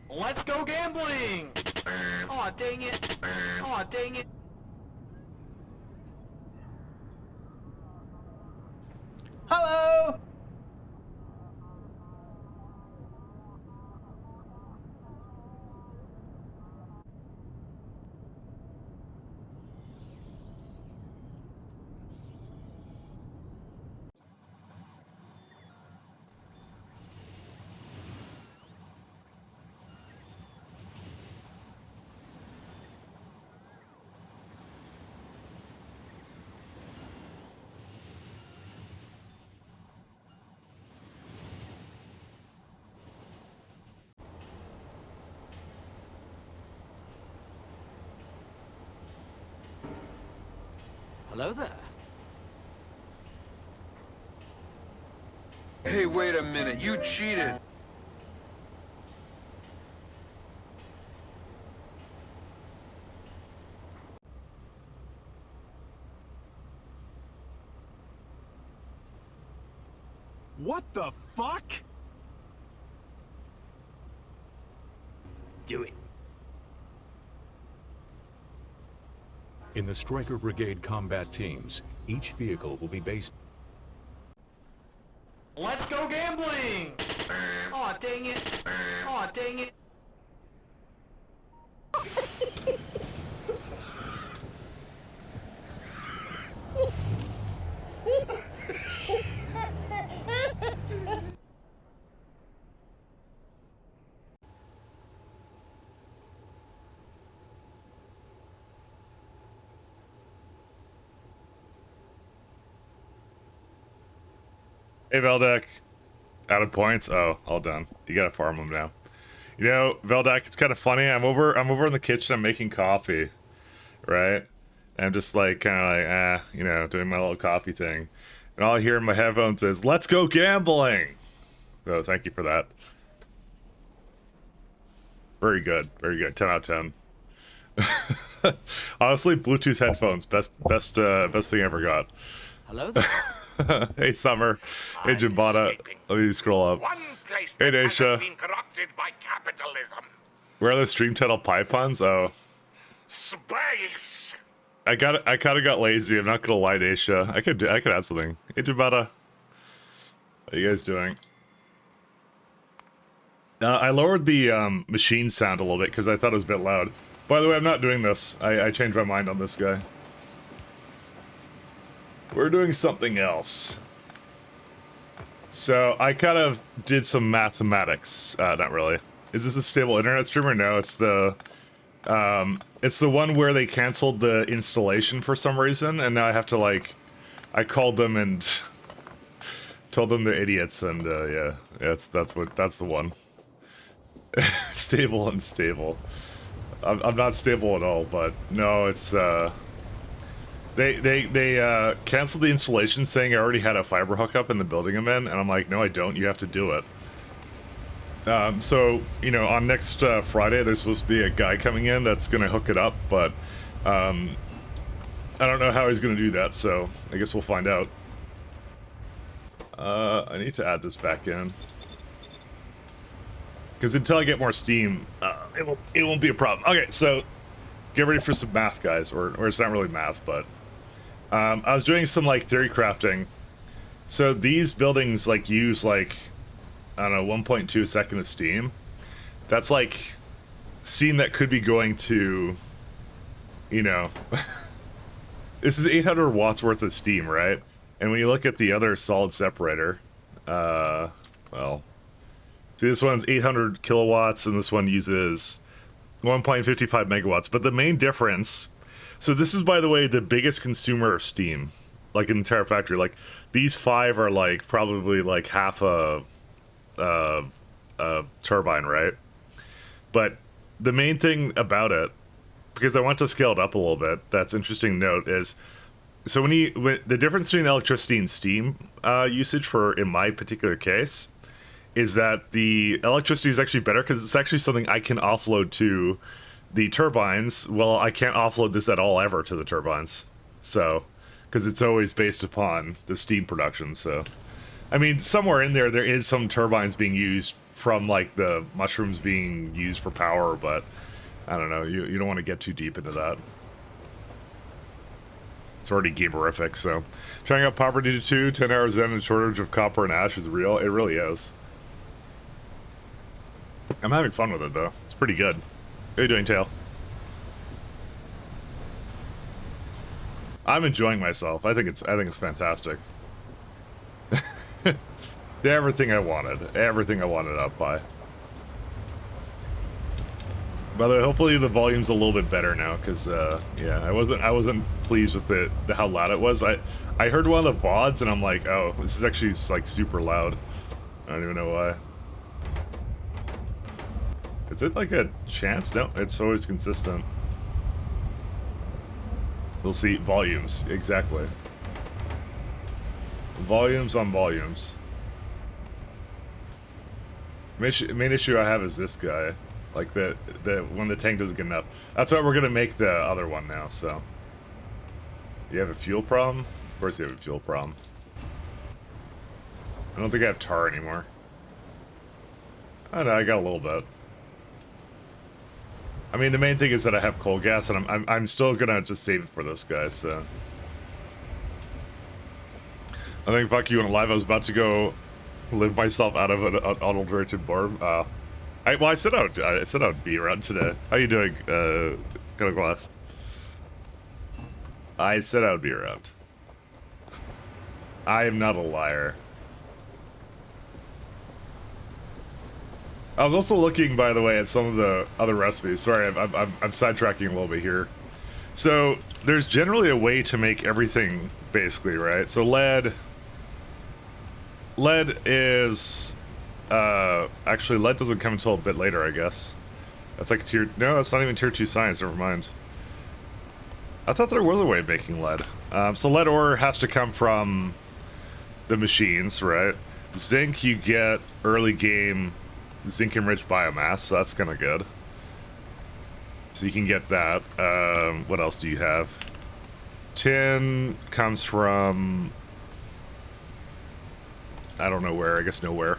Let's go gambling! Aw, dang it! Aw, dang it! Hello! Hello there. Hey, wait a minute, you cheated! What the fuck? Do it. In the Striker Brigade combat teams, each vehicle will be based... Let's go gambling! Aw, dang it! Aw, dang it! Hey Veldak, out of points. Oh, all done. You gotta farm them now. You know, Veldak, it's kind of funny. I'm over in the kitchen. I'm making coffee, right? And I'm just like kind of like, you know, doing my little coffee thing, and all I hear in my headphones is "Let's go gambling." So thank you for that. Very good, very good. 10 out of 10. Honestly, Bluetooth headphones, best thing I ever got. Hello there. Hey Summer, hey Jimbata, let me scroll up. Hey Daisha, By capitalism. where are the stream title pie puns? Oh, Space. I kind of got lazy. I'm not gonna lie, Daisha. I could add something. Hey Jimbata, how you guys doing? I lowered the machine sound a little bit because I thought it was a bit loud. By the way, I'm not doing this. I changed my mind on this guy. We're doing something else. So I kind of did some mathematics. Not really. Is this a stable internet streamer? No, it's the one where they canceled the installation for some reason, and now I have to like, I called them and told them they're idiots, and yeah, that's the one. Stable and stable. I'm not stable at all, but no, it's They canceled the installation saying I already had a fiber hookup in the building I'm in, and I'm like, no I don't, you have to do it. So, you know, on next Friday there's supposed to be a guy coming in that's gonna hook it up, but I don't know how he's gonna do that, so I guess we'll find out. I need to add this back in. Because until I get more steam, it won't be a problem. Okay, so get ready for some math, guys, or it's not really math, but I was doing some like theory crafting. So these buildings like use like, I don't know, 1.2 second of steam. That's like steam that could be going to, you know, this is 800 watts worth of steam, right? And when you look at the other solid separator, well, see, this one's 800 kilowatts and this one uses 1.55 megawatts. But the main difference, so this is, by the way, the biggest consumer of steam, like an entire factory. Like these 5 are like probably like half a turbine, right? But the main thing about it, because I want to scale it up a little bit, that's interesting to note is, so when the difference between electricity and steam usage for, in my particular case, is that the electricity is actually better because it's actually something I can offload to the turbines. Well, I can't offload this at all ever to the turbines. So, because it's always based upon the steam production. So, I mean, somewhere in there is some turbines being used from like the mushrooms being used for power, but I don't know. You don't want to get too deep into that. It's already gamerific, so. Trying out Poverty 2, 10 hours in, and shortage of copper and ash is real. It really is. I'm having fun with it, though. It's pretty good. How you doing, Tail? I'm enjoying myself. I think it's fantastic. Everything I wanted. Everything I wanted up by. By the way, hopefully the volume's a little bit better now, because yeah, I wasn't pleased with the how loud it was. I heard one of the VODs and I'm like, oh, this is actually like super loud. I don't even know why. Is it like a chance? No, it's always consistent. We'll see. Volumes, exactly. Volumes on volumes. Main issue I have is this guy. Like the when the tank doesn't get enough. That's why we're gonna make the other one now, so. Do you have a fuel problem? Of course you have a fuel problem. I don't think I have tar anymore. I don't know, I got a little bit. I mean, the main thing is that I have coal gas, and I'm still gonna just save it for this guy, so. I think fuck you and live. I was about to go live myself out of an auto-directed barb. I said I would be around today. How you doing, Kind of Glass? I said I would be around. I am not a liar. I was also looking, by the way, at some of the other recipes. Sorry, I'm sidetracking a little bit here. So there's generally a way to make everything, basically, right? So lead is. Actually, lead doesn't come until a bit later, I guess. That's like tier... No, that's not even tier 2 science, never mind. I thought there was a way of making lead. So lead ore has to come from the machines, right? Zinc, you get early game zinc-enriched biomass, so that's kind of good. So you can get that. What else do you have? Tin comes from... I don't know where, I guess nowhere.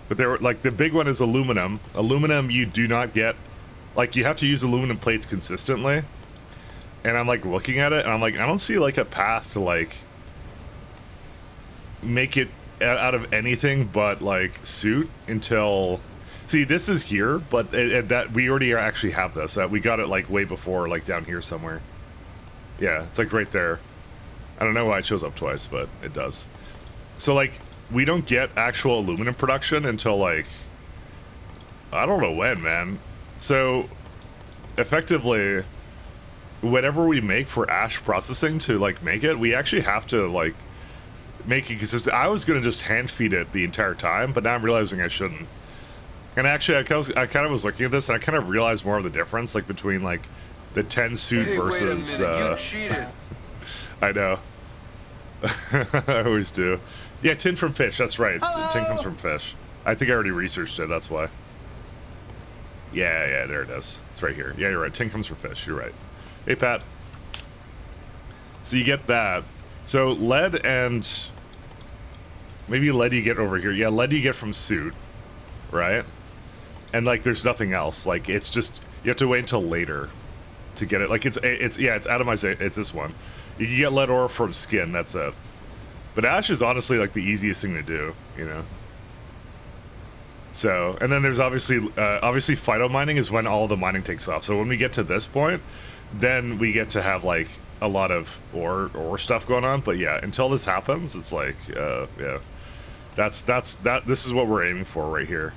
But there were, like, the big one is aluminum. Aluminum, you do not get, like, you have to use aluminum plates consistently. And I'm, like, looking at it, and I'm like, I don't see, like, a path to, like, make it out of anything but, like, soot until... See, this is here, but that we already actually have this. We got it, like, way before, like, down here somewhere. Yeah, it's, like, right there. I don't know why it shows up twice, but it does. So, like... We don't get actual aluminum production until, like, I don't know when, man. So, effectively, whatever we make for ash processing to, like, make it, we actually have to, like, make it consistent. I was going to just hand feed it the entire time, but now I'm realizing I shouldn't. And actually, I kind of was looking at this, and I kind of realized more of the difference, like, between, like, the 10 suit Hey, versus... wait a minute, you cheated. I know. I always do. Yeah, tin from fish, that's right. Hello? Tin comes from fish. I think I already researched it, that's why. Yeah, there it is. It's right here. Yeah, you're right. Tin comes from fish, you're right. Hey, Pat. So you get that. So lead and... Maybe lead you get over here. Yeah, lead you get from soot, right? And, like, there's nothing else. Like, it's just... You have to wait until later to get it. Like, it's atomized. It's this one. You can get lead ore from skin, that's it. But ash is honestly, like, the easiest thing to do, you know? So, and then there's obviously phyto mining is when all the mining takes off. So when we get to this point, then we get to have, like, a lot of ore stuff going on. But yeah, until this happens, it's like, yeah. This is what we're aiming for right here.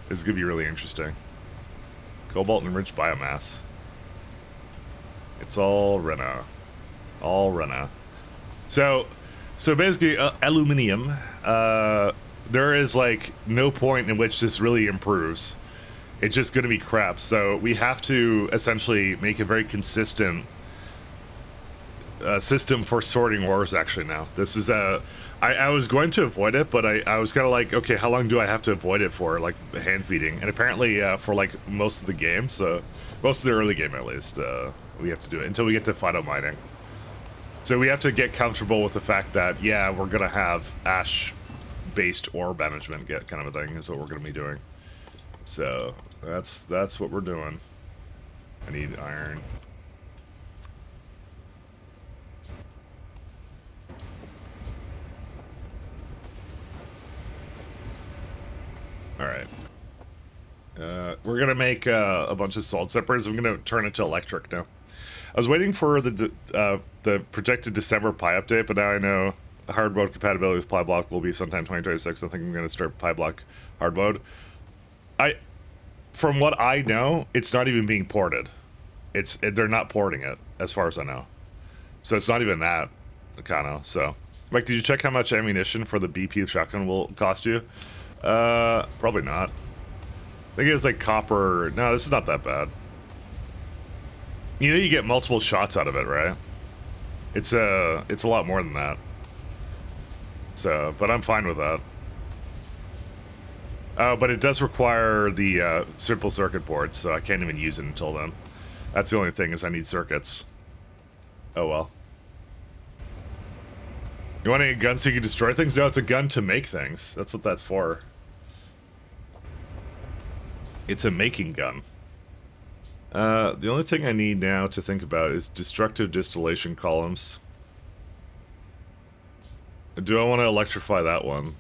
This is gonna be really interesting. Cobalt enriched biomass. It's all Rena. All Rena. So basically, aluminium, there is, like, no point in which this really improves. It's just going to be crap. So we have to essentially make a very consistent system for sorting ores, actually, now. This is I was going to avoid it, but I was kind of like, okay, how long do I have to avoid it for, like, hand feeding? And apparently, for, like, most of the game, so most of the early game, at least, we have to do it until we get to phyto mining. So we have to get comfortable with the fact that, yeah, we're going to have ash based ore management get kind of a thing is what we're going to be doing. So that's what we're doing. I need iron. All right. We're gonna make a bunch of salt separators. I'm gonna turn it to electric now. I was waiting for the projected December Pi update, but now I know hard mode compatibility with Pyblock will be sometime 2026. I think I'm gonna start Pyblock hard mode. From what I know, it's not even being ported. They're not porting it, as far as I know. So it's not even that, kind of. So, Mike, did you check how much ammunition for the BP shotgun will cost you? Probably not. I think it was like copper. No, this is not that bad. You know, you get multiple shots out of it, right? It's a lot more than that. So, but I'm fine with that. But it does require the simple circuit board, so I can't even use it until then. That's the only thing, is I need circuits. Oh well. You want a gun so you can destroy things? No, it's a gun to make things. That's what that's for. It's a making gun. The only thing I need now to think about is destructive distillation columns. Do I want to electrify that one?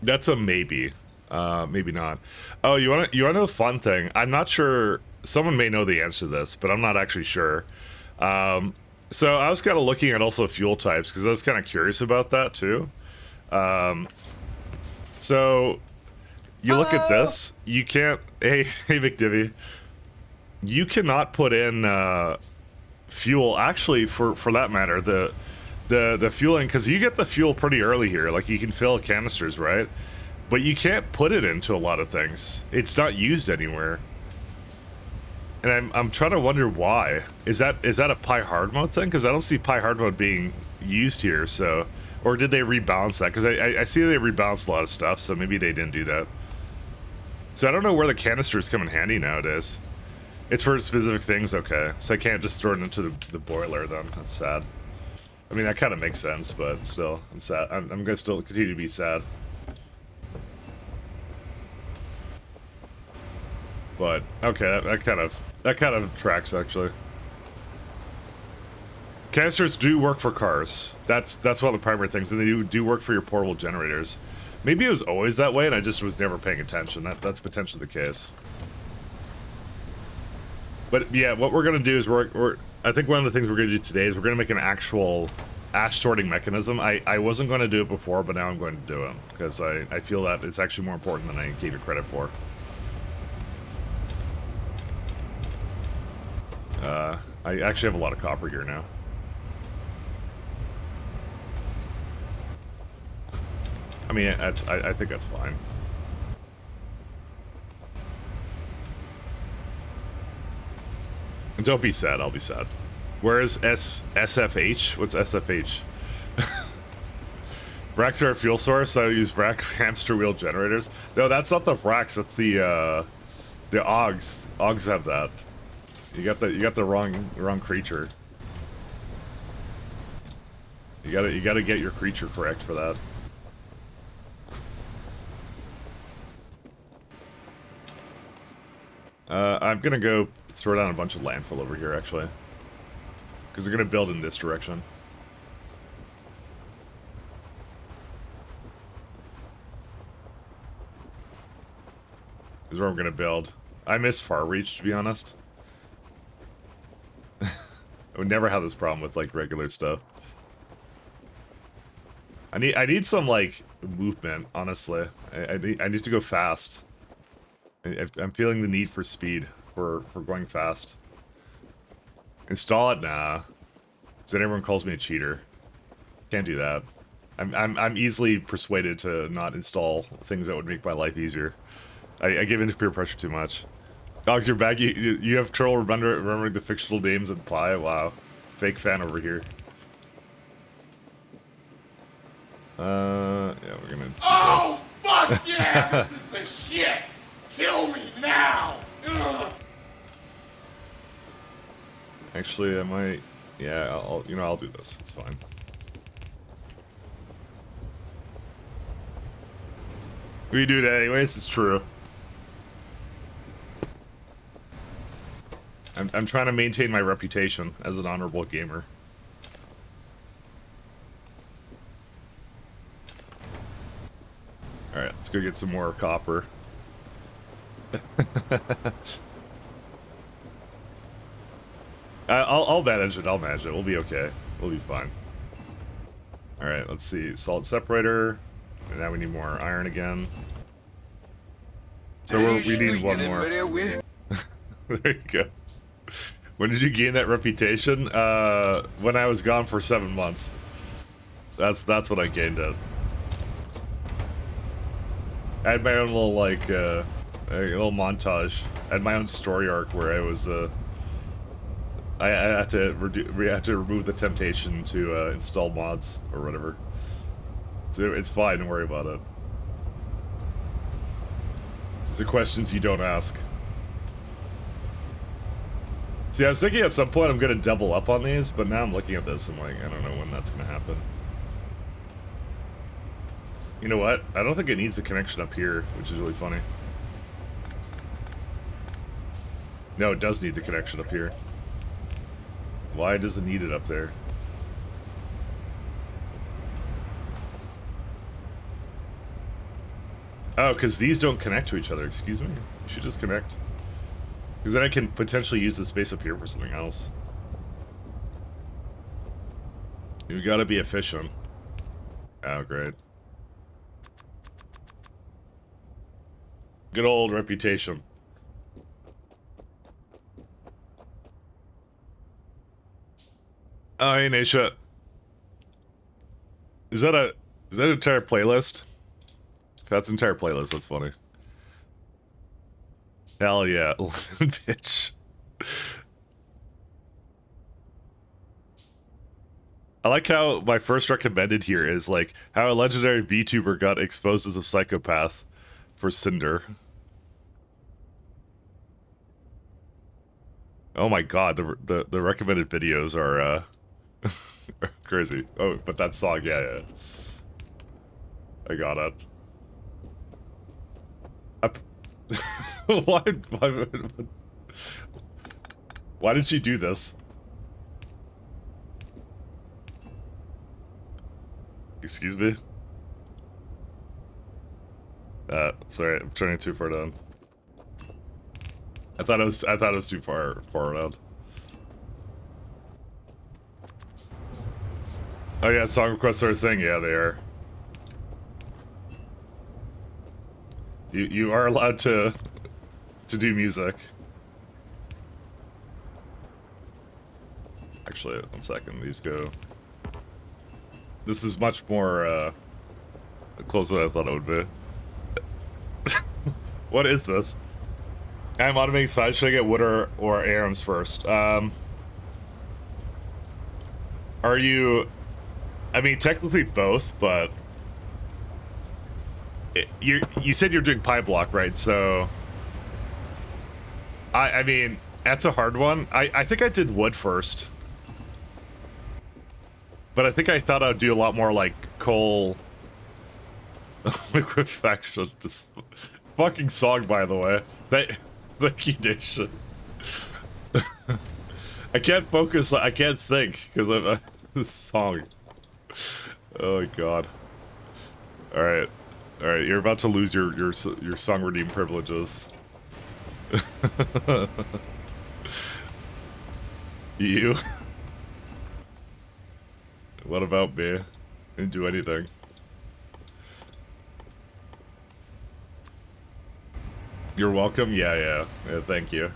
That's a maybe. Maybe not. Oh, you want to know a fun thing? I'm not sure. Someone may know the answer to this, but I'm not actually sure. So I was kind of looking at also fuel types because I was kind of curious about that too. So you look at this. You can't. Hey, McDivvy. You cannot put in fuel. Actually, for that matter, the fueling, because you get the fuel pretty early here. Like you can fill canisters, right? But you can't put it into a lot of things. It's not used anywhere. And I'm trying to wonder why. Is that a Pi hard mode thing? Because I don't see Pi hard mode being used here. So, or did they rebalance that? Because I see they rebalanced a lot of stuff. So maybe they didn't do that. So I don't know where the canisters come in handy nowadays. It's for specific things, okay. So I can't just throw it into the boiler then. That's sad. I mean, that kind of makes sense, but still, I'm sad. I'm going to still continue to be sad. But okay, that kind of tracks actually. Canisters do work for cars. That's one of the primary things, and they do work for your portable generators. Maybe it was always that way, and I just was never paying attention. That's potentially the case. But yeah, what we're gonna do is I think one of the things we're gonna do today is we're gonna make an actual ash sorting mechanism. I wasn't going to do it before, but now I'm going to do it because I feel that it's actually more important than I gave it credit for. I actually have a lot of copper here now. I mean, I think that's fine. And don't be sad, I'll be sad. Where is SFH? What's SFH? Vracks are a fuel source, so I use Vrac hamster wheel generators. No, that's not the Vracks, that's the Augs. Augs have that. You got the wrong creature. You gotta get your creature correct for that. I'm gonna go throw down a bunch of landfill over here actually, because they're gonna build in this direction. This is where I'm gonna build. I miss Far Reach, to be honest. I would never have this problem with like regular stuff. I need some like movement, honestly. I need to go fast. I'm feeling the need for speed for going fast. Install it? Nah. So then everyone calls me a cheater. Can't do that. I'm easily persuaded to not install things that would make my life easier. I give in to peer pressure too much. Dogs, you're back. You have trouble remembering the fictional names of Pi? Wow. Fake fan over here. Yeah, we're gonna... Oh, fuck yeah! This is the shit! Kill me now! Ugh. Actually, I might... Yeah, I'll do this. It's fine. We do that anyways, it's true. I'm trying to maintain my reputation as an honorable gamer. Alright, let's go get some more copper. I'll manage it, I'll manage it. We'll be okay. We'll be fine. Alright, let's see. Salt separator. And now we need more iron again. So we need one more. There you go. When did you gain that reputation? When I was gone for 7 months. That's when I gained it. I had my own little like a little montage. I had my own story arc where I was I had to remove the temptation to install mods or whatever. So it's fine, don't worry about it. These are questions you don't ask. See, I was thinking at some point I'm gonna double up on these, but now I'm looking at this and like, I don't know when that's gonna happen. You know what? I don't think it needs a connection up here, which is really funny. No, it does need the connection up here. Why does it need it up there? Oh, because these don't connect to each other. Excuse me? You should just connect. Because then I can potentially use the space up here for something else. You gotta be efficient. Oh, great. Good old reputation. Oh, hey, Naisha. Is that an entire playlist? That's an entire playlist, that's funny. Hell yeah, bitch. I like how my first recommended here is like how a legendary VTuber got exposed as a psychopath for Cinder. Oh my god, the recommended videos are crazy. Oh, but that song, yeah. I got it. Why did she do this? Excuse me? Sorry, I'm turning too far down. I thought it was too far around. Oh yeah, song requests are a thing. Yeah, they are. You are allowed to do music. Actually, 1 second. These go. This is much more closer than I thought it would be. What is this? I'm automating side. Should I get wood or ARMs first? Are you? I mean, technically both, but you said you're doing Pyblock, right? So I mean, that's a hard one. I think I did wood first, but I think I thought I'd do a lot more like coal liquefaction. This fucking song, by the way. Thank you, Nation. I can't focus. I can't think because of this song. Oh god. All right. You're about to lose your song redeem privileges. You. What about me? I didn't do anything. You're welcome. Yeah. Thank you.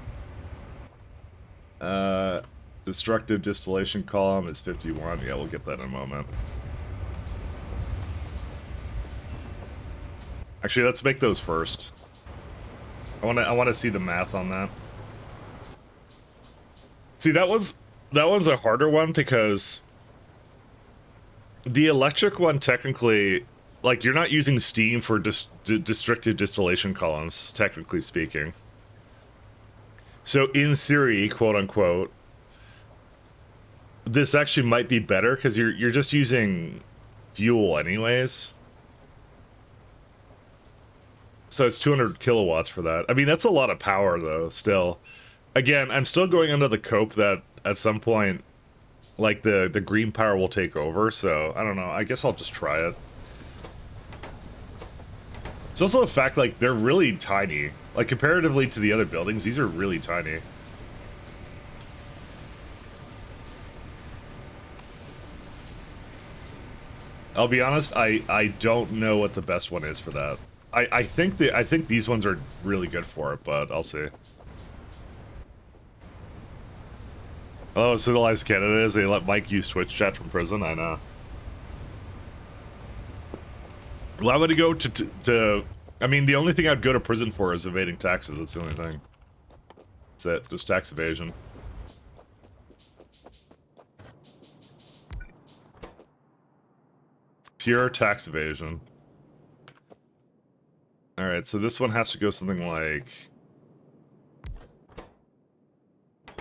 Destructive distillation column is 51. Yeah, we'll get that in a moment. Actually, let's make those first. I want to see the math on that. See, that one's a harder one because the electric one technically, like, you're not using steam for destructive distillation columns, technically speaking. So in theory, quote unquote, this actually might be better because you're just using fuel anyways. So it's 200 kilowatts for that. I mean, that's a lot of power, though, still. Again, I'm still going under the cope that at some point, like, the green power will take over, so I don't know. I guess I'll just try it. It's also the fact, like, they're really tiny. Like, comparatively to the other buildings, these are really tiny. I'll be honest, I don't know what the best one is for that. I think these ones are really good for it, but I'll see. Oh, civilized Canada is they let Mike use Twitch chat from prison. I know. Well, I'm gonna go to. I mean, the only thing I'd go to prison for is evading taxes. That's the only thing. That's it. Just tax evasion. Pure tax evasion. Alright, so this one has to go something like...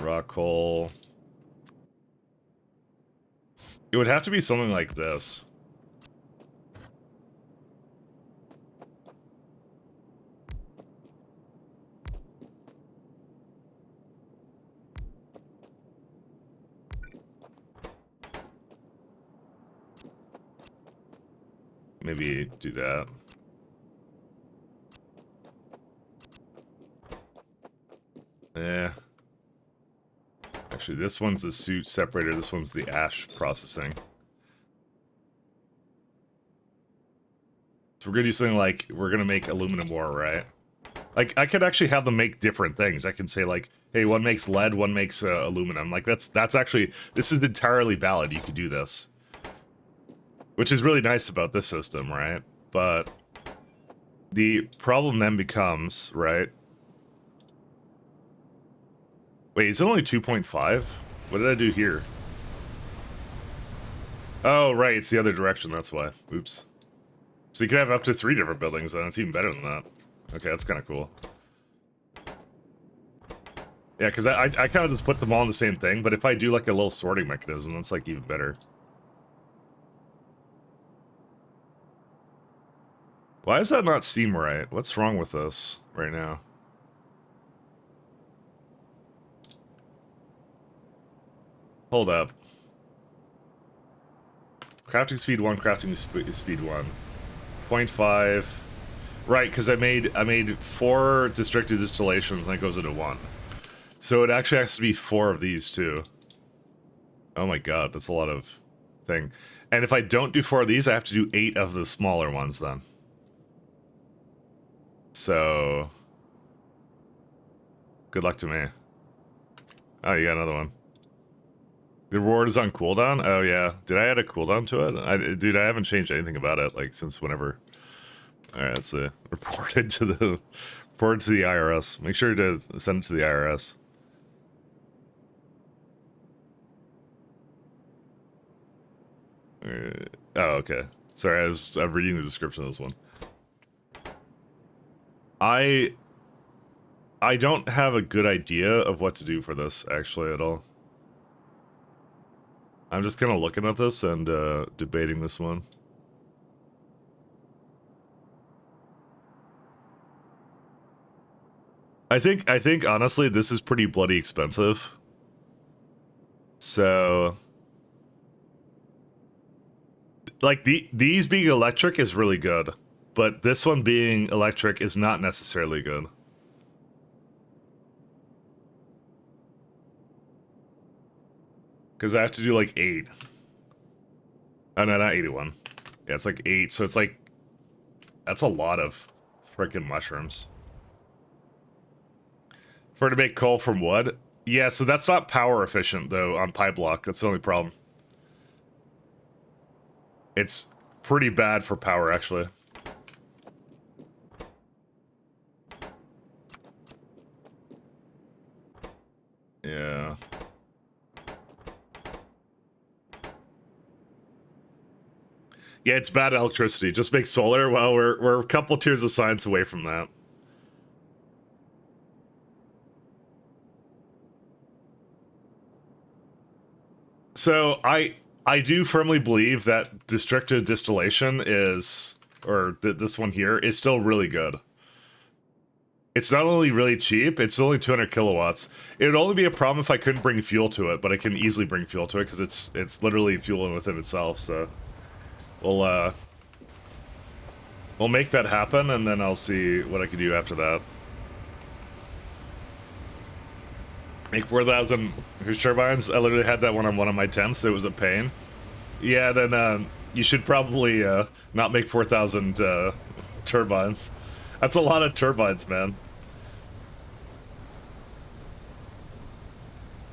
rock hole. It would have to be something like this. Maybe do that. Yeah. Actually, this one's the suit separator, this one's the ash processing. So we're gonna do something like, we're gonna make aluminum ore, right? Like, I could actually have them make different things. I can say like, hey, one makes lead, one makes aluminum. Like, that's actually, this is entirely valid. You could do this. Which is really nice about this system, right? But the problem then becomes, right? Wait, is it only 2.5? What did I do here? Oh, right, it's the other direction, that's why. Oops. So you can have up to 3 different buildings, then. It's even better than that. Okay, that's kind of cool. Yeah, because I kind of just put them all in the same thing, but if I do, like, a little sorting mechanism, that's, like, even better. Why does that not seem right? What's wrong with this right now? Hold up. Crafting speed 1, crafting speed 1. 0.5. Right, because I made 4 districted distillations and that goes into 1. So it actually has to be 4 of these too. Oh my god, that's a lot of thing. And if I don't do 4 of these, I have to do 8 of the smaller ones then. So good luck to me. Oh, you got another one. The reward is on cooldown? Oh yeah. Did I add a cooldown to it? Dude, I haven't changed anything about it, like, since whenever. Alright, let's see. Report it to the IRS. Make sure to send it to the IRS. Oh, okay. Sorry, I'm reading the description of this one. I don't have a good idea of what to do for this, actually, at all. I'm just kind of looking at this and debating this one. I think honestly this is pretty bloody expensive. So like these being electric is really good, but this one being electric is not necessarily good. Because I have to do like 8. Oh no, not 81. Yeah, it's like 8, so it's like that's a lot of freaking mushrooms. For to make coal from wood? Yeah, so that's not power efficient, though, on Pyblock. That's the only problem. It's pretty bad for power, actually. Yeah. Yeah, it's bad electricity. Just make solar. Well, we're a couple tiers of science away from that. So I do firmly believe that districted distillation is, or this one here, is still really good. It's not only really cheap, it's only 200 kilowatts. It would only be a problem if I couldn't bring fuel to it, but I can easily bring fuel to it because it's literally fuel within itself. So we'll make that happen, and then I'll see what I can do after that. Make 4,000 turbines. I literally had that one on one of my temps. It was a pain. Yeah, then you should probably not make 4,000 turbines. That's a lot of turbines, man.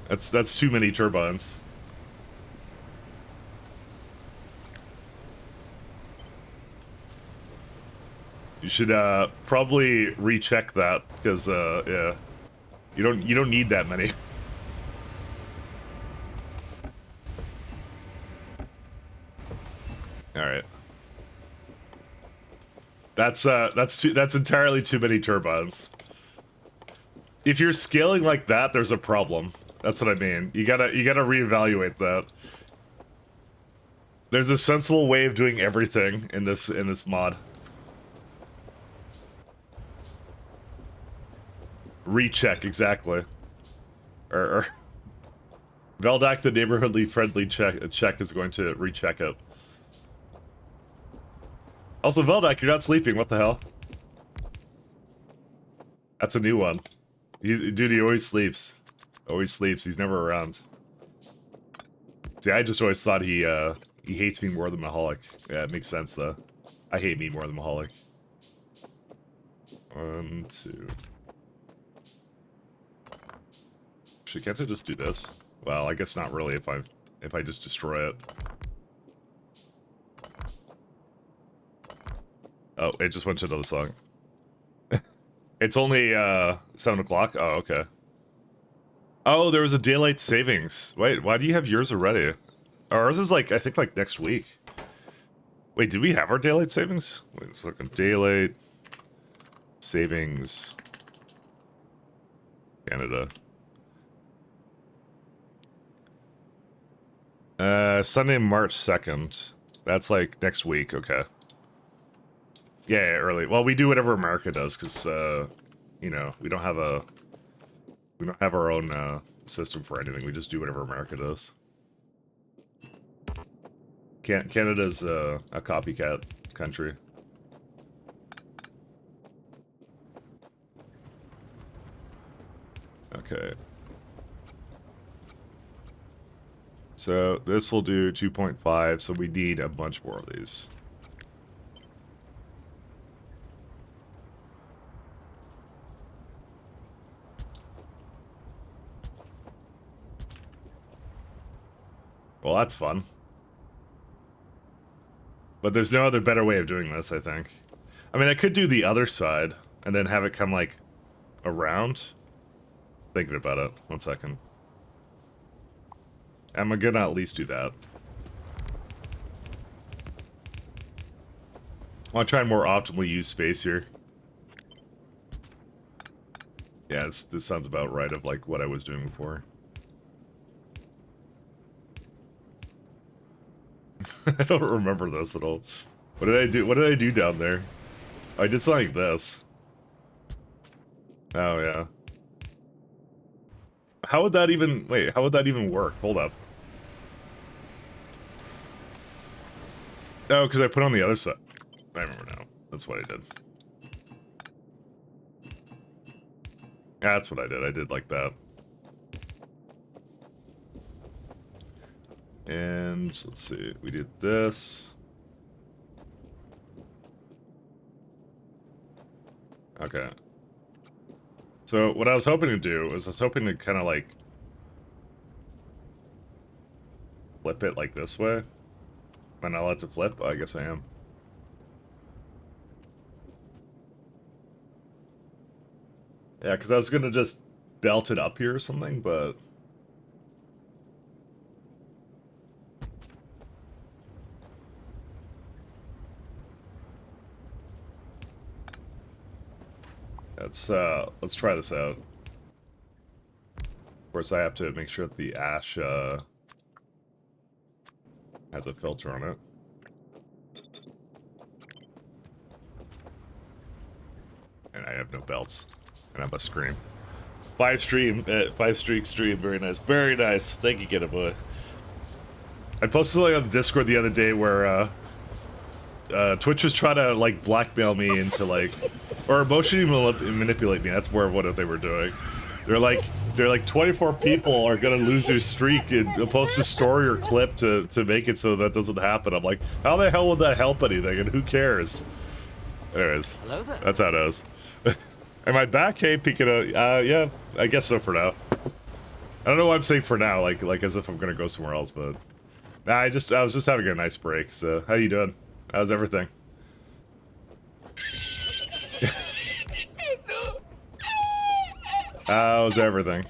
That's too many turbines. You should probably recheck that because yeah, you don't need that many. All right. That's entirely too many turbines. If you're scaling like that, there's a problem. That's what I mean. You gotta reevaluate that. There's a sensible way of doing everything in this mod. Recheck, exactly. Veldak, the neighborhoodly friendly check is going to recheck it. Also, Veldak, you're not sleeping. What the hell? That's a new one. Dude, he always sleeps. Always sleeps. He's never around. See, I just always thought he hates me more than Mahalik. Yeah, it makes sense, though. I hate me more than Mahalik. 1, 2... Actually, can't I just do this? Well, I guess not really if I just destroy it. Oh, it just went to another song. It's only 7 o'clock? Oh, okay. Oh, there was a daylight savings. Wait, why do you have yours already? Ours is like, I think like next week. Wait, did we have our daylight savings? Wait, let's look at daylight savings. Canada. Sunday, March 2nd. That's like next week, okay. Yeah, early. Well, we do whatever America does, because, you know, we don't have our own, system for anything. We just do whatever America does. Canada's, a copycat country. Okay. So, this will do 2.5, so we need a bunch more of these. Well, that's fun. But there's no other better way of doing this, I think. I mean, I could do the other side, and then have it come, like, around. Thinking about it. 1 second. I'm gonna at least do that. I want to try and more optimally use space here. Yeah, this sounds about right of, like, what I was doing before. I don't remember this at all. What did I do? What did I do down there? I did something like this. Oh, yeah. How would that even... Wait, how would that even work? Hold up. Oh, because I put on the other side. I remember now. That's what I did. Yeah, that's what I did. I did like that. And let's see, we did this. Okay. So what I was hoping to do was I was hoping to kind of like flip it like this way. Am I not allowed to flip? Oh, I guess I am. Yeah, because I was gonna just belt it up here or something, but let's try this out. Of course, I have to make sure that the ash has a filter on it. And I have no belts. And I'm a scream. 5 streak stream. Very nice. Very nice. Thank you, Get It Boy. I posted something on the Discord the other day where Twitch was trying to like blackmail me into like, or emotionally manipulate me. That's more of what they were doing. They're like 24 people are gonna lose their streak and post a story or clip to make it so that doesn't happen. I'm like, how the hell would that help anything? And who cares? Anyways, Hello there. that's how it is. Am I back? Hey, Picado. Yeah, I guess so for now. I don't know why I'm saying for now, like as if I'm gonna go somewhere else, but nah, I was just having a nice break. So how you doing? How's everything? How's everything?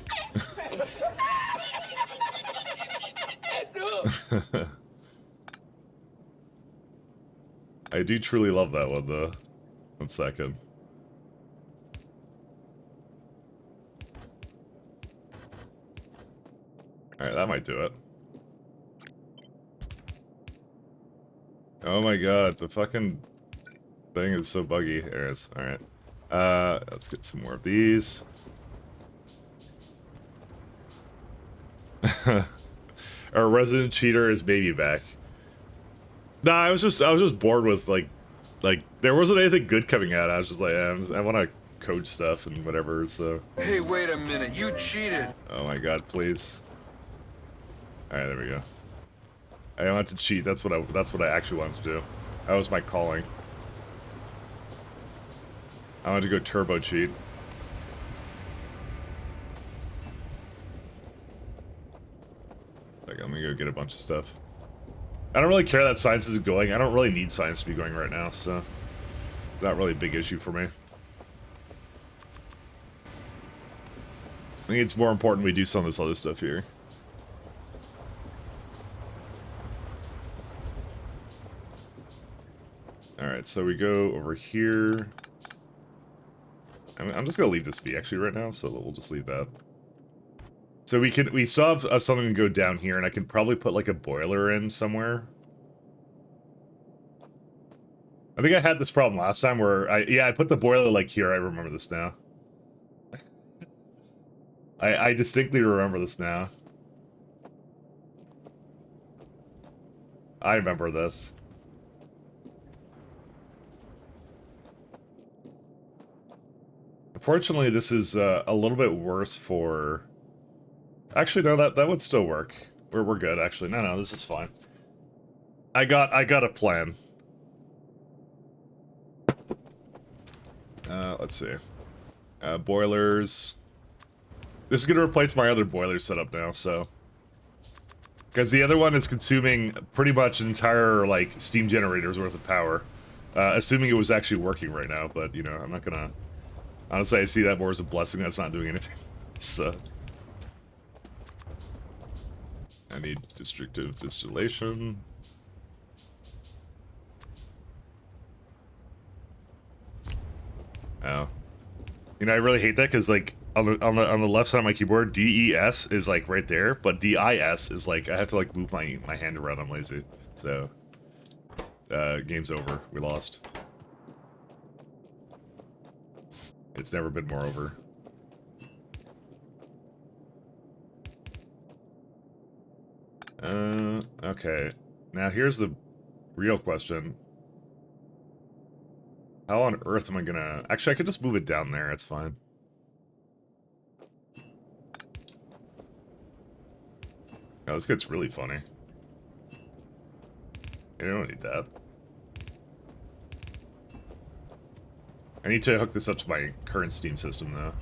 I do truly love that one though. 1 second. Alright, that might do it. Oh my god, the fucking thing is so buggy. There it is. Alright. Let's get some more of these. Our resident cheater is baby back. Nah, I was just bored with like there wasn't anything good coming out. I was just like, I want to coach stuff and whatever. So. Hey, wait a minute. You cheated. Oh my god, please. All right, there we go. I don't want to cheat. That's what I actually wanted to do. That was my calling. I wanted to go turbo cheat. Like, I'm gonna go get a bunch of stuff. I don't really care that science isn't going. I don't really need science to be going right now, so not really a big issue for me. I think it's more important we do some of this other stuff here. Alright, so we go over here. I'm just gonna leave this be actually right now, so we'll just leave that. So we still have something to go down here, and I can probably put like a boiler in somewhere. I think I had this problem last time where I put the boiler like here. I remember this now. I distinctly remember this now. I remember this. Unfortunately, this is a little bit worse for... Actually, no, that would still work. We're good, actually. No, this is fine. I got a plan. Let's see. Boilers. This is gonna replace my other boiler setup now, so... Because the other one is consuming pretty much an entire, like, steam generator's worth of power. Assuming it was actually working right now, but, you know, I'm not gonna... Honestly, I see that more as a blessing that's not doing anything. So... I need destructive distillation. Oh. You know, I really hate that because, like, on the left side of my keyboard, DES is, like, right there, but DIS is, like, I have to, like, move my hand around. I'm lazy. So, game's over. We lost. It's never been more over. Okay. Now here's the real question. How on earth am I gonna... Actually, I could just move it down there. It's fine. Oh, this gets really funny. I don't need that. I need to hook this up to my current Steam system, though.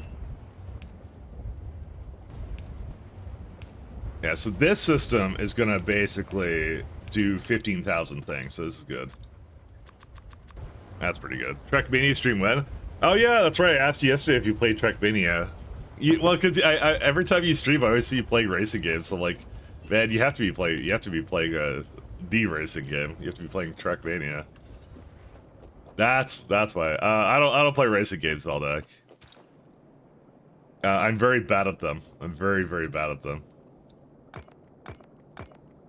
Yeah, so this system is gonna basically do 15,000 things, so this is good. That's pretty good. Trackmania stream when? Oh yeah, that's right. I asked you yesterday if you played Trackmania. Well, because every time you stream, I always see you playing racing games. So like, man, you have to be playing the racing game. You have to be playing Trackmania. That's why. I don't play racing games all day. I'm very bad at them. I'm very, very bad at them.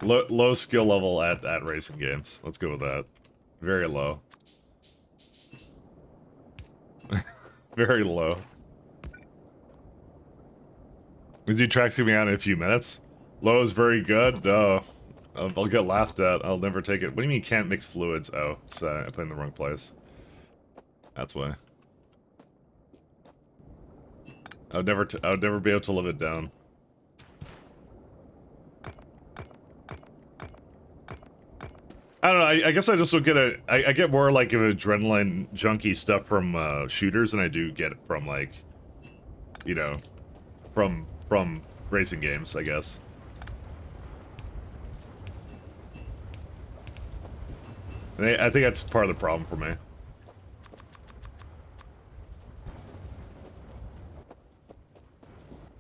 Low skill level at racing games. Let's go with that. Very low. Very low. These new tracks coming out in a few minutes. Low is very good. Oh, I'll get laughed at. I'll never take it. What do you mean you can't mix fluids? Oh, it's I put in the wrong place. That's why. I would never be able to live it down. I don't know. I guess I just don't get I get more like of adrenaline junkie stuff from shooters than I do get it from like, you know, from racing games. I guess. And I think that's part of the problem for me.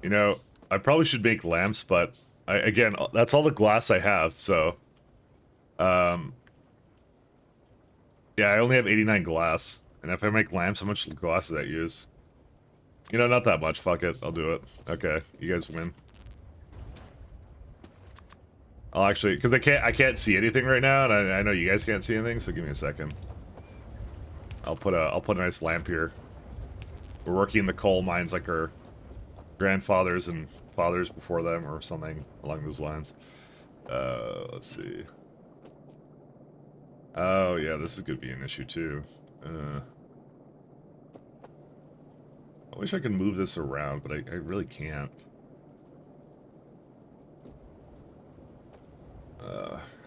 You know, I probably should make lamps, but again, that's all the glass I have, so... yeah, I only have 89 glass. And if I make lamps, how much glass does that use? You know, not that much. Fuck it. I'll do it. Okay, you guys win. I'll actually... Because I can't see anything right now, and I know you guys can't see anything, so give me a second. I'll put a nice lamp here. We're working in the coal mines like our grandfathers and fathers before them, or something along those lines. Let's see. Oh yeah, this is gonna be an issue too. I wish I could move this around, but I really can't.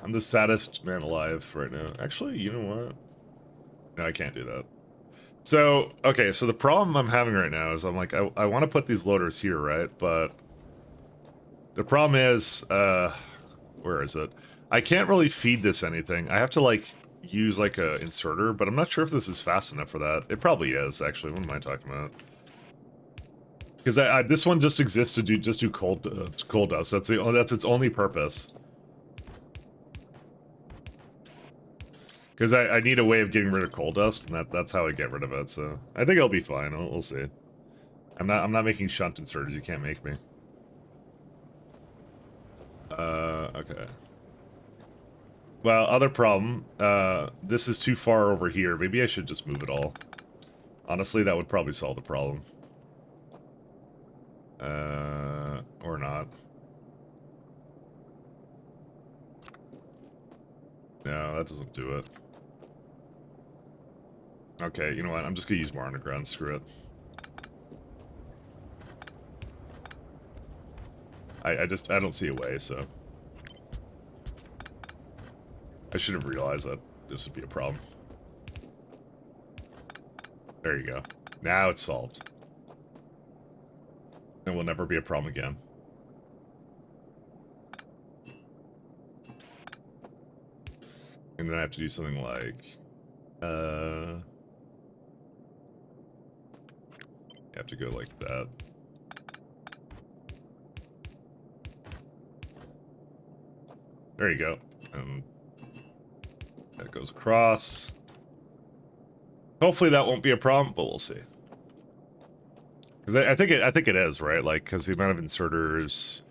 I'm the saddest man alive right now. Actually, you know what? No, I can't do that. So, okay, so the problem I'm having right now is I'm like, I want to put these loaders here, right? But the problem is, where is it? I can't really feed this anything. I have to, like, use, like, a inserter, but I'm not sure if this is fast enough for that. It probably is, actually. What am I talking about? Because this one just exists to do coal dust. That's its only purpose. Because I need a way of getting rid of coal dust, and that's how I get rid of it. So I think it'll be fine. We'll see. I'm not making shunt inserters. You can't make me. Okay. Well, other problem. This is too far over here. Maybe I should just move it all. Honestly, that would probably solve the problem. Or not. No, that doesn't do it. Okay, you know what? I'm just gonna use more underground. Screw it. I don't see a way, so... I should have realized that this would be a problem. There you go. Now it's solved. It will never be a problem again. And then I have to do something like... You have to go like that. There you go. And that goes across. Hopefully that won't be a problem, but we'll see. Because I think it is, right? Like, because the amount of inserters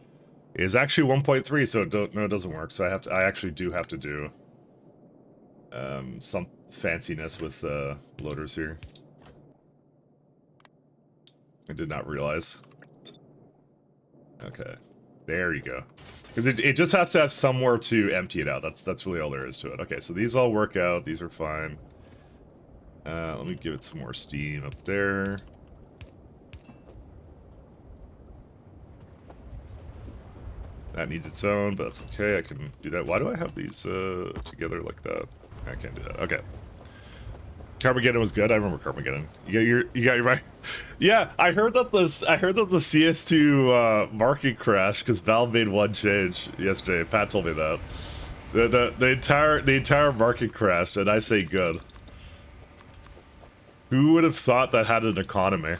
is actually 1.3, so no, it doesn't work. So I actually do have to do some fanciness with loaders here. I did not realize. Okay, there you go. Because it just has to have somewhere to empty it out. That's really all there is to it. Okay, so these all work out. These are fine. Let me give it some more steam up there. That needs its own, but that's okay. I can do that. Why do I have these together like that? I can't do that. Okay. Carmageddon was good. I remember Carmageddon. You got your right. Yeah, I heard that the CS2 market crashed because Valve made one change yesterday. Pat told me that. The entire market crashed, and I say good. Who would have thought that had an economy?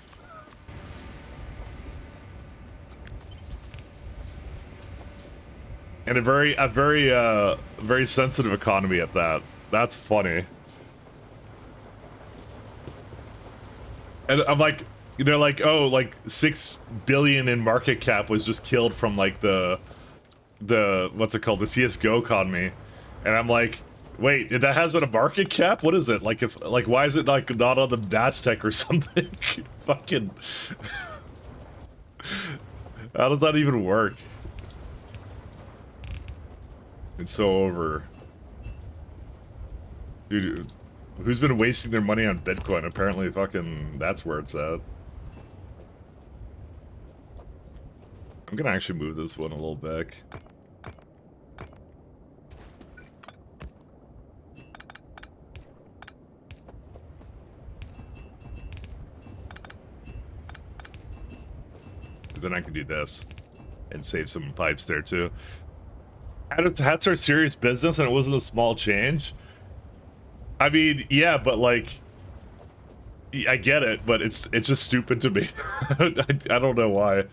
And a very sensitive economy at that. That's funny. And I'm like, they're like, oh, like 6 billion in market cap was just killed from like the what's it called, the CS:GO economy, and I'm like, wait, that has a market cap? What is it? Like why is it like not on the NASDAQ or something? Fucking. How does that even work? It's so over. Dude, who's been wasting their money on Bitcoin? Apparently fucking that's where it's at. I'm gonna actually move this one a little back. Then I can do this and save some pipes there too. That's our serious business and it wasn't a small change. I mean, yeah, but like, I get it, but it's just stupid to me. I don't know why.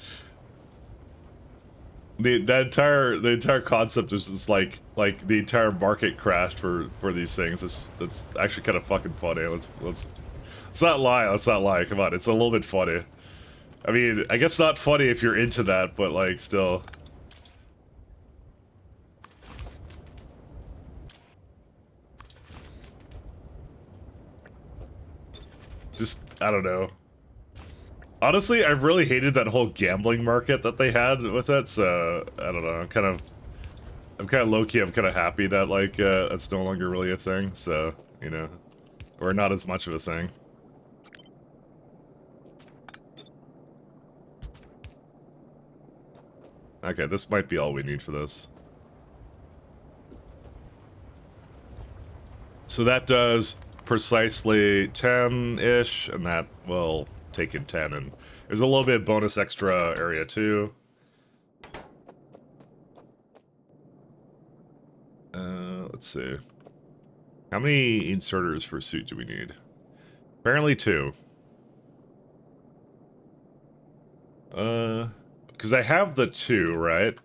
The entire concept is just like the entire market crashed for these things. That's actually kind of fucking funny. Let's not lie. Let's not lie. Come on, it's a little bit funny. I mean, I guess not funny if you're into that, but like still. Just, I don't know. Honestly, I really hated that whole gambling market that they had with it, so I don't know. I'm kind of low-key, I'm kind of happy that like that's no longer really a thing, so, you know, or not as much of a thing. Okay, this might be all we need for this. So that does precisely 10-ish, and that will take in 10, and there's a little bit of bonus extra area too. Let's see. How many inserters for suit do we need? Apparently 2. Because I have the 2, right?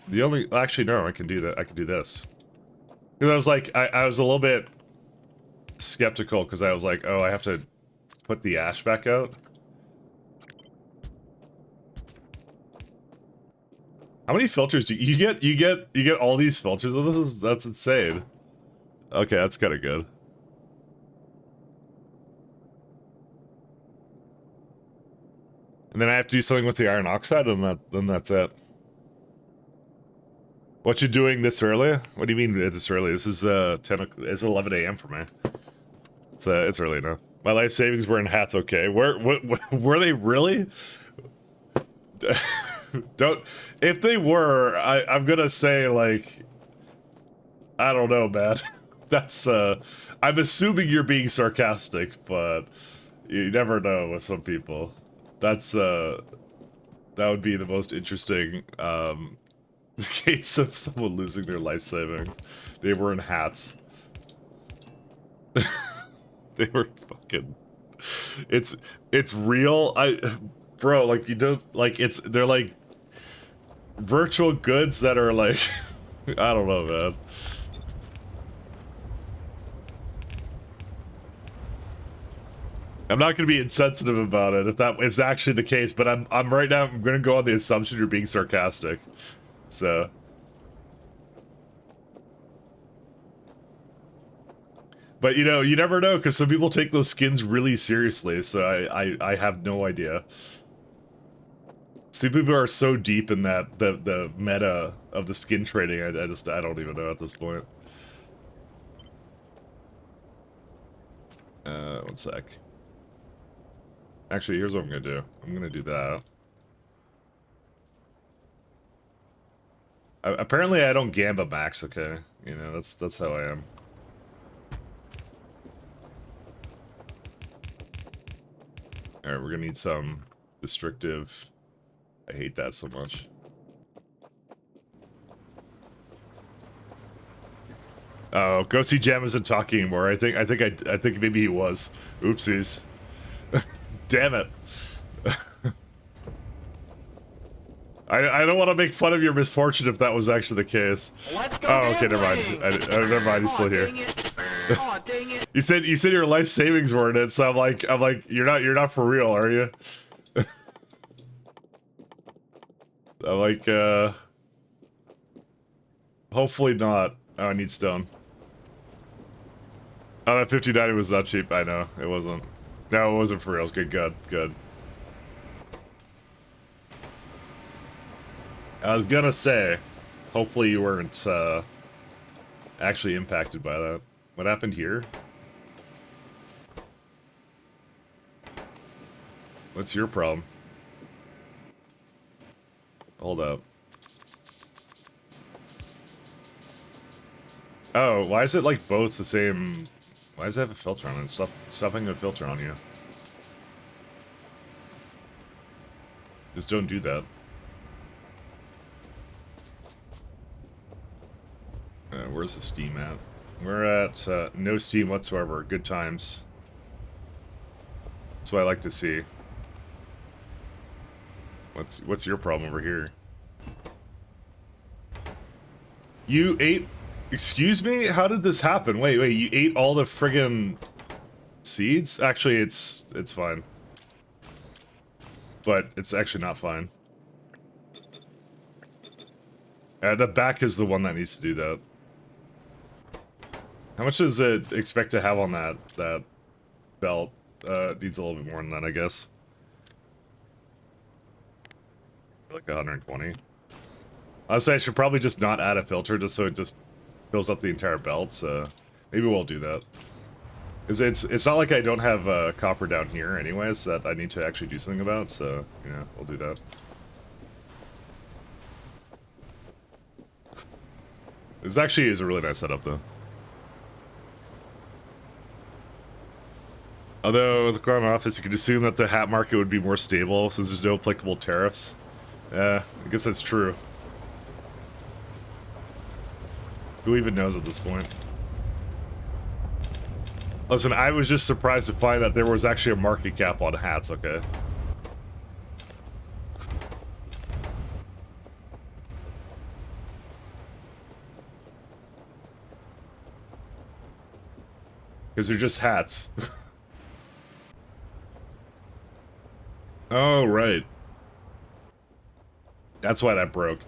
The only... Actually, no, I can do that. I can do this. Because I was like... I was a little bit skeptical, because I was like, oh, I have to put the ash back out. How many filters do you get? You get all these filters of this? That's insane. Okay, that's kind of good. And then I have to do something with the iron oxide, and then that's it. What you doing this early? What do you mean this early? This is it's 11 a.m. for me. It's early now. My life savings were in hats. Okay, were they really? Don't. If they were, I'm gonna say like, I don't know, man. That's I'm assuming you're being sarcastic, but you never know with some people. That's that would be the most interesting case of someone losing their life savings. They were in hats. They were fucking. It's real. Bro, like you don't like they're like virtual goods that are like I don't know, man. I'm not gonna be insensitive about it if that is actually the case, but I'm right now I'm gonna go on the assumption you're being sarcastic. So but you know, you never know, because some people take those skins really seriously, so I have no idea. Some people are so deep in that the meta of the skin trading, I don't even know at this point. One sec. Actually, here's what I'm gonna do. I'm gonna do that. Apparently I don't gamba max, okay? You know, that's how I am. Alright, we're gonna need some destructive. I hate that so much. Oh, go see Jam isn't talking anymore. I think maybe he was. Oopsies. Damn it. I don't want to make fun of your misfortune if that was actually the case. Oh, okay, never mind. Never mind. He's still here. Oh, dang it. You said your life savings were in it, so I'm like you're not for real, are you? I'm like hopefully not. Oh, I need stone. Oh, that 5090 was not cheap. I know it wasn't. No, it wasn't for real. Good, good. I was gonna say, hopefully you weren't actually impacted by that. What happened here? What's your problem? Hold up. Oh, why is it like both the same? Why does it have a filter on it? Stop having a filter on you. Just don't do that. Where's the Steam at? We're at no Steam whatsoever. Good times. That's what I like to see. What's your problem over here? You ate... Excuse me? How did this happen? Wait, you ate all the friggin' seeds? Actually, it's fine. But it's actually not fine. The back is the one that needs to do that. How much does it expect to have on that belt? It needs a little bit more than that, I guess. Like 120. Honestly, I should probably just not add a filter just so it just fills up the entire belt, so maybe we'll do that. Because it's not like I don't have copper down here anyways that I need to actually do something about, so, yeah, we'll do that. This actually is a really nice setup, though. Although, with the Crown Office, you could assume that the hat market would be more stable since there's no applicable tariffs. Yeah, I guess that's true. Who even knows at this point? Listen, I was just surprised to find that there was actually a market cap on hats, okay? Because they're just hats. Oh, right. That's why that broke.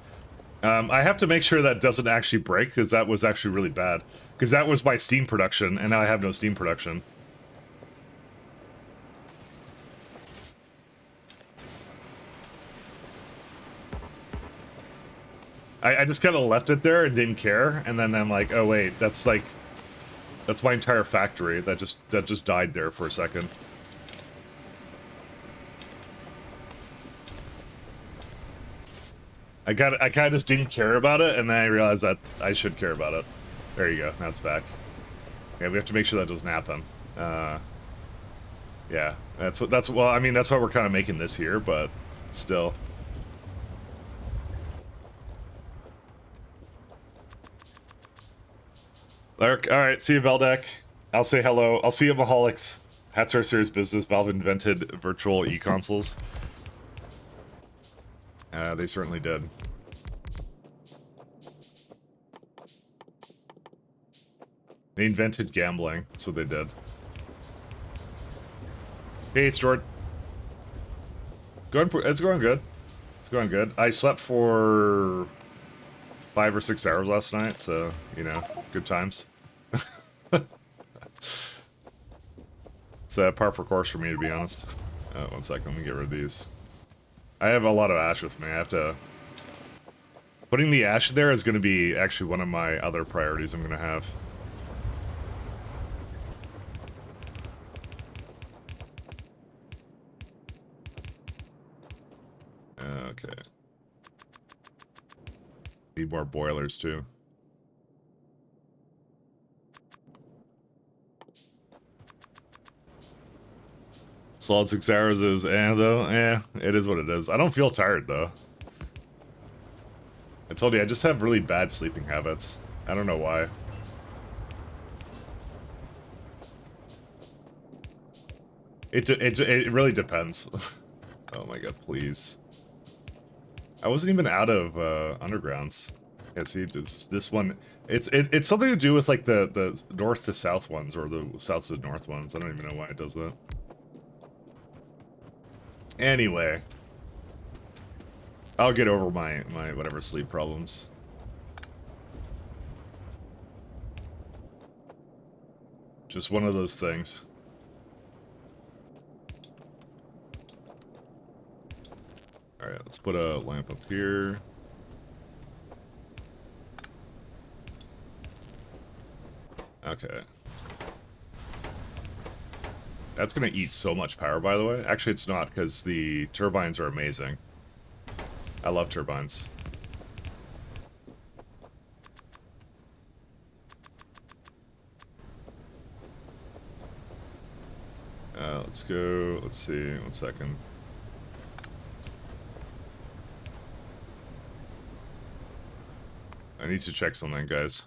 I have to make sure that doesn't actually break, because that was actually really bad. Because that was my Steam production, and now I have no Steam production. I just kind of left it there and didn't care, and then I'm like, oh wait, that's like... That's my entire factory that just died there for a second. I kind of just didn't care about it, and then I realized that I should care about it. There you go. Now it's back. Yeah, we have to make sure that doesn't happen. Yeah, well, I mean, that's why we're kind of making this here, but still. Alright, see you, Veldak. I'll say hello. I'll see you, Maholics. Hats are a serious business. Valve invented virtual e-consoles. They certainly did. They invented gambling. That's what they did. Hey, it's Jordan. It's going good. It's going good. I slept for 5 or 6 hours last night, so, you know, good times. It's par for course for me, to be honest. 1 second, let me get rid of these. I have a lot of ash with me. I have to... Putting the ash there is going to be actually one of my other priorities I'm going to have. Okay. Need more boilers, too. Solid 6 hours is, though. It is what it is. I don't feel tired, though. I told you, I just have really bad sleeping habits. I don't know why. It really depends. Oh my god, please. I wasn't even out of undergrounds. Yeah, see, this one... It's something to do with, like, the north to south ones, or the south to north ones. I don't even know why it does that. Anyway, I'll get over my whatever sleep problems. Just one of those things. Alright, let's put a lamp up here. Okay. That's gonna eat so much power, by the way. Actually, it's not, because the turbines are amazing. I love turbines. Let's go. Let's see. 1 second. I need to check something, guys.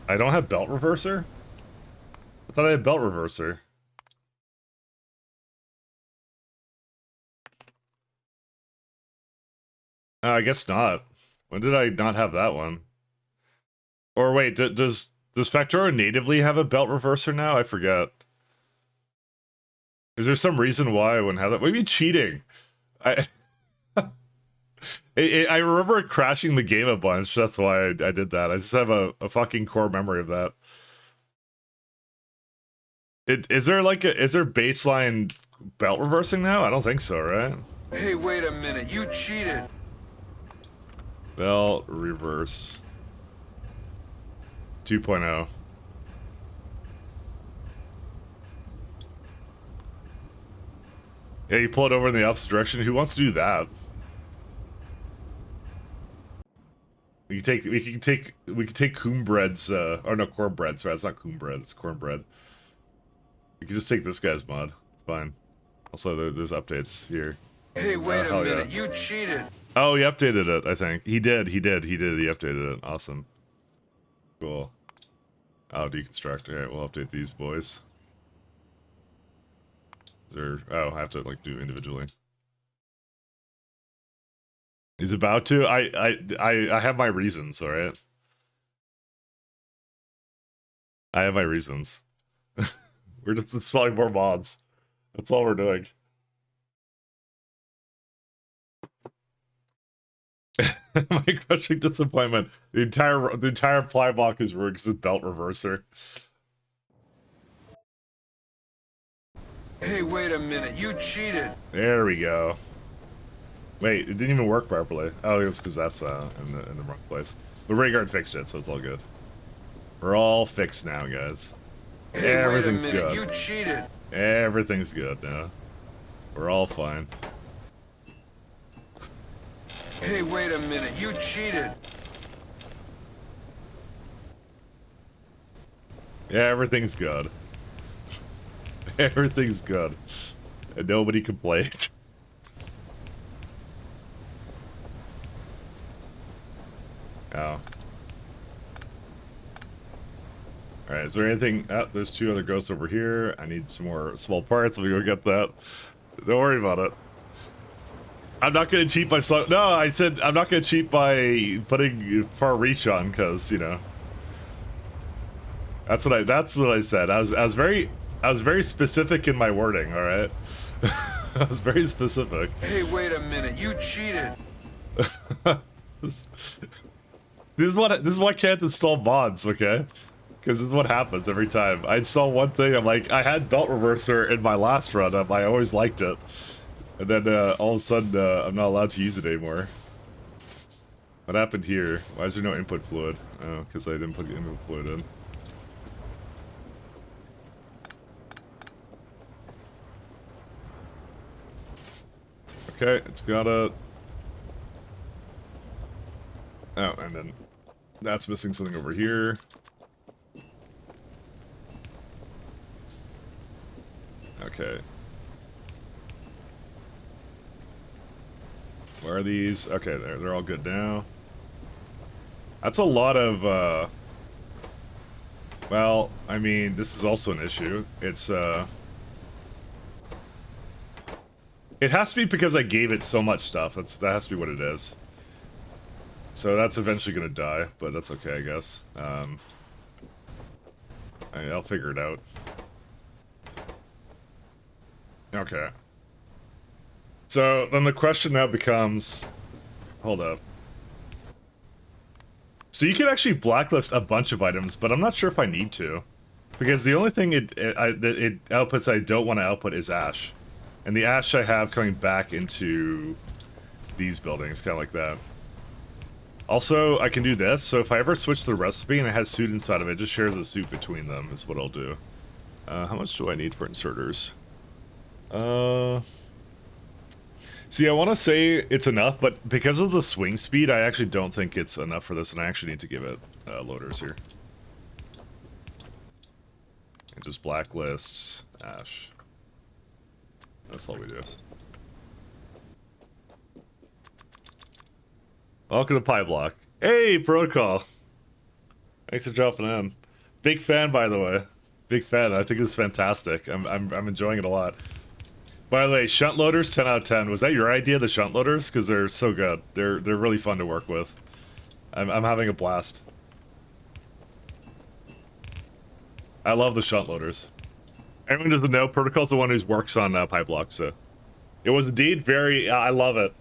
I don't have belt reverser? I thought I had belt reverser. I guess not. When did I not have that one? Or wait, does Factoro natively have a belt reverser now? I forget. Is there some reason why I wouldn't have that? What do you mean cheating? I I remember it crashing the game a bunch. That's why I did that. I just have a fucking core memory of that. Is there baseline belt reversing now? I don't think so, right? Hey, wait a minute. You cheated. Belt reverse 2.0. Yeah, you pull it over in the opposite direction. Who wants to do that? We can take Cornbread's or no, cornbread, sorry, it's not cornbread, it's cornbread. We can just take this guy's mod. It's fine. Also there's updates here. Hey, wait a minute, yeah. you cheated. Oh, he updated it, I think. He updated it. Awesome. Cool. Oh, deconstruct. Alright, we'll update these boys. Is there, oh, I have to like do individually. He's about to. I have my reasons, alright? I have my reasons. We're just installing more mods. That's all we're doing. My crushing disappointment. The entire Pyblock is ruined because of belt reverser. Hey, wait a minute, you cheated. There we go. Wait, it didn't even work properly. Oh, it's because that's in the wrong place. But Rayguard fixed it, so it's all good. We're all fixed now, guys. Hey, Everything's wait a minute, good. you cheated. Everything's good now. We're all fine. Hey, wait a minute, you cheated. Yeah, everything's good. Everything's good. And nobody complained. Oh. Alright, is there anything... Oh, there's 2 other ghosts over here. I need some more small parts. Let me go get that. Don't worry about it. I'm not gonna cheat by... No, I said I'm not gonna cheat by putting far reach on, because, you know... That's what I said. I was very specific in my wording, alright? I was very specific. Hey, wait a minute, you cheated. This is why I can't install mods, okay? Because this is what happens every time. I install one thing, I'm like, I had belt reverser in my last run, I always liked it. And then all of a sudden, I'm not allowed to use it anymore. What happened here? Why is there no input fluid? Oh, because I didn't put the input fluid in. Okay, it's got a... Oh, and then that's missing something over here. Okay. Where are these? Okay, they're all good now. That's a lot of, well, I mean, this is also an issue. It's, it has to be because I gave it so much stuff. That has to be what it is. So that's eventually gonna die, but that's okay, I guess. I'll figure it out. Okay. So then the question now becomes, hold up. So you can actually blacklist a bunch of items, but I'm not sure if I need to, because the only thing it outputs I don't want to output is ash, and the ash I have coming back into these buildings, kind of like that. Also, I can do this. So if I ever switch the recipe and it has suit inside of it, just shares the suit between them is what I'll do. How much do I need for inserters? See, I want to say it's enough, but because of the swing speed, I actually don't think it's enough for this, and I actually need to give it loaders here. And just blacklist Ash. That's all we do. Welcome to Pyblock. Hey, Protocol. Thanks for dropping in. Big fan, by the way. Big fan. I think it's fantastic. I'm enjoying it a lot. By the way, shunt loaders, 10 out of 10. Was that your idea, the shunt loaders? Because they're so good. They're really fun to work with. I'm having a blast. I love the shunt loaders. Anyone who doesn't know, Protocol's the one who works on Pyblock, so it was indeed very. I love it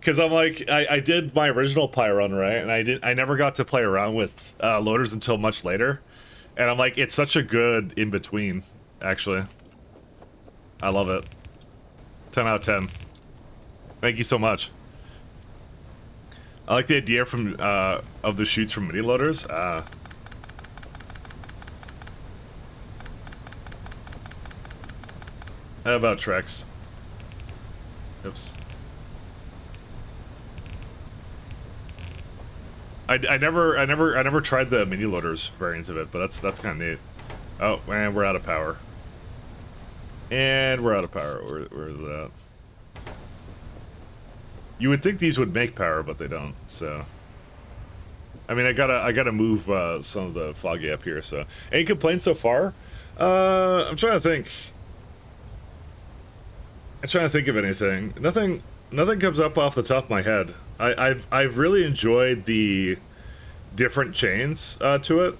because I'm like I did my original Py run, right, and I never got to play around with loaders until much later, and I'm like it's such a good in between. Actually, I love it. 10 out of 10. Thank you so much. I like the idea from of the shoots from mini loaders. How about Trex? Oops. I never tried the mini loaders variant of it, but that's kind of neat. Oh, and we're out of power. And we're out of power. Where is that? You would think these would make power, but they don't. So, I mean, I gotta move some of the foggy up here. So, any complaints so far? I'm trying to think. I'm trying to think of anything. Nothing comes up off the top of my head. I've really enjoyed the different chains to it.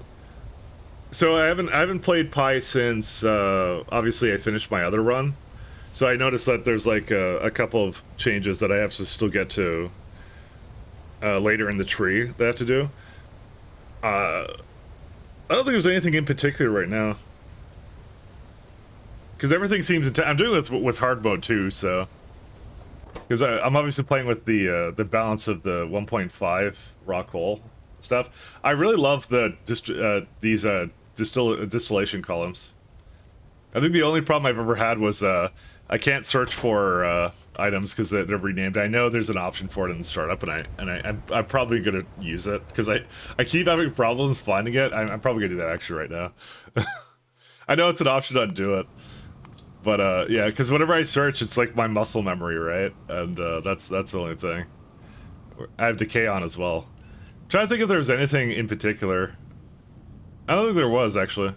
So I haven't played Pi since obviously I finished my other run. So I noticed that there's like a couple of changes that I have to still get to later in the tree that I have to do. I don't think there's anything in particular right now. Because everything seems I'm doing this with hard mode too, so because I'm obviously playing with the balance of the 1.5 raw coal stuff. I really love the these distillation columns. I think the only problem I've ever had was I can't search for items because they're renamed. I know there's an option for it in the startup, and I'm probably gonna use it because I keep having problems finding it. I'm probably gonna do that actually right now. I know it's an option to undo it. But yeah, because whenever I search, it's like my muscle memory, right? And that's the only thing. I have decay on as well. I'm trying to think if there was anything in particular. I don't think there was actually.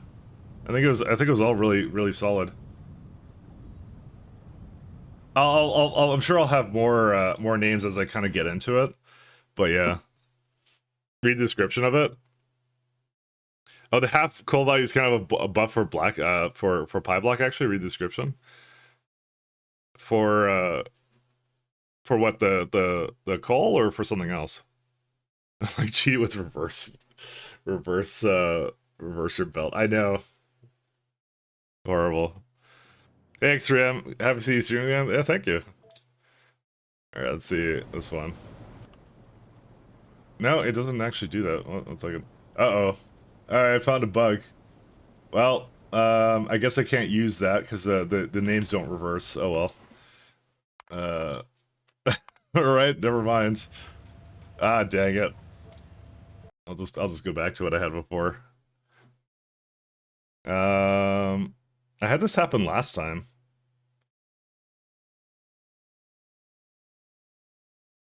I think it was all really solid. I'm sure I'll have more names as I kind of get into it. But yeah, read the description of it. Oh, the half coal value is kind of a buff for black for Pyblock. Actually, read the description. For what the coal or for something else? Like cheat with reverse your belt. I know. Horrible. Thanks, Ram. Happy to see you streaming again. Yeah, thank you. All right, let's see this one. No, it doesn't actually do that. One second. Uh-oh. Alright, I found a bug. Well, I guess I can't use that because the names don't reverse. Oh well. Alright, never mind. Ah, dang it. I'll just go back to what I had before. I had this happen last time.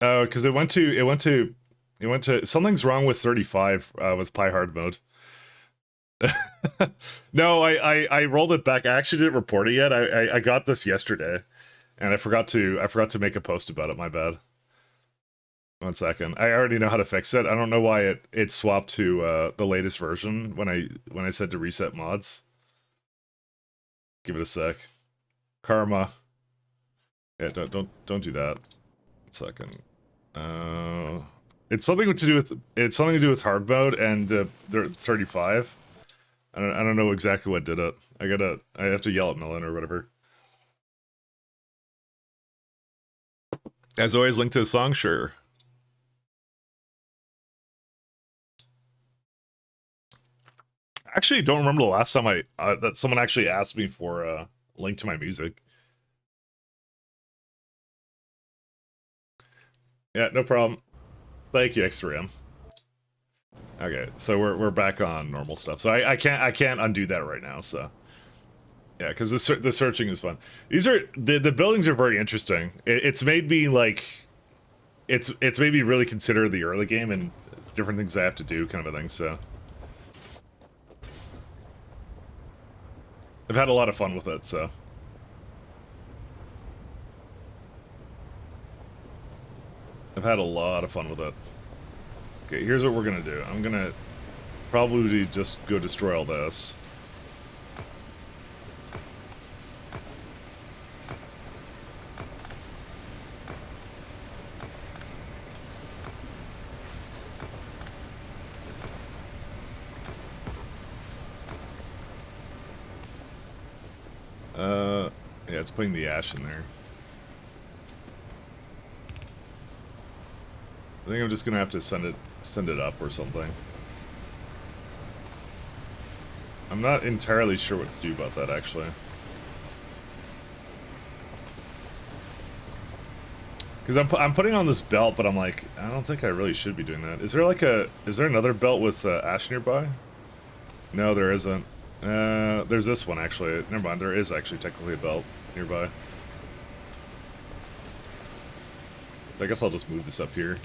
Oh, because it went to something's wrong with 35 with Pi hard mode. No, I rolled it back. I actually didn't report it yet. I got this yesterday, and I forgot to make a post about it. My bad. 1 second. I already know how to fix it. I don't know why it swapped to the latest version when I said to reset mods. Give it a sec. Karma. Yeah, don't do that. 1 second. It's something to do with hard mode and 35. I don't know exactly what did it. I have to yell at Melon or whatever. As always, link to the song, sure. Actually, don't remember the last time that someone actually asked me for a link to my music. Yeah, no problem. Thank you, X3M. Okay, so we're back on normal stuff. So I can't undo that right now. So yeah, because the searching is fun. These are the buildings are very interesting. It's made me like it's made me really consider the early game and different things I have to do, kind of a thing. So I've had a lot of fun with it. So I've had a lot of fun with it. Okay, here's what we're gonna do. I'm gonna probably just go destroy all this. Yeah, it's putting the ash in there. I think I'm just gonna have to send it up or something. I'm not entirely sure what to do about that, actually. Because I'm putting on this belt, but I'm like, I don't think I really should be doing that. Is there another belt with ash nearby? No, there isn't. There's this one, actually. Never mind, there is actually technically a belt nearby. I guess I'll just move this up here.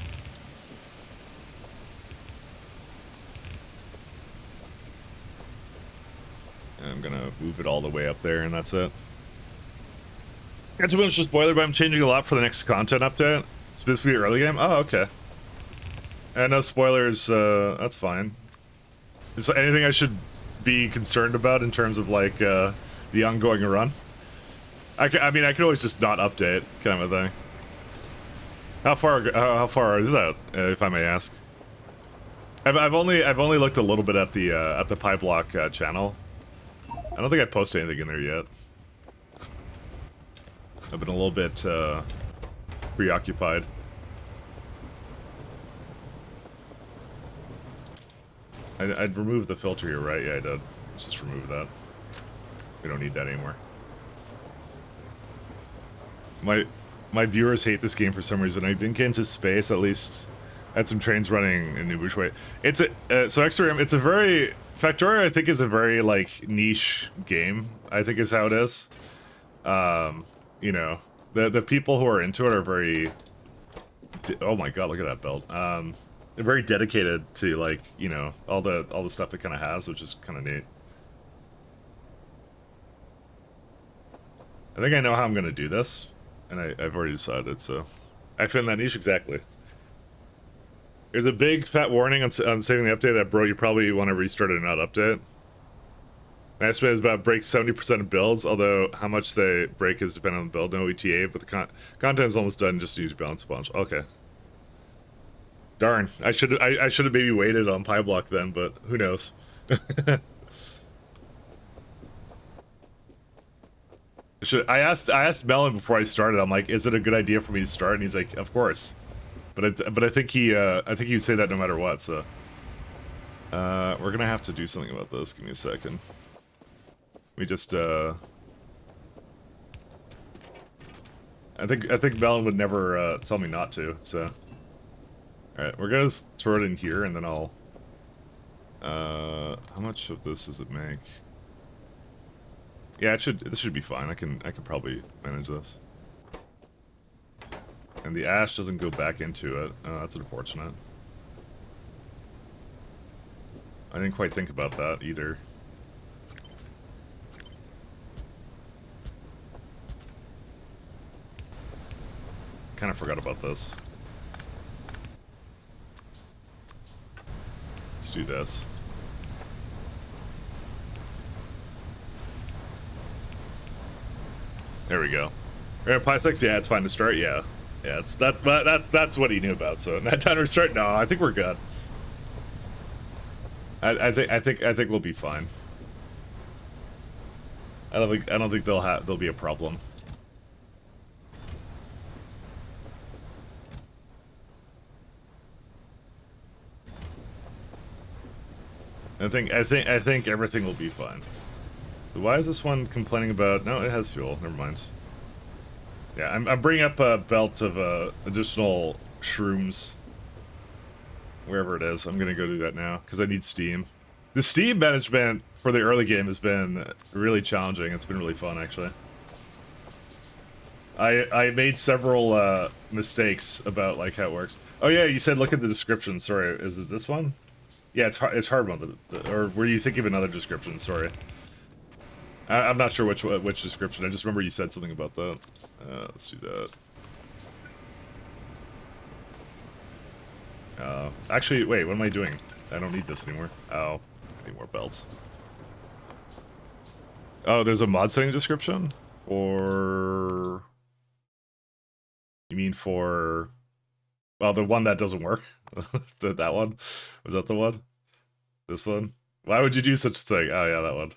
And I'm gonna move it all the way up there, and that's it. Got too much spoiler, but I'm changing a lot for the next content update. Specifically early game? Oh, okay. And no spoilers, that's fine. Is there anything I should be concerned about in terms of, like, the ongoing run? I mean, I could always just not update, kind of a thing. How far is that, if I may ask? I've only looked a little bit at the Pyblock channel. I don't think I posted anything in there yet. I've been a little bit preoccupied. I'd remove the filter here, right? Yeah, I did. Let's just remove that. We don't need that anymore. My viewers hate this game for some reason. I didn't get into space, at least. I had some trains running in New Bush Way. It's a so X3M. It's a very Factorio. I think is a very like niche game. I think is how it is. You know, the people who are into it are very. Oh my god! Look at that belt. They're very dedicated to like you know all the stuff it kind of has, which is kind of neat. I think I know how I'm gonna do this, and I've already decided. So, I found that niche exactly. There's a big fat warning on saving the update that, bro, you probably want to restart it and not update. My estimate is about breaks 70% of builds, although how much they break is dependent on the build. No ETA, but the content is almost done. Just use balance sponge. Okay. Darn, I should have maybe waited on Pyblock then, but who knows? I asked Melon before I started. I'm like, is it a good idea for me to start? And he's like, of course. But I think he would say that no matter what. So we're gonna have to do something about this. Give me a second. We just I think Melon would never tell me not to. So all right, we're gonna throw it in here, and then I'll. How much of this does it make? Yeah, this should be fine. I can probably manage this. And the ash doesn't go back into it. That's unfortunate. I didn't quite think about that either. Kind of forgot about this. Let's do this. There we go. Pysex, yeah, it's fine to start. Yeah. Yeah, that's what he knew about. So not time to restart. No, I think we're good. I think we'll be fine. I don't think there'll be a problem. I think everything will be fine. Why is this one complaining about? No, it has fuel. Never mind. Yeah, I'm bringing up a belt of additional shrooms. Wherever it is, I'm gonna go do that now because I need steam. The steam management for the early game has been really challenging. It's been really fun, actually. I made several mistakes about like how it works. Oh yeah, you said look at the description. Sorry, is it this one? Yeah, it's hard one. Or were you thinking of another description? Sorry. I'm not sure which description. I just remember you said something about that. Let's do that. Actually, wait, what am I doing? I don't need this anymore. Oh, I need more belts. Oh, there's a mod setting description? Or... You mean for... Well, the one that doesn't work? That one? Was that the one? This one? Why would you do such a thing? Oh yeah, that one.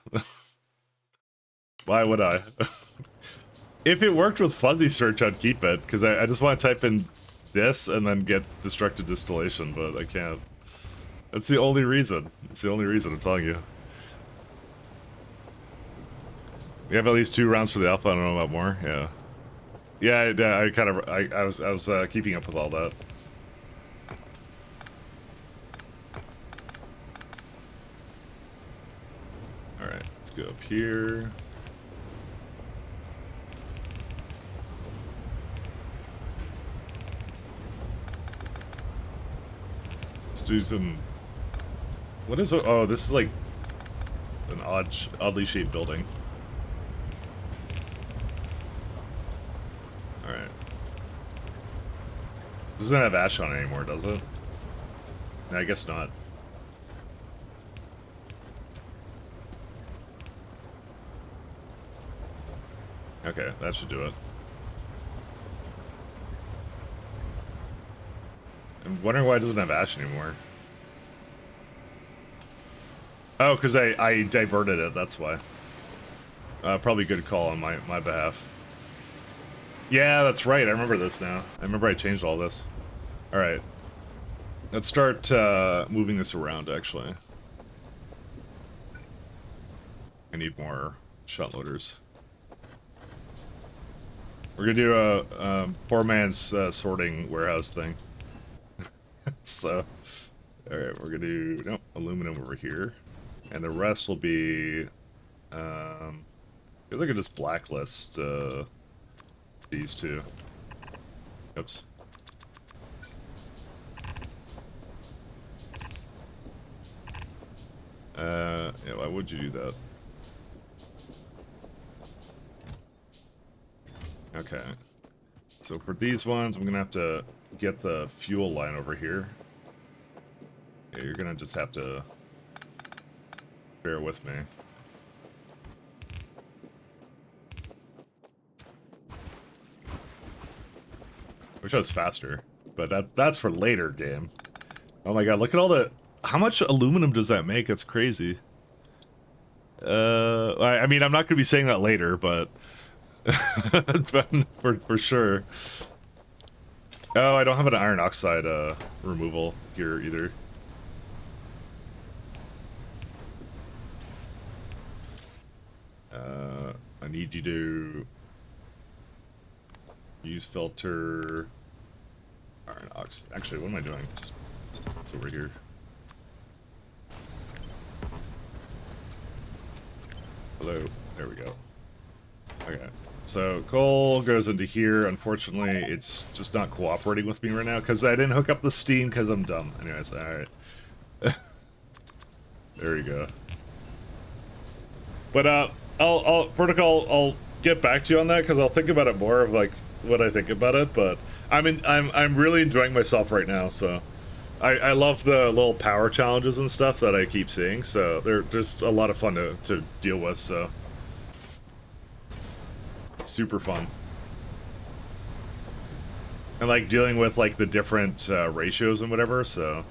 Why would I? If it worked with fuzzy search, I'd keep it, because I just want to type in this and then get destructive distillation, but I can't. That's the only reason. It's the only reason, I'm telling you. We have at least 2 rounds for the alpha, I don't know about more, yeah. Yeah, I kind of, I was keeping up with all that. Alright, let's go up here. Let's do some... What is it? Oh, this is like an oddly shaped building. Alright. Doesn't have ash on it anymore, does it? No, I guess not. Okay, that should do it. I'm wondering why it doesn't have ash anymore. Oh, because I diverted it, that's why. Probably good call on my behalf. Yeah, that's right, I remember this now. I remember I changed all this. Alright. Let's start moving this around, actually. I need more shot loaders. We're gonna do a poor man's sorting warehouse thing. So, alright, we're gonna do, nope, aluminum over here. And the rest will be, I feel like I just blacklist these two. Oops. Yeah, why would you do that? Okay. So for these ones, I'm gonna have to get the fuel line over here. Yeah, you're gonna just have to bear with me. Wish I was faster, but that's for later game. Oh my god, look at all the... How much aluminum does that make? That's crazy. I mean, I'm not gonna be saying that later, but... for sure. Oh, I don't have an iron oxide removal gear either. I need you to use filter iron oxide. Actually, what am I doing? Just, it's over here. Hello. There we go. Okay. So coal goes into here. Unfortunately, it's just not cooperating with me right now because I didn't hook up the steam because I'm dumb. Anyways, alright. There you go. But I'll Protocol, I'll get back to you on that because I'll think about it more of like what I think about it. But I'm really enjoying myself right now. So I love the little power challenges and stuff that I keep seeing. So they're just a lot of fun to deal with. So. Super fun. And like dealing with like the different ratios and whatever, so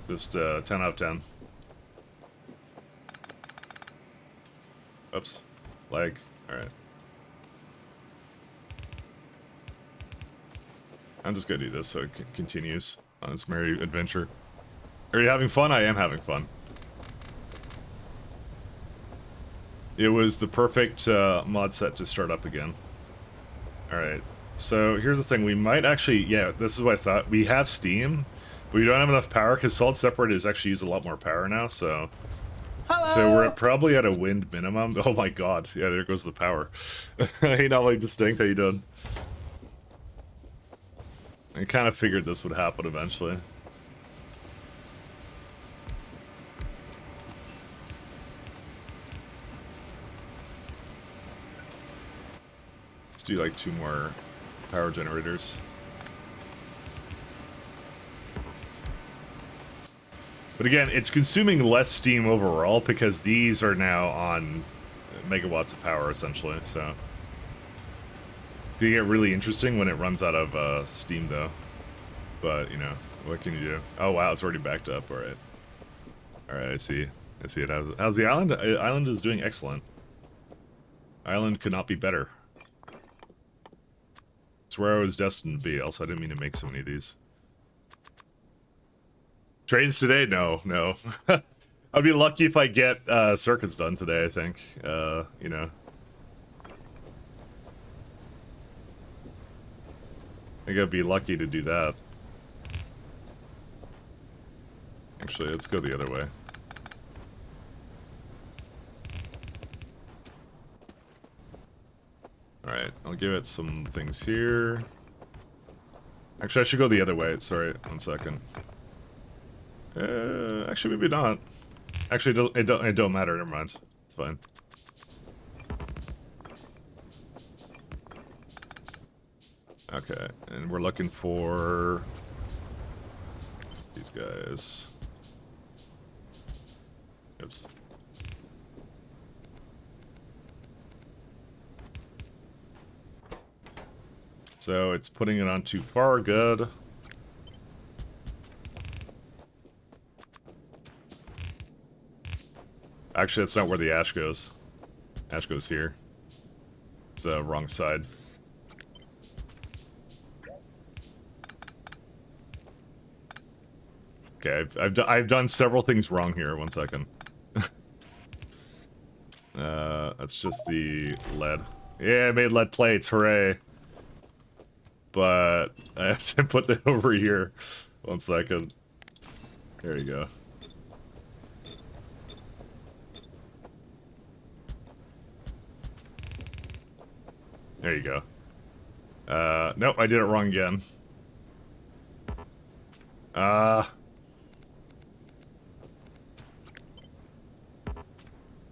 just 10 out of 10. Oops. Lag. Alright. I'm just gonna do this so it continues on its merry adventure. Are you having fun? I am having fun. It was the perfect mod set to start up again. Alright, so here's the thing. We might actually... Yeah, this is what I thought. We have Steam, but we don't have enough power because Solid Separate is actually used a lot more power now, so... Hello. So we're probably at a wind minimum. Oh my god. Yeah, there goes the power. Hey, not like Distinct. How you doing? I kind of figured this would happen eventually. Let's do like 2 more power generators. But again, it's consuming less steam overall because these are now on megawatts of power essentially, so. They get really interesting when it runs out of steam though. But, you know, what can you do? Oh wow, it's already backed up, alright. Alright, I see. I see it. How's the island? Island is doing excellent. Island could not be better. It's where I was destined to be, also I didn't mean to make so many of these. Trains today? No, no. I'd be lucky if I get circuits done today, I think. You know. I think I'd be lucky to do that. Actually, let's go the other way. Alright, I'll give it some things here. Actually, I should go the other way. Sorry, 1 second. Actually, maybe not. Actually, it don't matter. Never mind. It's fine. Okay, and we're looking for these guys. Oops. So it's putting it on too far. Good. Actually, that's not where the ash goes. Ash goes here. It's the wrong side. Okay, I've done several things wrong here. 1 second. That's just the lead. Yeah, I made lead plates. Hooray! But I have to put that over here. 1 second. There you go. There you go. Nope, I did it wrong again.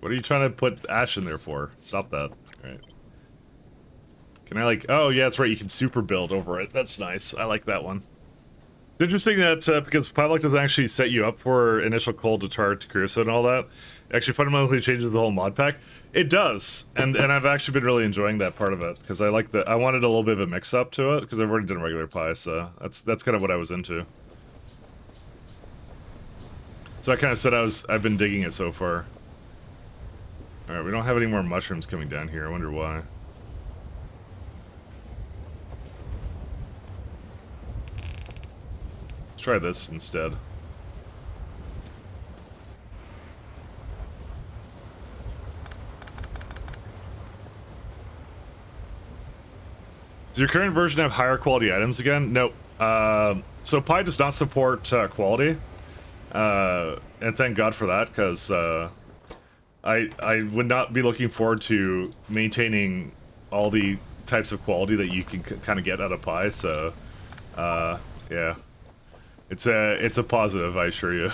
What are you trying to put ash in there for? Stop that. Alright. Can I like... Oh, yeah, that's right. You can super build over it. That's nice. I like that one. It's interesting that because Pyblock doesn't actually set you up for initial cold to tar to creosote and all that, it actually fundamentally changes the whole mod pack. It does, and I've actually been really enjoying that part of it because I like the... I wanted a little bit of a mix-up to it because I've already done regular pie, so that's kind of what I was into. So I kind of said I've been digging it so far. Alright, we don't have any more mushrooms coming down here. I wonder why. Let's try this instead. Does your current version have higher quality items again? Nope. So Pi does not support quality. And thank God for that, because I would not be looking forward to maintaining all the types of quality that you can kind of get out of Pi, so yeah. It's a positive, I assure you.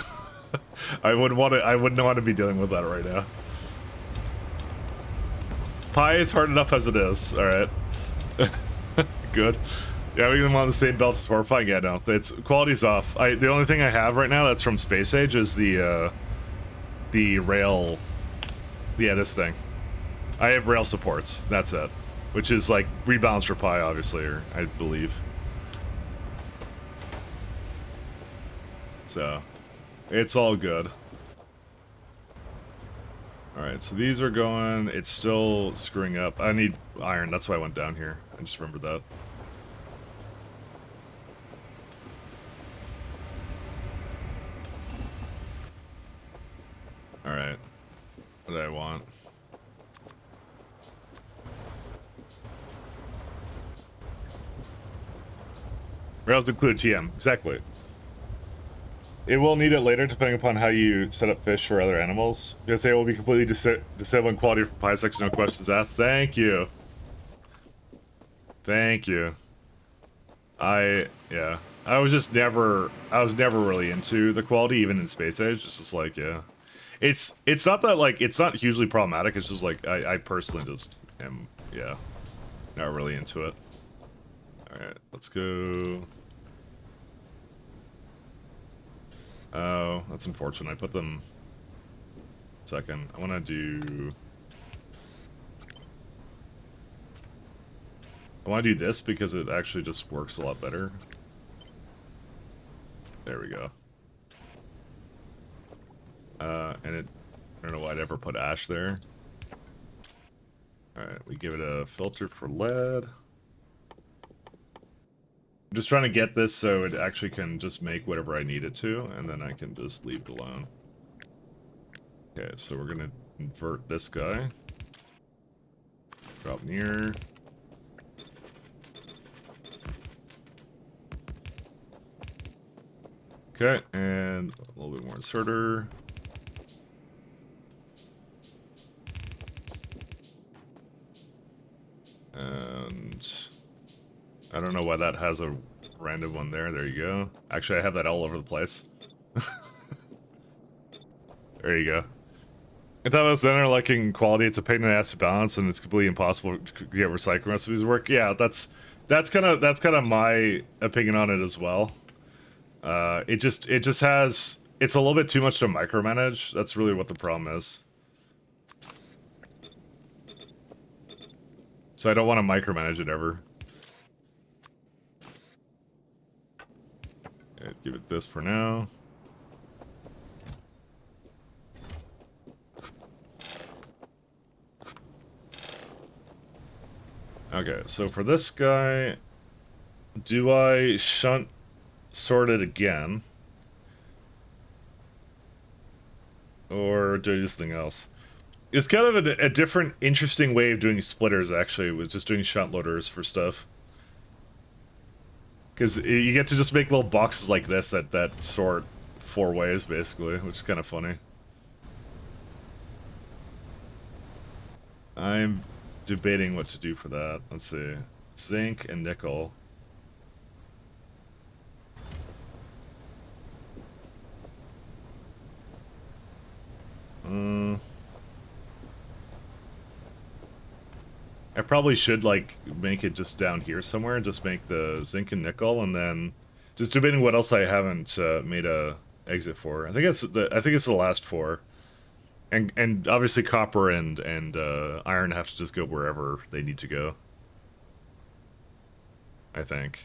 I wouldn't want to be dealing with that right now. Pi is hard enough as it is, alright. Good. Yeah, we can on the same belt as horrifying. Yeah, no, it's quality's off. The only thing I have right now that's from Space Age is the rail. Yeah, this thing. I have rail supports. That's it. Which is like rebalanced for Pi, obviously, or I believe. So, it's all good. Alright, so these are going... It's still screwing up. I need iron, that's why I went down here. I just remembered that. Alright. What do I want? Rails include TM, exactly. It will need it later depending upon how you set up fish or other animals. Because they will be completely disabling quality for Pyblock, no questions asked. Thank you. Thank you. Yeah. I was never really into the quality, even in Space Age. It's just like, yeah. It's not that, like, it's not hugely problematic, it's just like, I personally just am, yeah, not really into it. Alright, let's go. Oh, that's unfortunate. I put them second. I want to do this because it actually just works a lot better. There we go. I don't know why I'd ever put ash there. Alright, we give it a filter for lead. I'm just trying to get this so it actually can just make whatever I need it to, and then I can just leave it alone. Okay, so we're gonna invert this guy. Drop near. Okay, and a little bit more inserter. And I don't know why that has a random one there. There you go. Actually, I have that all over the place. There you go. I thought about center liking quality. It's a pain in the ass to balance, and it's completely impossible to get recycling recipes to work. Yeah, that's kind of my opinion on it as well. It just has, it's a little bit too much to micromanage. That's really what the problem is. So I don't want to micromanage it ever. Okay, give it this for now. Okay, so for this guy, do I shunt sort it again? Or do I do something else? It's kind of a different, interesting way of doing splitters, actually, with just doing shunt loaders for stuff. Because you get to just make little boxes like this that sort 4 ways, basically, which is kind of funny. I'm debating what to do for that. Let's see. Zinc and nickel. I probably should, like, make it just down here somewhere and just make the zinc and nickel, and then just debating what else I haven't made a exit for. I think it's the last 4. And obviously copper and iron have to just go wherever they need to go. I think.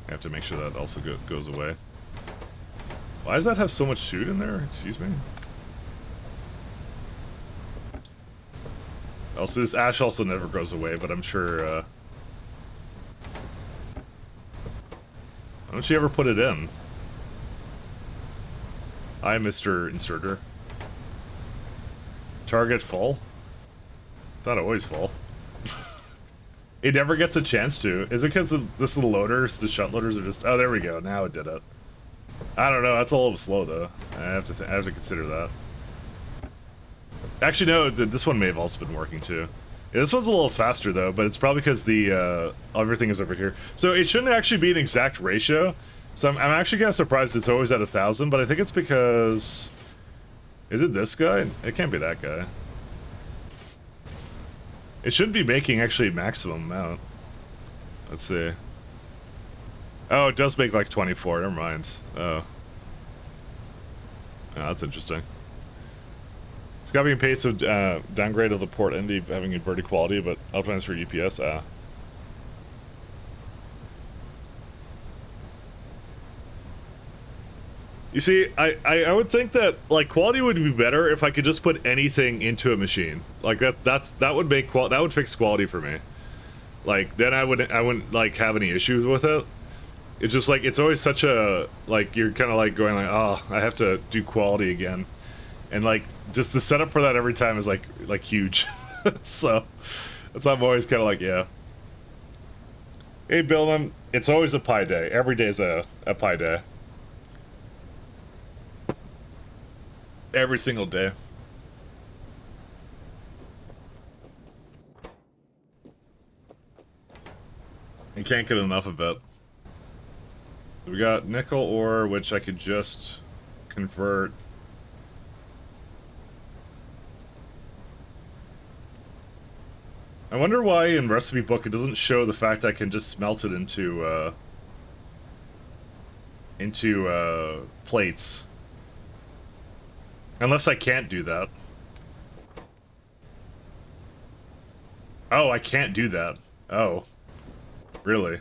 I have to make sure that also goes away. Why does that have so much shoot in there? Excuse me. Also, this ash also never goes away, but I'm sure, why don't you ever put it in? Hi, Mr. Inserter. Target full? It's not always full. It never gets a chance to. Is it because this little loaders, the shunt loaders are just... Oh, there we go. Now it did it. I don't know. That's a little slow, though. I have to consider that. Actually, no. This one may have also been working, too. Yeah, this one's a little faster, though, but it's probably because the everything is over here. So it shouldn't actually be an exact ratio. So I'm actually kind of surprised it's always at 1,000, but I think it's because... Is it this guy? It can't be that guy. It shouldn't be making actually maximum amount. Let's see. Oh, it does make like 24. Never mind. Oh. Oh, that's interesting. It's copy and paste of downgrade of the port ND having inverted quality, but optimized for UPS. You see, I would think that like quality would be better if I could just put anything into a machine. Like that would make that would fix quality for me. Like then I wouldn't like have any issues with it. It's just like it's always such a like you're kind of like going like, oh, I have to do quality again, and like just the setup for that every time is like huge. So that's why I'm always kind of like, yeah. Hey, Billman, it's always a pie day. Every day's a pie day. Every single day. You can't get enough of it. We got nickel ore, which I could just convert. I wonder why in recipe book it doesn't show the fact I can just smelt it into plates. Unless I can't do that. Oh, I can't do that. Oh. Really?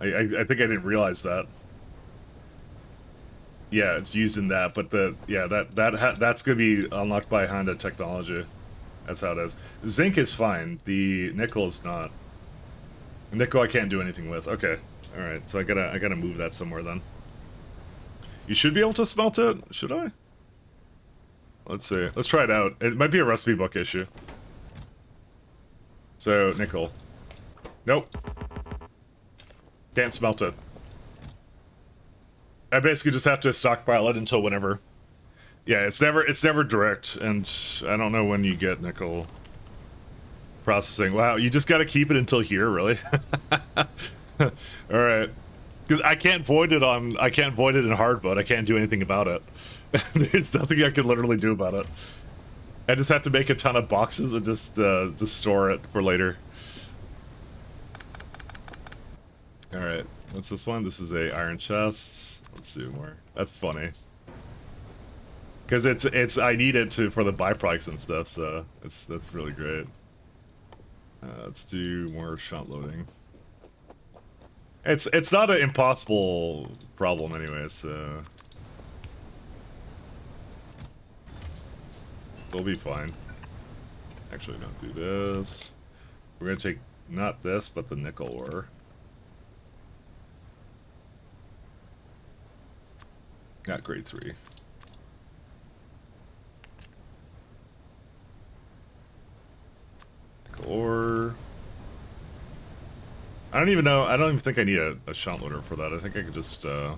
I think I didn't realize that. Yeah, it's used in that, but that's gonna be unlocked by Honda technology. That's how it is. Zinc is fine. The nickel is not. Nickel I can't do anything with. Okay. Alright, so I gotta move that somewhere then. You should be able to smelt it? Should I? Let's see. Let's try it out. It might be a recipe book issue. So, nickel. Nope. Can't smelt it. I basically just have to stockpile it until whenever. Yeah, it's never direct, and I don't know when you get nickel processing. Wow, you just gotta keep it until here, really? Alright. Because I can't void it in hard mode. I can't do anything about it. There's nothing I can literally do about it. I just have to make a ton of boxes and just store it for later. Alright, what's this one? This is a iron chest. Let's do more. That's funny. Because I need it for the byproducts and stuff, so that's really great. Let's do more shot loading. It's not an impossible problem anyway, so we'll be fine. Actually, don't do this. We're gonna take not this, but the nickel ore. Not grade 3. Nickel ore. I don't even think I need a shunt loader for that. I think I could just, yeah,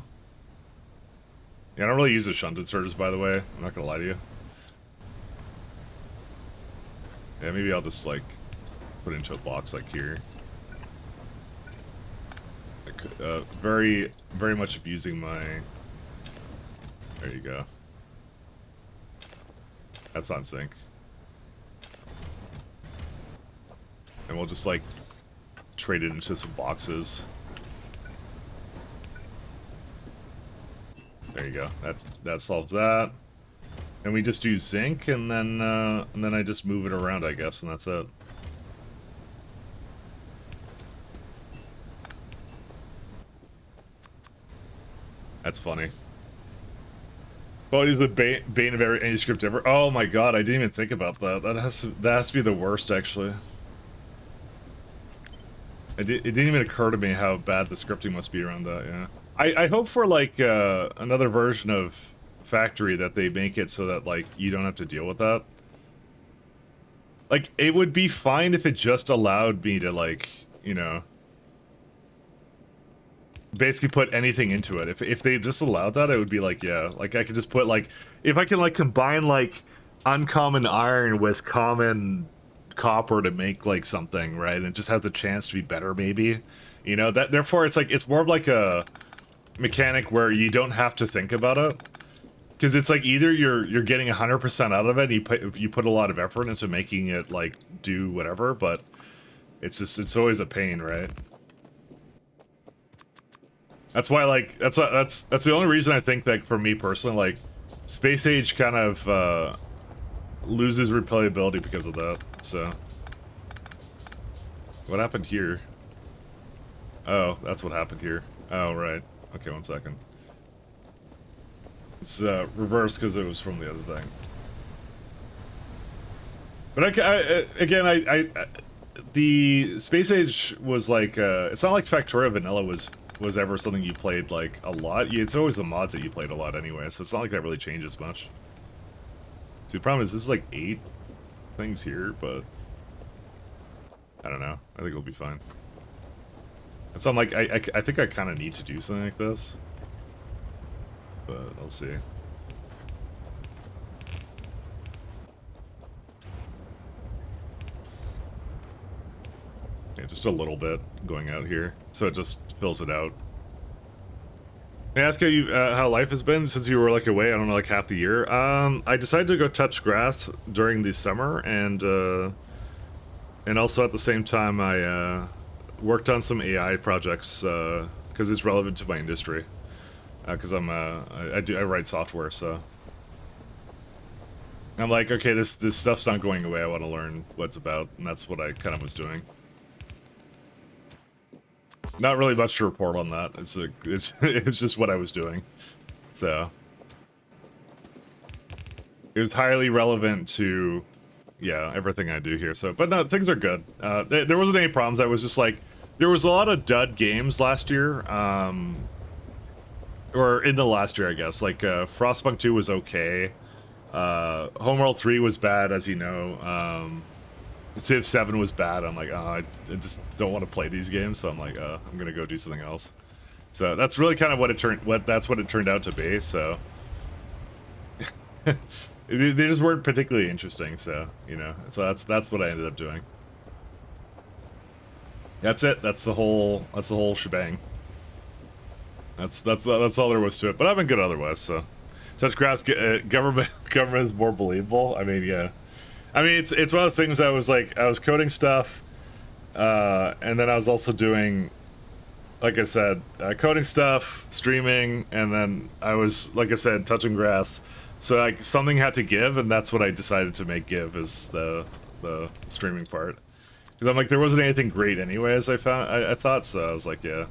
I don't really use the shunt inserters, by the way. I'm not gonna lie to you. Yeah, maybe I'll just, like, put it into a box, like, here. I could, very much abusing my... There you go. That's on sync. And we'll just, like, trade it into some boxes. There you go. That solves that. And we just do zinc, and then I just move it around, I guess, and that's it. That's funny. Oh, he's the bane of any script ever. Oh my god, I didn't even think about that. That has to be the worst, actually. It didn't even occur to me how bad the scripting must be around that, yeah. I hope for, like, another version of Factory that they make it so that, like, you don't have to deal with that. Like, it would be fine if it just allowed me to, like, you know, basically put anything into it. If they just allowed that, it would be like, yeah, like, I could just put, like, if I can, like, combine, like, uncommon iron with common copper to make, like, something, right, and it just has the chance to be better, maybe, you know, that, therefore, it's like, it's more of like a mechanic where you don't have to think about it, because it's like, either you're getting 100% out of it, you put a lot of effort into making it, like, do whatever, but it's just, it's always a pain, right? That's why, like, that's the only reason I think that, for me personally, like, Space Age kind of loses replayability because of that. So, what happened here? Oh, that's what happened here. Oh, right. Okay, 1 second. It's reversed because it was from the other thing. But the Space Age was like, it's not like Factorio Vanilla was ever something you played, like, a lot. It's always the mods that you played a lot anyway, so it's not like that really changes much. See, the problem is, this is like 8. things here, but I don't know. I think it'll be fine. And so I'm like, I think I kind of need to do something like this, but I'll see. Yeah, just a little bit going out here, so it just fills it out. May I ask how life has been since you were like away? I don't know, like half the year. I decided to go touch grass during the summer, and also at the same time I worked on some AI projects because it's relevant to my industry. Because I write software, so I'm like, okay, this stuff's not going away. I want to learn what it's about, and that's what I kind of was doing. Not really much to report on that. It's just what I was doing. So it was highly relevant to, yeah, everything I do here. So, but no, things are good. There wasn't any problems. I was just like, there was a lot of dud games last year, or in the last year, I guess. Like Frostpunk 2 was okay. Homeworld 3 was bad, as you know. Civ 7 was bad. I'm like, oh, I just don't want to play these games, so I'm like, I'm gonna go do something else. So that's really kind of what it turned out to be. So they just weren't particularly interesting. So you know, so that's what I ended up doing. That's it. That's the whole shebang. That's all there was to it. But I've been good otherwise. So touch grass, government is more believable. I mean, yeah. I mean, it's one of those things. I was coding stuff, and then I was also doing, like I said, coding stuff, streaming, and then I was, like I said, touching grass. So like something had to give, and that's what I decided to make give, is the streaming part. Because I'm like, there wasn't anything great anyways. I thought so. I was like, yeah.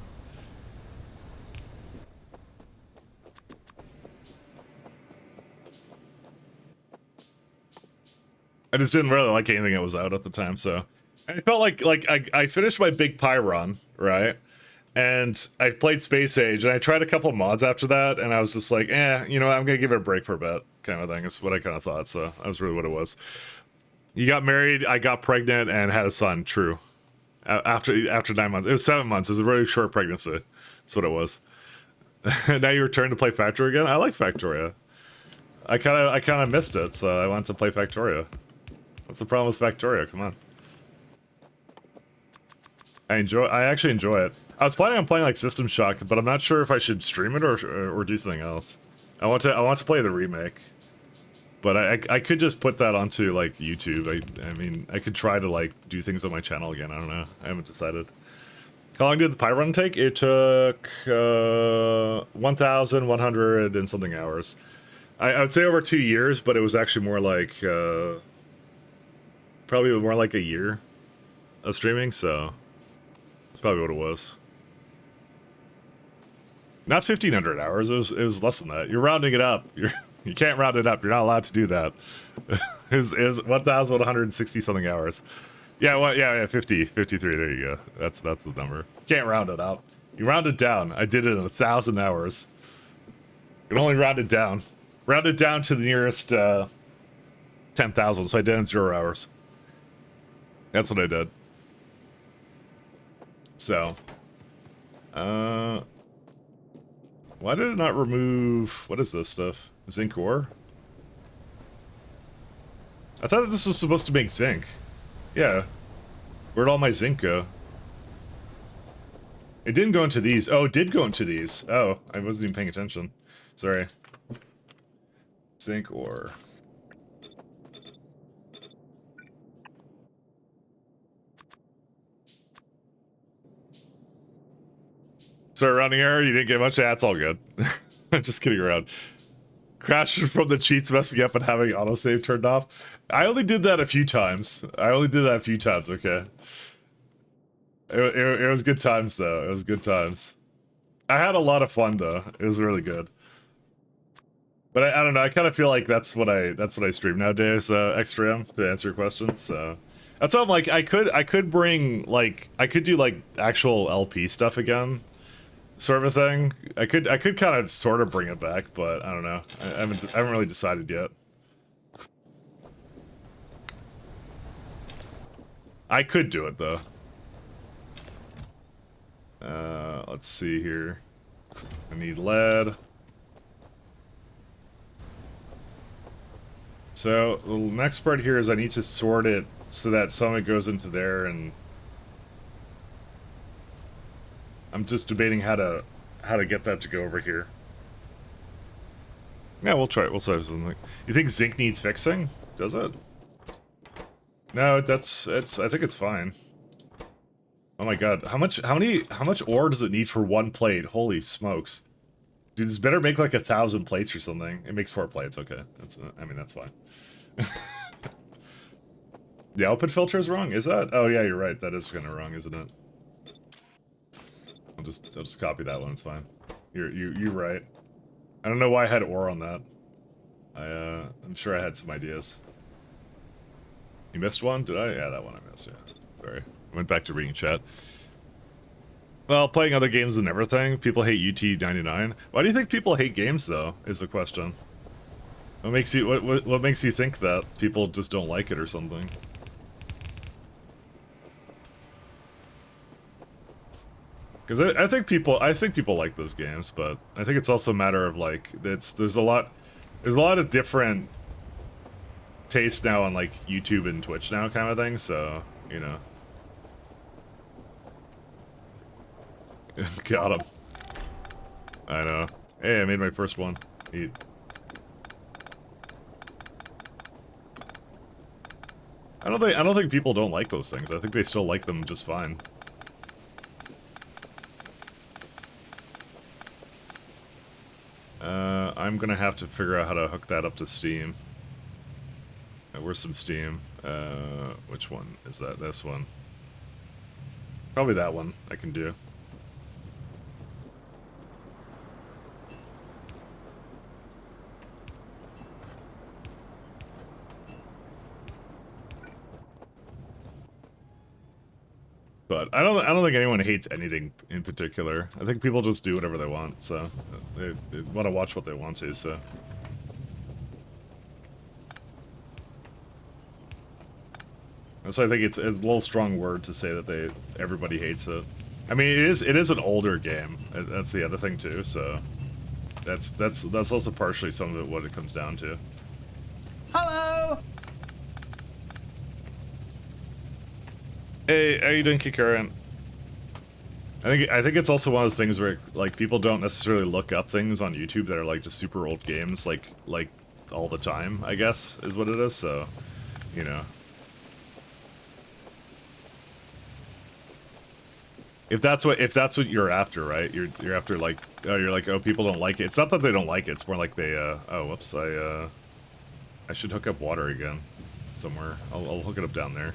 I just didn't really like anything that was out at the time, so I felt like I finished my big Py run, right? And I played Space Age, and I tried a couple mods after that, and I was just like, you know, I'm gonna give it a break for a bit, kind of thing. Is what I kind of thought. So that was really what it was. You got married, I got pregnant, and had a son. True. After 9 months, it was 7 months. It was a very short pregnancy. That's what it was. Now you return to play Factorio again. I like Factorio. I kind of missed it, so I wanted to play Factorio. What's the problem with Factorio? Come on. I actually enjoy it. I was planning on playing like System Shock, but I'm not sure if I should stream it or do something else. I want to play the remake, but I could just put that onto like YouTube. I mean, I could try to like do things on my channel again. I don't know. I haven't decided. How long did the Py run take? It took 1,100 and something hours. I would say over 2 years, but it was actually more like probably more like a year of streaming, so that's probably what it was. Not 1,500 hours. It was less than that. You're rounding it up. You can't round it up. You're not allowed to do that. It was 1,160 something hours. Yeah, well, yeah, 53. There you go. That's the number. Can't round it up. You round it down. I did it in 1,000 hours. You can only round it down. Round it down to the nearest 10,000. So I did it in 0 hours. That's what I did. So, why did it not remove? What is this stuff? Zinc ore? I thought this was supposed to make zinc. Yeah. Where'd all my zinc go? It didn't go into these. Oh, it did go into these. Oh, I wasn't even paying attention. Sorry. Zinc ore. Sorry, rounding error. You didn't get much. That's all good. Just kidding around. Crashing from the cheats messing up and having autosave turned off. I only did that a few times. Okay. It was good times, though. It was good times. I had a lot of fun, though. It was really good. But I don't know. I kind of feel like that's what I stream nowadays. Extreme, to answer your question. So that's why I'm like, I could bring like I could do like actual LP stuff again, sort of a thing. I could kind of sort of bring it back, but I don't know. I haven't really decided yet. I could do it though. Let's see here. I need lead. So the next part here is I need to sort it so that some of it goes into there, and I'm just debating how to get that to go over here. Yeah, we'll try it. We'll try something. You think zinc needs fixing? Does it? No, I think it's fine. Oh my god, how much ore does it need for one plate? Holy smokes. Dude, this better make like 1,000 plates or something. It makes 4 plates, okay. I mean, that's fine. The output filter is wrong, is that? Oh yeah, you're right. That is kinda wrong, isn't it? I'll just copy that one, it's fine. You're right. I don't know why I had ore on that. I'm sure I had some ideas. You missed one? Did I? Yeah, that one I missed, yeah. Sorry. I went back to reading chat. Well, playing other games and everything, people hate UT99. Why do you think people hate games, though, is the question. What makes you think that? People just don't like it or something? Because I think people like those games, but I think it's also a matter of, like, there's a lot of different tastes now on, like, YouTube and Twitch now kind of thing, so, you know. Got him. I know. Hey, I made my first one. Neat. I don't think people don't like those things. I think they still like them just fine. I'm gonna have to figure out how to hook that up to Steam. Where's some Steam? Which one is that? This one. Probably that one I can do. But I don't think anyone hates anything in particular. I think people just do whatever they want, so they want to watch what they want to, so. That's why I think it's a little strong word to say that everybody hates it. I mean, it is an older game. That's the other thing too, so that's also partially some of it what it comes down to. Hello! Hey, how you doing, Kikaran? I think it's also one of those things where, like, people don't necessarily look up things on YouTube that are, like, just super old games, like all the time, I guess, is what it is, so, you know. If that's what you're after, right? You're after, like, oh, people don't like it. It's not that they don't like it, it's more like they, oh, whoops, I should hook up water again somewhere. I'll hook it up down there.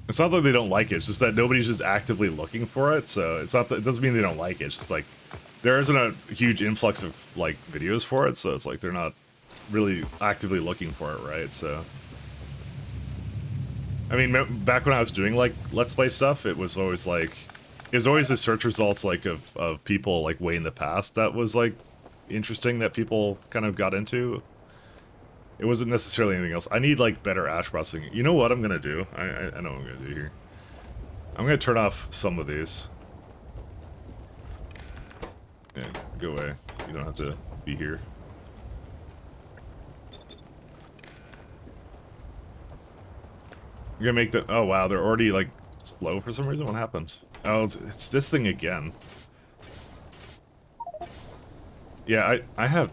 It's not that they don't like it, it's just that nobody's just actively looking for it, so it's not that, it doesn't mean they don't like it, it's just like, there isn't a huge influx of, like, videos for it, so it's like they're not really actively looking for it, right, so. I mean, back when I was doing, like, Let's Play stuff, it was always, like, the search results, like, of people, like, way in the past that was, like, interesting that people kind of got into. It wasn't necessarily anything else. I need, like, better ash processing. You know what I'm gonna do? I know what I'm gonna do here. I'm gonna turn off some of these. Yeah, go away. You don't have to be here. I'm gonna make the... Oh, wow, they're already, like, slow for some reason? What happened? Oh, it's this thing again. Yeah, I have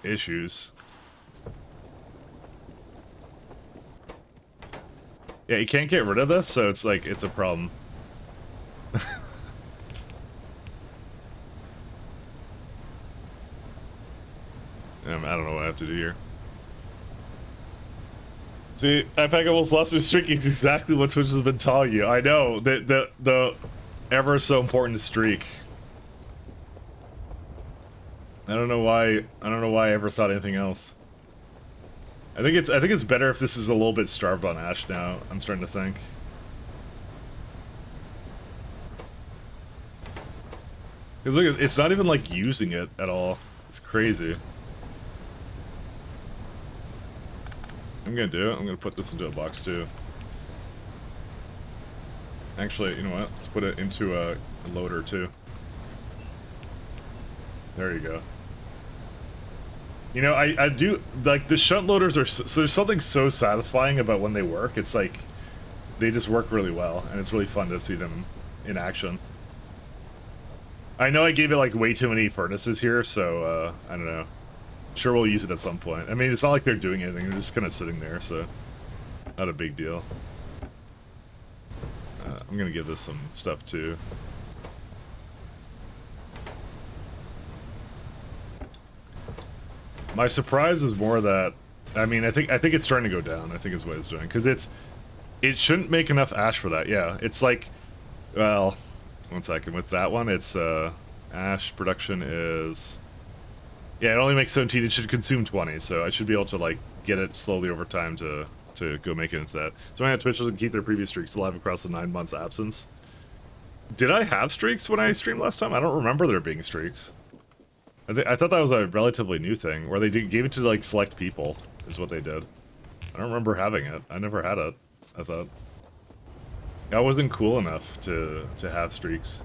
issues. Yeah, you can't get rid of this, so it's like, it's a problem. I don't know what I have to do here. See, Impeccable's Luster streak is exactly what Twitch has been telling you. I know, the ever so important streak. I don't know why I ever thought anything else. I think it's better if this is a little bit starved on ash now, I'm starting to think. Because look, it's not even like using it at all. It's crazy. I'm gonna do it. I'm gonna put this into a box too. Actually, you know what? Let's put it into a loader too. There you go. You know, I do, like, the shunt loaders are, so there's something so satisfying about when they work. It's like, they just work really well, and it's really fun to see them in action. I know I gave it, like, way too many furnaces here, so, I don't know. Sure we'll use it at some point. I mean, it's not like they're doing anything, they're just kind of sitting there, so not a big deal. I'm gonna give this some stuff, too. My surprise is more that, I mean, I think it's starting to go down. I think is what it's doing, because it shouldn't make enough ash for that. Yeah, it's like, well, 1 second. With that one, it's ash production is, yeah, it only makes 17. It should consume 20, so I should be able to like get it slowly over time to go make it into that. So I had Twitch doesn't keep their previous streaks alive across the 9 months absence. Did I have streaks when I streamed last time? I don't remember there being streaks. I thought that was a relatively new thing, where they gave it to, like, select people, is what they did. I don't remember having it. I never had it, I thought. I wasn't cool enough to have streaks.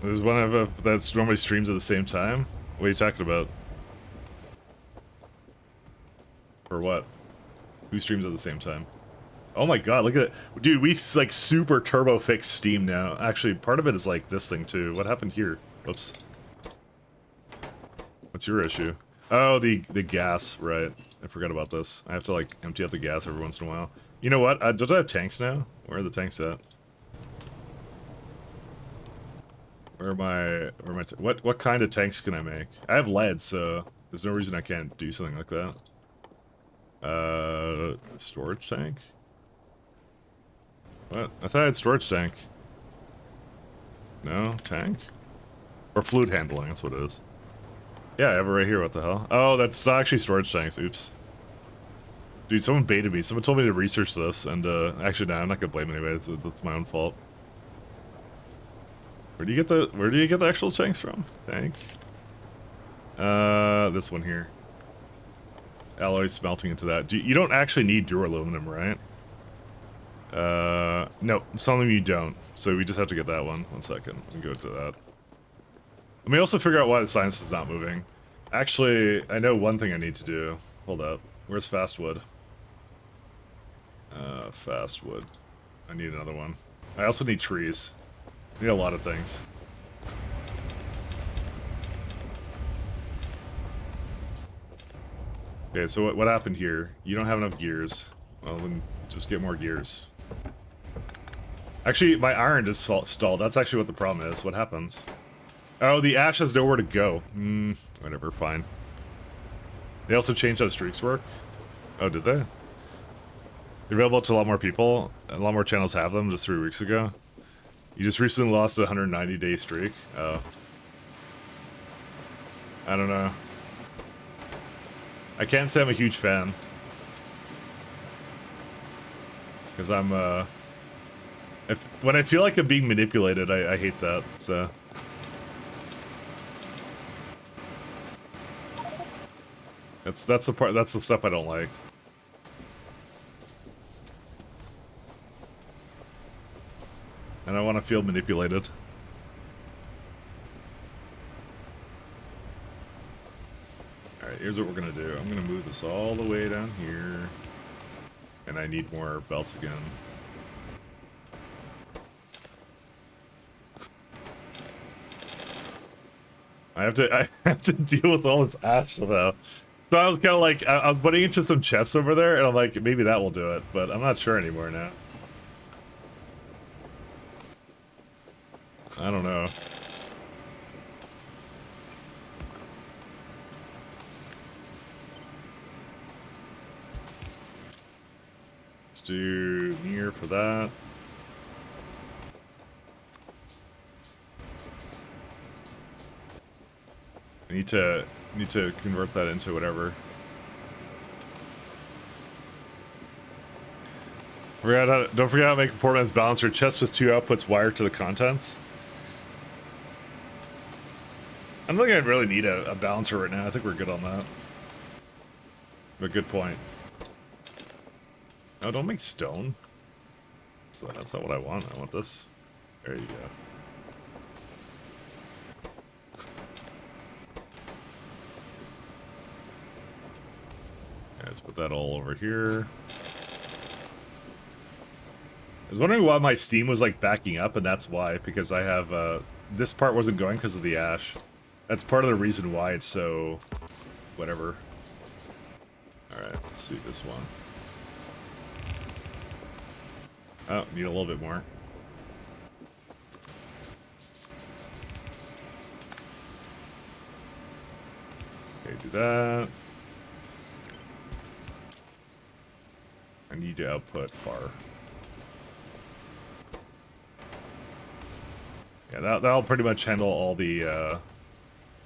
There's one of that's normally streams at the same time? What are you talking about? For what? Who streams at the same time? Oh my god, look at it. Dude, we've like super turbo fixed Steam now. Actually, part of it is like this thing too. What happened here? Whoops. What's your issue? Oh, the gas, right. I forgot about this. I have to like empty out the gas every once in a while. You know what? Don't I have tanks now? Where are the tanks at? What kind of tanks can I make? I have lead, so there's no reason I can't do something like that. Storage tank? What? I thought I had storage tank. No? Tank? Or fluid handling, that's what it is. Yeah, I have it right here, what the hell? Oh, that's not actually storage tanks, oops. Dude, someone baited me. Someone told me to research this, and, actually, no, I'm not gonna blame anybody, that's my own fault. Where do you get the actual tanks from? Tank? This one here. Alloy smelting into that. You don't actually need duraluminum, right? No, some of them you don't. So we just have to get that one. 1 second. Let me go to that. Let me also figure out why the science is not moving. Actually, I know one thing I need to do. Hold up. Where's fastwood? Fastwood. I need another one. I also need trees. I need a lot of things. Okay, so what happened here? You don't have enough gears. Well, then just get more gears. Actually, my iron just stalled. That's actually what the problem is. What happened? Oh, the ash has nowhere to go. Whatever, fine. They also changed how streaks work? Oh, did they? They're available to a lot more people. A lot more channels have them just 3 weeks ago. You just recently lost a 190-day streak. Oh. I don't know. I can't say I'm a huge fan. Because I'm, when I feel like I'm being manipulated, I hate that, so. That's the stuff I don't like. And I want to feel manipulated. Alright, here's what we're gonna do. I'm gonna move this all the way down here. And I need more belts again. I have to deal with all this ash somehow. So I was kind of like, I was putting into some chests over there, and I'm like, maybe that will do it, but I'm not sure anymore now. I don't know. Let's do near for that. I need to convert that into whatever. Don't forget how to make a poor man's balancer. Chest with 2 outputs wired to the contents. I don't think I really need a balancer right now. I think we're good on that. But good point. No, don't make stone. So that's not what I want. I want this. There you go. Yeah, let's put that all over here. I was wondering why my Steam was like backing up, and that's why, because I have this part wasn't going because of the ash. That's part of the reason why it's so whatever. Alright, let's see this one. Oh, need a little bit more. Okay, do that. I need to output far. Yeah, that'll pretty much handle all the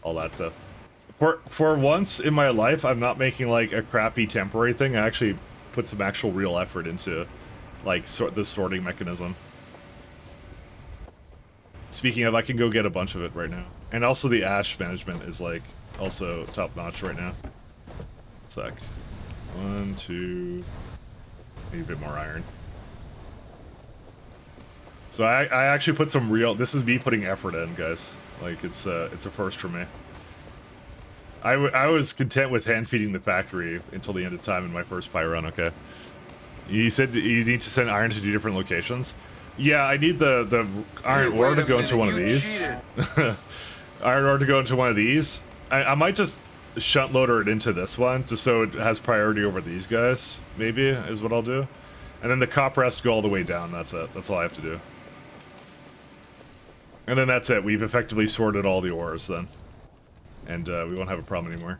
all that stuff. For once in my life, I'm not making like a crappy temporary thing. I actually put some actual real effort into like the sorting mechanism. Speaking of, I can go get a bunch of it right now. And also the ash management is like also top notch right now. Sec. 1, 2. Need a bit more iron. So I actually put some real. This is me putting effort in, guys. Like it's a first for me. I was content with hand feeding the factory until the end of time in my first Py run. Okay. You said you need to send iron to 2 different locations. Yeah, I need the iron ore to go into one of these. Iron ore to go into one of these. I might just shunt loader it into this one, just so it has priority over these guys. Maybe is what I'll do. And then the copper has to go all the way down. That's it. That's all I have to do. And then that's it. We've effectively sorted all the ores then. And we won't have a problem anymore.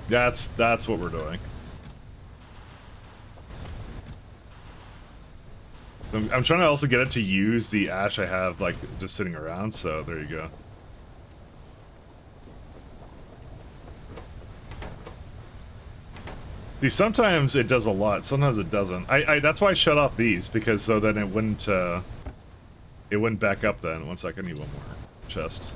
That's what we're doing. I'm trying to also get it to use the ash I have, like, just sitting around, so there you go. See, sometimes it does a lot, sometimes it doesn't. That's why I shut off these, because so then it wouldn't back up then. 1 second, I need one more chest.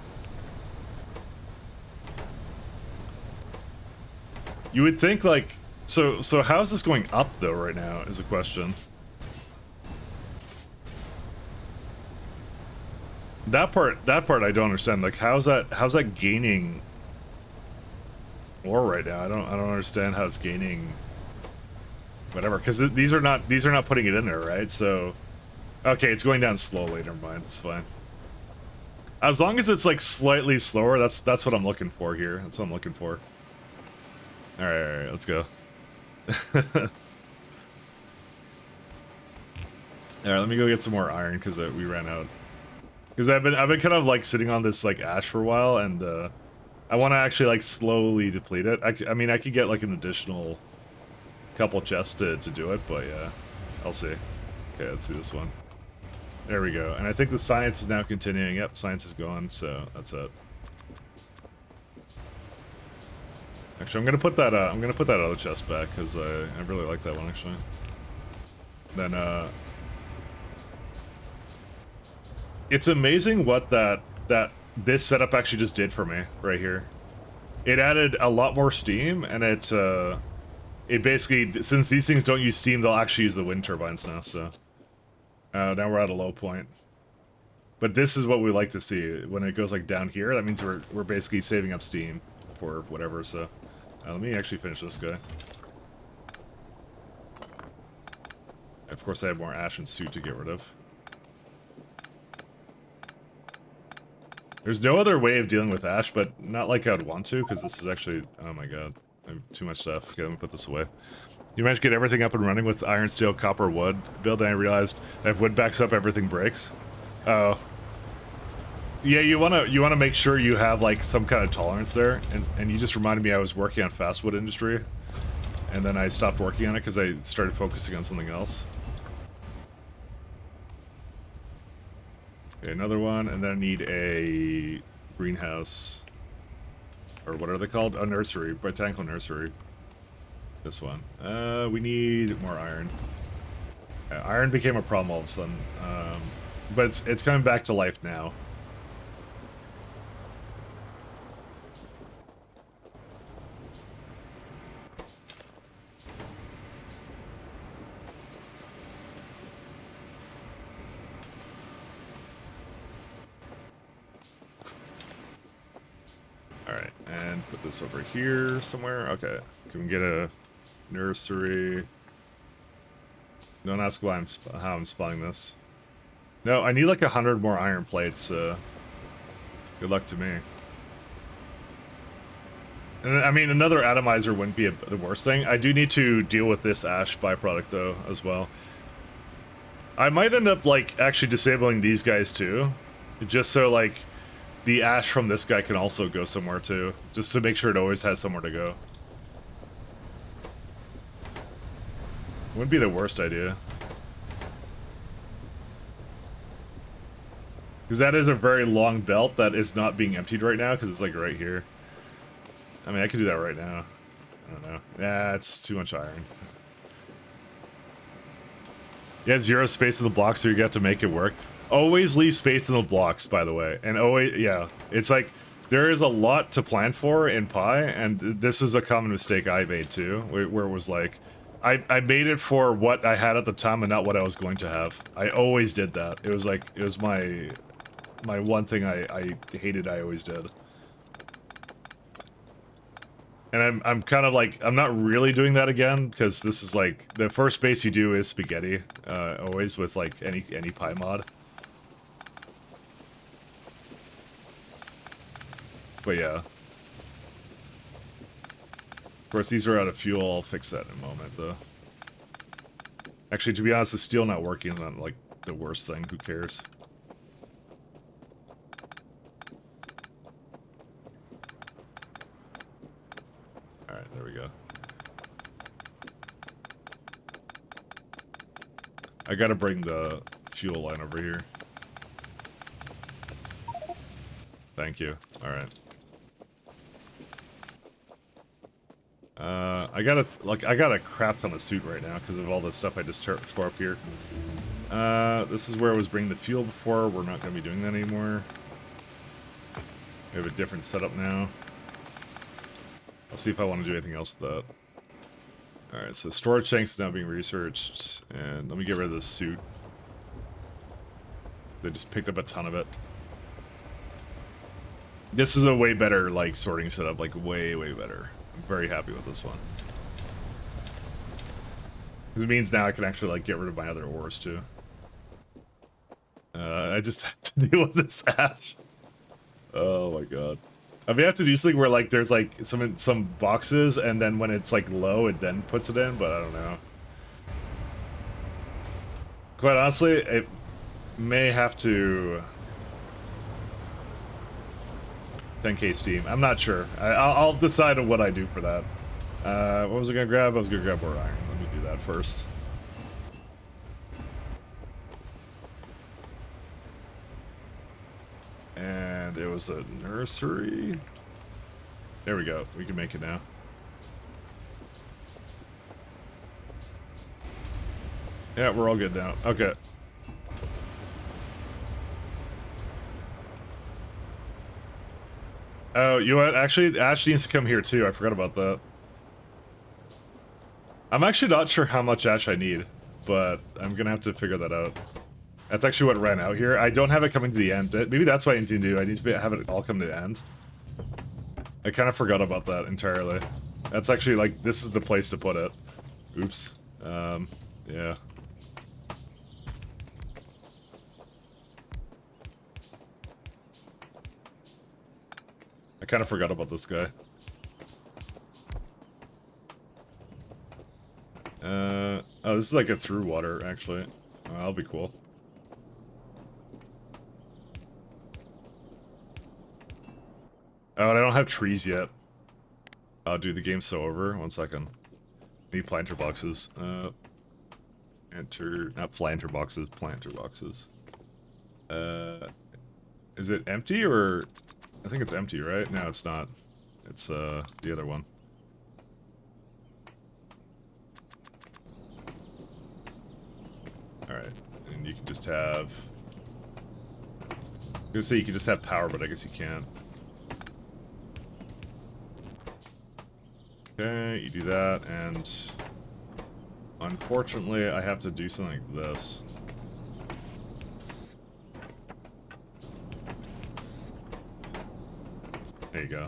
You would think, like, so how's this going up, though, right now, is a question. That part I don't understand. Like, how's that gaining ore right now? I don't understand how it's gaining whatever, because these are not putting it in there, right? So okay, it's going down slowly. Never mind, it's fine. As long as it's like slightly slower, that's what I'm looking for here. That's what I'm looking for. All right, let's go. All right, let me go get some more iron because we ran out. Because I've been kind of like sitting on this like ash for a while, and I want to actually like slowly deplete it. I mean, I could get like an additional couple chests to do it, but yeah, I'll see. Okay, let's see this one. There we go. And I think the science is now continuing. Yep, science is gone, so that's it. Actually, I'm gonna put that other chest back because I really like that one actually. Then it's amazing what this setup actually just did for me right here. It added a lot more steam, and it basically, since these things don't use steam, they'll actually use the wind turbines now. So now we're at a low point. But this is what we like to see when it goes like down here. That means we're basically saving up steam for whatever. So let me actually finish this guy. Of course, I have more ash and soot to get rid of. There's no other way of dealing with ash, but not like I'd want to, because this is actually... Oh my god. I have too much stuff. Okay, let me put this away. You managed to get everything up and running with iron, steel, copper, wood build, and I realized that if wood backs up, everything breaks. Oh. Yeah, you wanna make sure you have, like, some kind of tolerance there, and you just reminded me I was working on fast wood industry, and then I stopped working on it because I started focusing on something else. Okay, another one, and then I need a greenhouse, or what are they called? A nursery, botanical nursery. This one. We need more iron. Iron became a problem all of a sudden. But it's coming back to life now. Alright, and put this over here somewhere. Okay. Can we get a nursery? Don't ask why how I'm spelling this. No, I need like 100 more iron plates. Good luck to me. And I mean, another atomizer wouldn't be the worst thing. I do need to deal with this ash byproduct though, as well. I might end up like actually disabling these guys too, just so like the ash from this guy can also go somewhere too, just to make sure it always has somewhere to go. Wouldn't be the worst idea. Because that is a very long belt that is not being emptied right now, because it's like right here. I mean, I could do that right now. I don't know. Yeah, it's too much iron. You have 0 space in the blocks, so you got to make it work. Always leave space in the blocks, by the way. And always, yeah, it's like, there is a lot to plan for in Pi, and this is a common mistake I made too, where it was like, I made it for what I had at the time and not what I was going to have. I always did that. It was like, it was my one thing I hated I always did. And I'm kind of like, I'm not really doing that again, because this is like, the first base you do is spaghetti, always with like any Pi mod. But yeah. Of course, these are out of fuel. I'll fix that in a moment, though. Actually, to be honest, the steel not working is not, like, the worst thing. Who cares? Alright, there we go. I gotta bring the fuel line over here. Thank you. Alright. I got a crap ton of suit right now because of all the stuff I just tore up here. This is where I was bringing the fuel before. We're not going to be doing that anymore. We have a different setup now. I'll see if I want to do anything else with that. Alright, so storage tanks is now being researched. And let me get rid of this suit. They just picked up a ton of it. This is a way better, like, sorting setup. Like, way, way better. I'm very happy with this one. Because it means now I can actually, like, get rid of my other ores, too. I just have to deal with this ash. Oh my god. I mean, I have to do something where, like, there's, like, some boxes, and then when it's, like, low, it then puts it in, but I don't know. Quite honestly, it may have to... 10k Steam. I'm not sure. I'll decide on what I do for that. What was I gonna grab? I was gonna grab more iron. Let me do that first. And it was a nursery. There we go. We can make it now. Yeah, we're all good now. Okay. Oh, you know what? Actually, Ash needs to come here too. I forgot about that. I'm actually not sure how much ash I need, but I'm gonna have to figure that out. That's actually what ran out here. I don't have it coming to the end. Maybe that's what I need to do. I need to have it all come to the end. I kind of forgot about that entirely. That's actually, like, this is the place to put it. Oops. Yeah. I kind of forgot about this guy. Oh, this is like a through water, actually. Oh, that'll be cool. Oh, and I don't have trees yet. Oh, dude, the game's so over. 1 second. Need planter boxes. Not planter boxes, planter boxes. Is it empty or... I think it's empty, right? No, it's not. It's, the other one. just have... I was gonna say you could just have power, but I guess you can't. Okay, you do that, and... Unfortunately, I have to do something like this. There you go.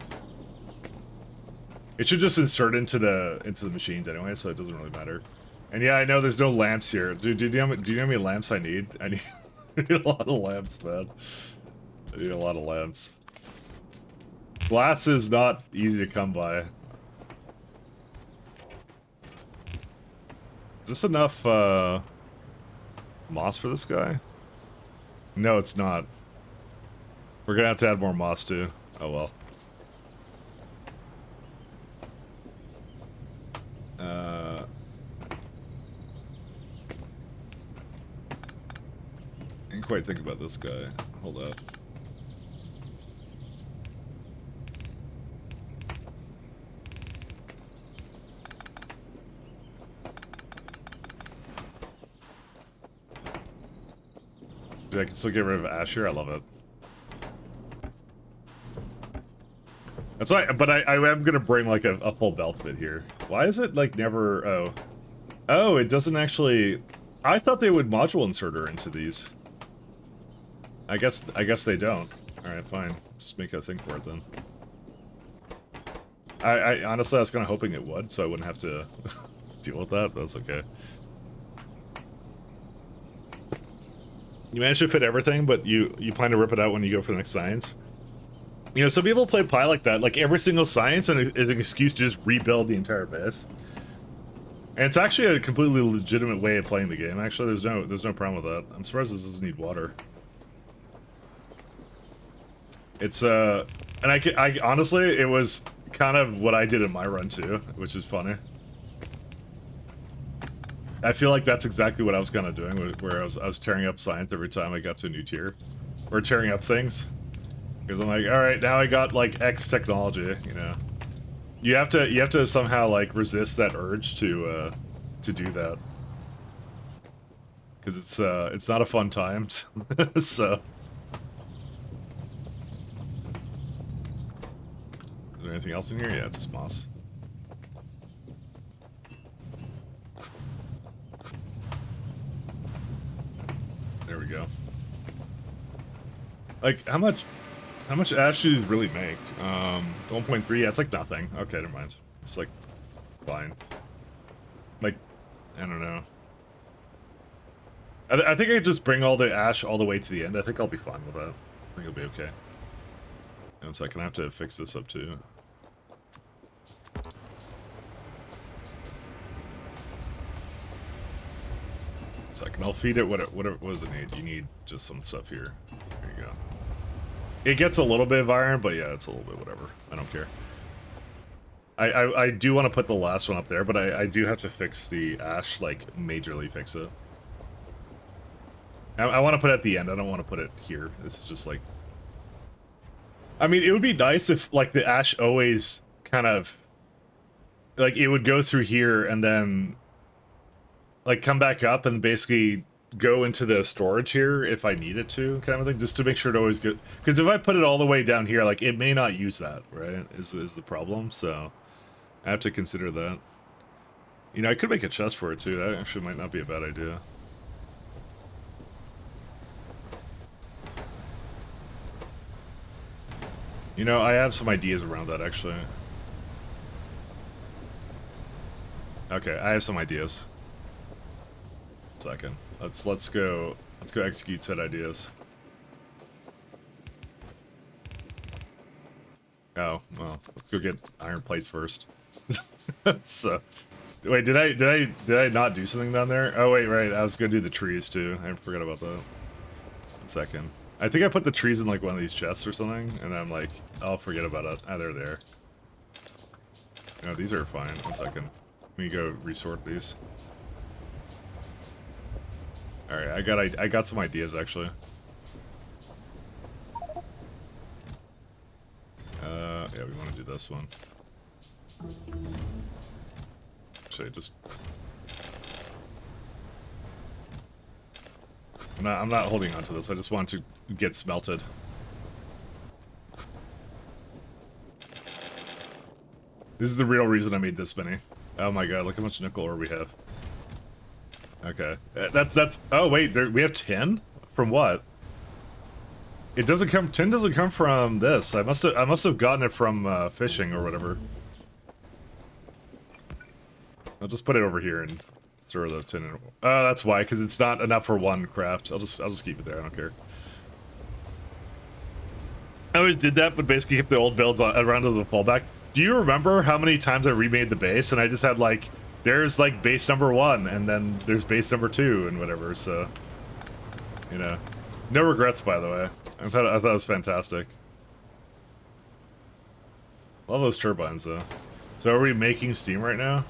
It should just insert into the machines anyway, so it doesn't really matter. And yeah, I know there's no lamps here. Dude, do you know how many lamps I need? I need, I need a lot of lamps, man. I need a lot of lamps. Glass is not easy to come by. Is this enough moss for this guy? No, it's not. We're gonna have to add more moss too. Oh well. I didn't quite think about this guy. Hold up. Dude, I can still get rid of Asher. I love it. That's why, but I am gonna bring like a full belt bit here. Why is it like never? Oh, it doesn't actually. I thought they would module inserter into these. I guess they don't. All right, fine. Just make a thing for it then. I honestly I was kind of hoping it would, so I wouldn't have to deal with that. But that's okay. You managed to fit everything, but you plan to rip it out when you go for the next science. You know, some people play Pi like that. Like every single science is an excuse to just rebuild the entire base. And it's actually a completely legitimate way of playing the game. Actually, there's no problem with that. I'm surprised this doesn't need water. It's and I honestly, it was kind of what I did in my run too, which is funny. I feel like that's exactly what I was kind of doing, where I was tearing up science every time I got to a new tier, or tearing up things, because I'm like, all right, now I got like X technology, you know. You have to somehow like resist that urge to do that, because it's not a fun time. So. Is there anything else in here? Yeah, just moss. There we go. Like, how much ash do these really make? 1.3, yeah, it's like nothing. Okay, never mind. It's like, fine. Like, I don't know. I think I could just bring all the ash all the way to the end. I think I'll be fine with that. I think it'll be okay. One second, I have to fix this up too. Second, I'll feed it what does it need? You need just some stuff here. There you go. It gets a little bit of iron, but yeah, it's a little bit whatever. I don't care. I do want to put the last one up there, but I do have to fix the ash, like, majorly fix it. I want to put it at the end. I don't want to put it here. This is just like... I mean, it would be nice if, like, the ash always kind of... Like, it would go through here and then... Like, come back up and basically go into the storage here if I need it to, kind of thing, just to make sure it always goes... Because if I put it all the way down here, like, it may not use that, right? Is the problem, so... I have to consider that. You know, I could make a chest for it, too. That actually might not be a bad idea. You know, I have some ideas around that, actually. Okay, I have some ideas. Second. Let's go execute said ideas. Oh, well, let's go get iron plates first. So, wait, did I not do something down there? Oh wait, right, I was gonna do the trees too. I forgot about that. 1 second. I think I put the trees in like one of these chests or something, and I'm like, I'll forget about it. Ah, they're there. No, these are fine. 1 second. Let me go resort these. Alright, I got some ideas actually. Yeah, we want to do this one. Should I just... I'm not holding on to this. I just want to get smelted. This is the real reason I made this many. Oh my god, look how much nickel ore we have. Okay. That's oh wait, we have 10? From what? It doesn't come 10 doesn't come from this. I must have gotten it from fishing or whatever. I'll just put it over here and throw the tin in. Oh, that's why, because it's not enough for one craft. I'll just keep it there, I don't care. I always did that, but basically kept the old builds around as a fallback. Do you remember how many times I remade the base and I just had like, there's like base number 1 and then there's base number 2 and whatever, so, you know. No regrets, by the way. I thought it was fantastic. Love those turbines, though. So are we making steam right now?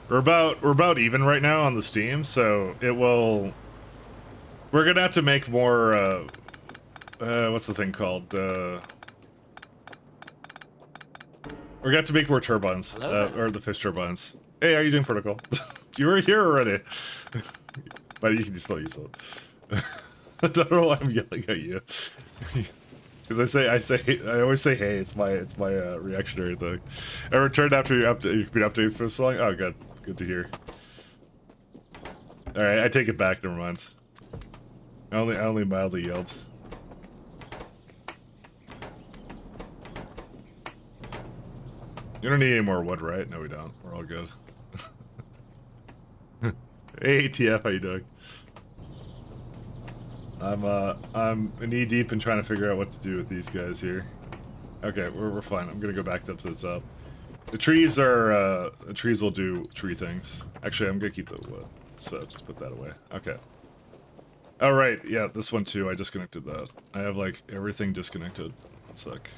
We're about even right now on the steam, so it will... We're gonna have to make more, what's the thing called? We're gonna have to make more turbines, or the fish turbines. Hey, how are you doing, Protocol? You were here already. But you can still use it. I don't know why I'm yelling at you. Because I always say hey. It's my reactionary thing. I returned after your updates for so long. Oh, good to hear. All right, I take it back. Never mind. I only mildly yelled. You don't need any more wood, right? No, we don't. We're all good. Hey, TF, how you doing? I'm knee deep in trying to figure out what to do with these guys here. Okay, we're fine. I'm gonna go back up to the top. The trees will do tree things. Actually, I'm gonna keep the wood, so just put that away. Okay. All right, yeah, this one too. I disconnected that. I have like everything disconnected. One sec.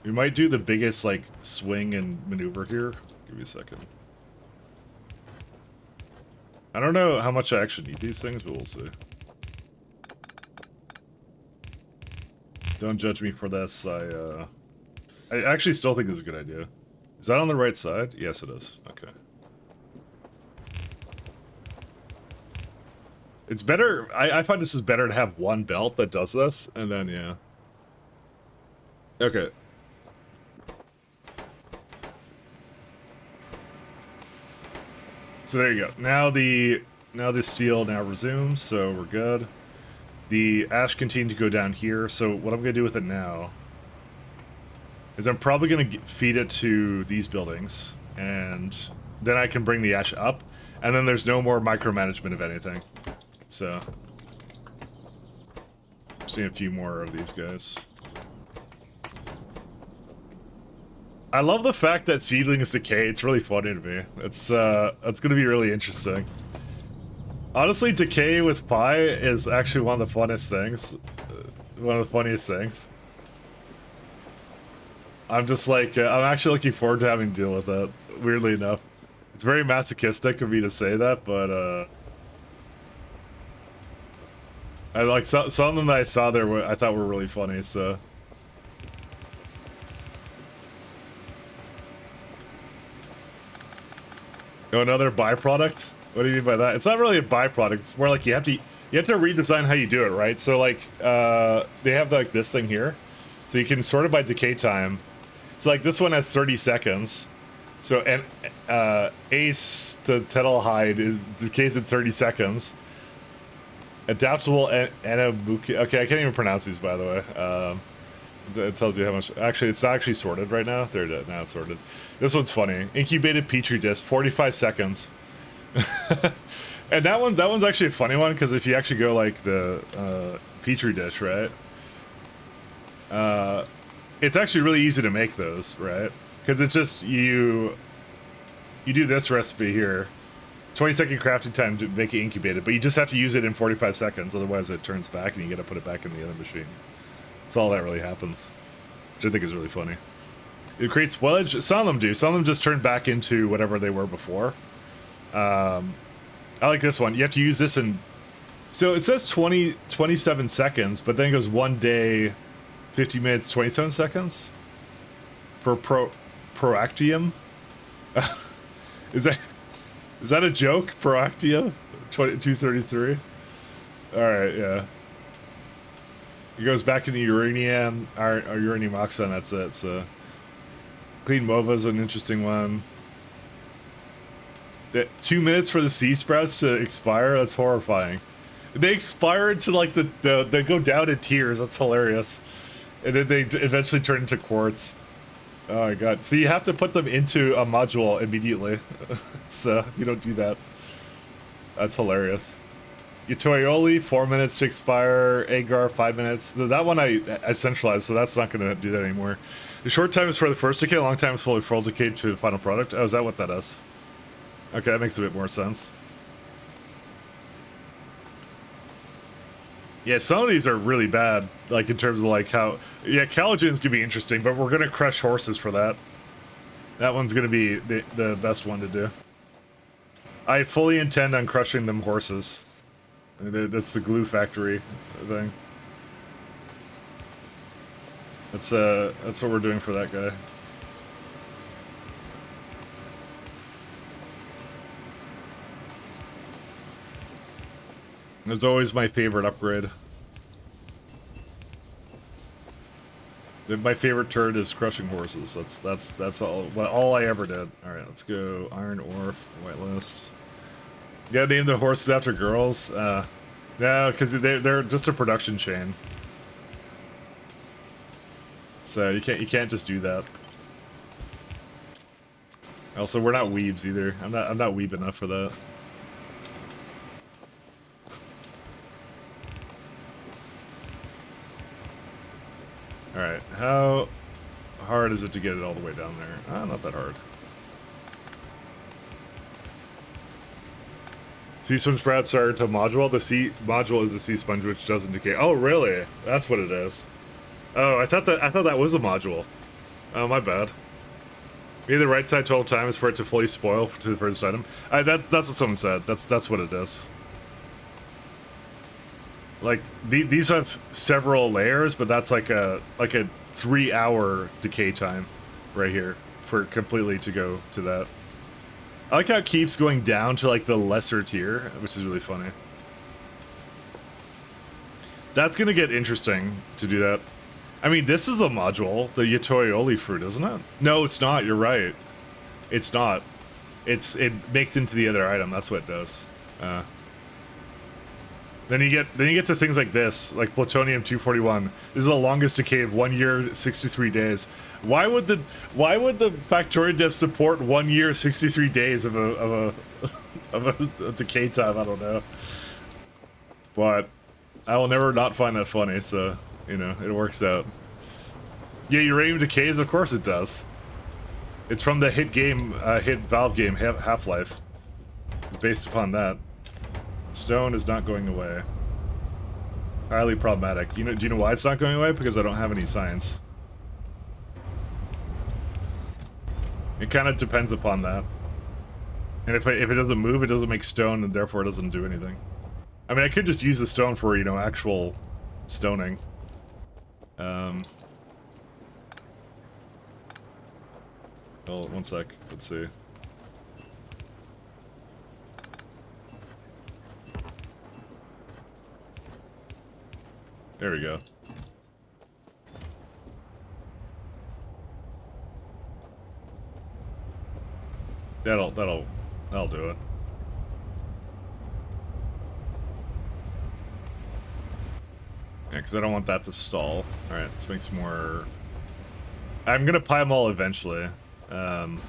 We might do the biggest like swing and maneuver here. Give me a second. I don't know how much I actually need these things, but we'll see. Don't judge me for this. I actually still think this is a good idea. Is that on the right side? Yes, it is. Okay. It's better. I find this is better to have one belt that does this, and then, yeah. Okay. So there you go. Now the steel now resumes, so we're good. The ash continued to go down here, so what I'm going to do with it now is I'm probably going to feed it to these buildings, and then I can bring the ash up, and then there's no more micromanagement of anything. So, I'm seeing a few more of these guys. I love the fact that seedlings decay. It's really funny to me. It's gonna be really interesting. Honestly, decay with Pi is actually one of the funnest things. One of the funniest things. I'm just like, I'm actually looking forward to having to deal with that, weirdly enough. It's very masochistic of me to say that, but, I like, some of them that I saw there I thought were really funny, so... Oh, another byproduct? What do you mean by that? It's not really a byproduct. It's more like you have to redesign how you do it, right? So like they have like this thing here, so you can sort it by decay time. So like this one has 30 seconds. So and Ace to Tetalhide decays in 30 seconds. Adaptable Anabuki. Okay, I can't even pronounce these, by the way. It tells you how much. Actually, it's not actually sorted right now. There it is. Now it's sorted. This one's funny. Incubated Petri dish, 45 seconds. And that one's actually a funny one, because if you actually go like the Petri dish, right? It's actually really easy to make those, right? Because it's just you do this recipe here. 20-second crafting time to make it incubated, but you just have to use it in 45 seconds, otherwise it turns back and you gotta put it back in the other machine. That's all that really happens, which I think is really funny. It creates spoilage. Some of them do. Some of them just turn back into whatever they were before. I like this one. You have to use this in... So it says 27 seconds, but then it goes 1 day, 50 minutes, 27 seconds? For Proactium? Is that... Is that a joke, Proactia? 233? Alright, yeah. He goes back into uranium, or uranium oxide, that's it, so... Clean MOBA's an interesting one. 2 minutes for the sea sprouts to expire? That's horrifying. They expire into like they go down in tiers, that's hilarious. And then they eventually turn into quartz. Oh my god. So you have to put them into a module immediately. So you don't do that. That's hilarious. Utoioli, 4 minutes to expire. Agar, 5 minutes. That one I centralized, so that's not going to do that anymore. The short time is for the first decay, long time is fully full decay to the final product. Oh, is that what that is? Okay, that makes a bit more sense. Yeah, some of these are really bad, like in terms of like how... Yeah, Calogens can be interesting, but we're going to crush horses for that. That one's going to be the best one to do. I fully intend on crushing them horses. That's the glue factory thing. That's what we're doing for that guy. It's always my favorite upgrade. My favorite turd is crushing horses. That's all I ever did. All right, let's go. Iron Ore, whitelist. You gotta name the horses after girls. No, because they're just a production chain. So you can't just do that. Also, we're not weebs either. I'm not weeb enough for that. Alright, how hard is it to get it all the way down there? Ah, not that hard. Sea sponge sprouts are to module. The sea module is the sea sponge which doesn't decay. Oh, really? That's what it is. Oh, I thought that was a module. Oh, my bad. Maybe the right side 12 times for it to fully spoil to the first item. That's what someone said. That's what it is. Like these have several layers, but that's like a 3-hour decay time right here for completely to go to that. I like how it keeps going down to like the lesser tier, which is really funny. That's gonna get interesting to do that. I mean, this is a module, the Yatoioli fruit, isn't it? No, it's not. You're right. It's not. It makes into the other item. That's what it does. Then you get to things like this, like plutonium 241. This is the longest decay of 1 year, 63 days. Why would the Factorio dev support 1 year, 63 days of a decay time? I don't know. But I will never not find that funny. So you know it works out. Yeah, uranium decays. Of course it does. It's from the hit Valve game Half-Life. Based upon that. Stone is not going away. Highly problematic. Do you know why it's not going away? Because I don't have any science. It kind of depends upon that. And if it doesn't move, it doesn't make stone, and therefore it doesn't do anything. I mean, I could just use the stone for, you know, actual stoning. Well, one sec. Let's see. There we go. That'll do it. Yeah, because I don't want that to stall. Alright, let's make some more... I'm gonna pie them all eventually. But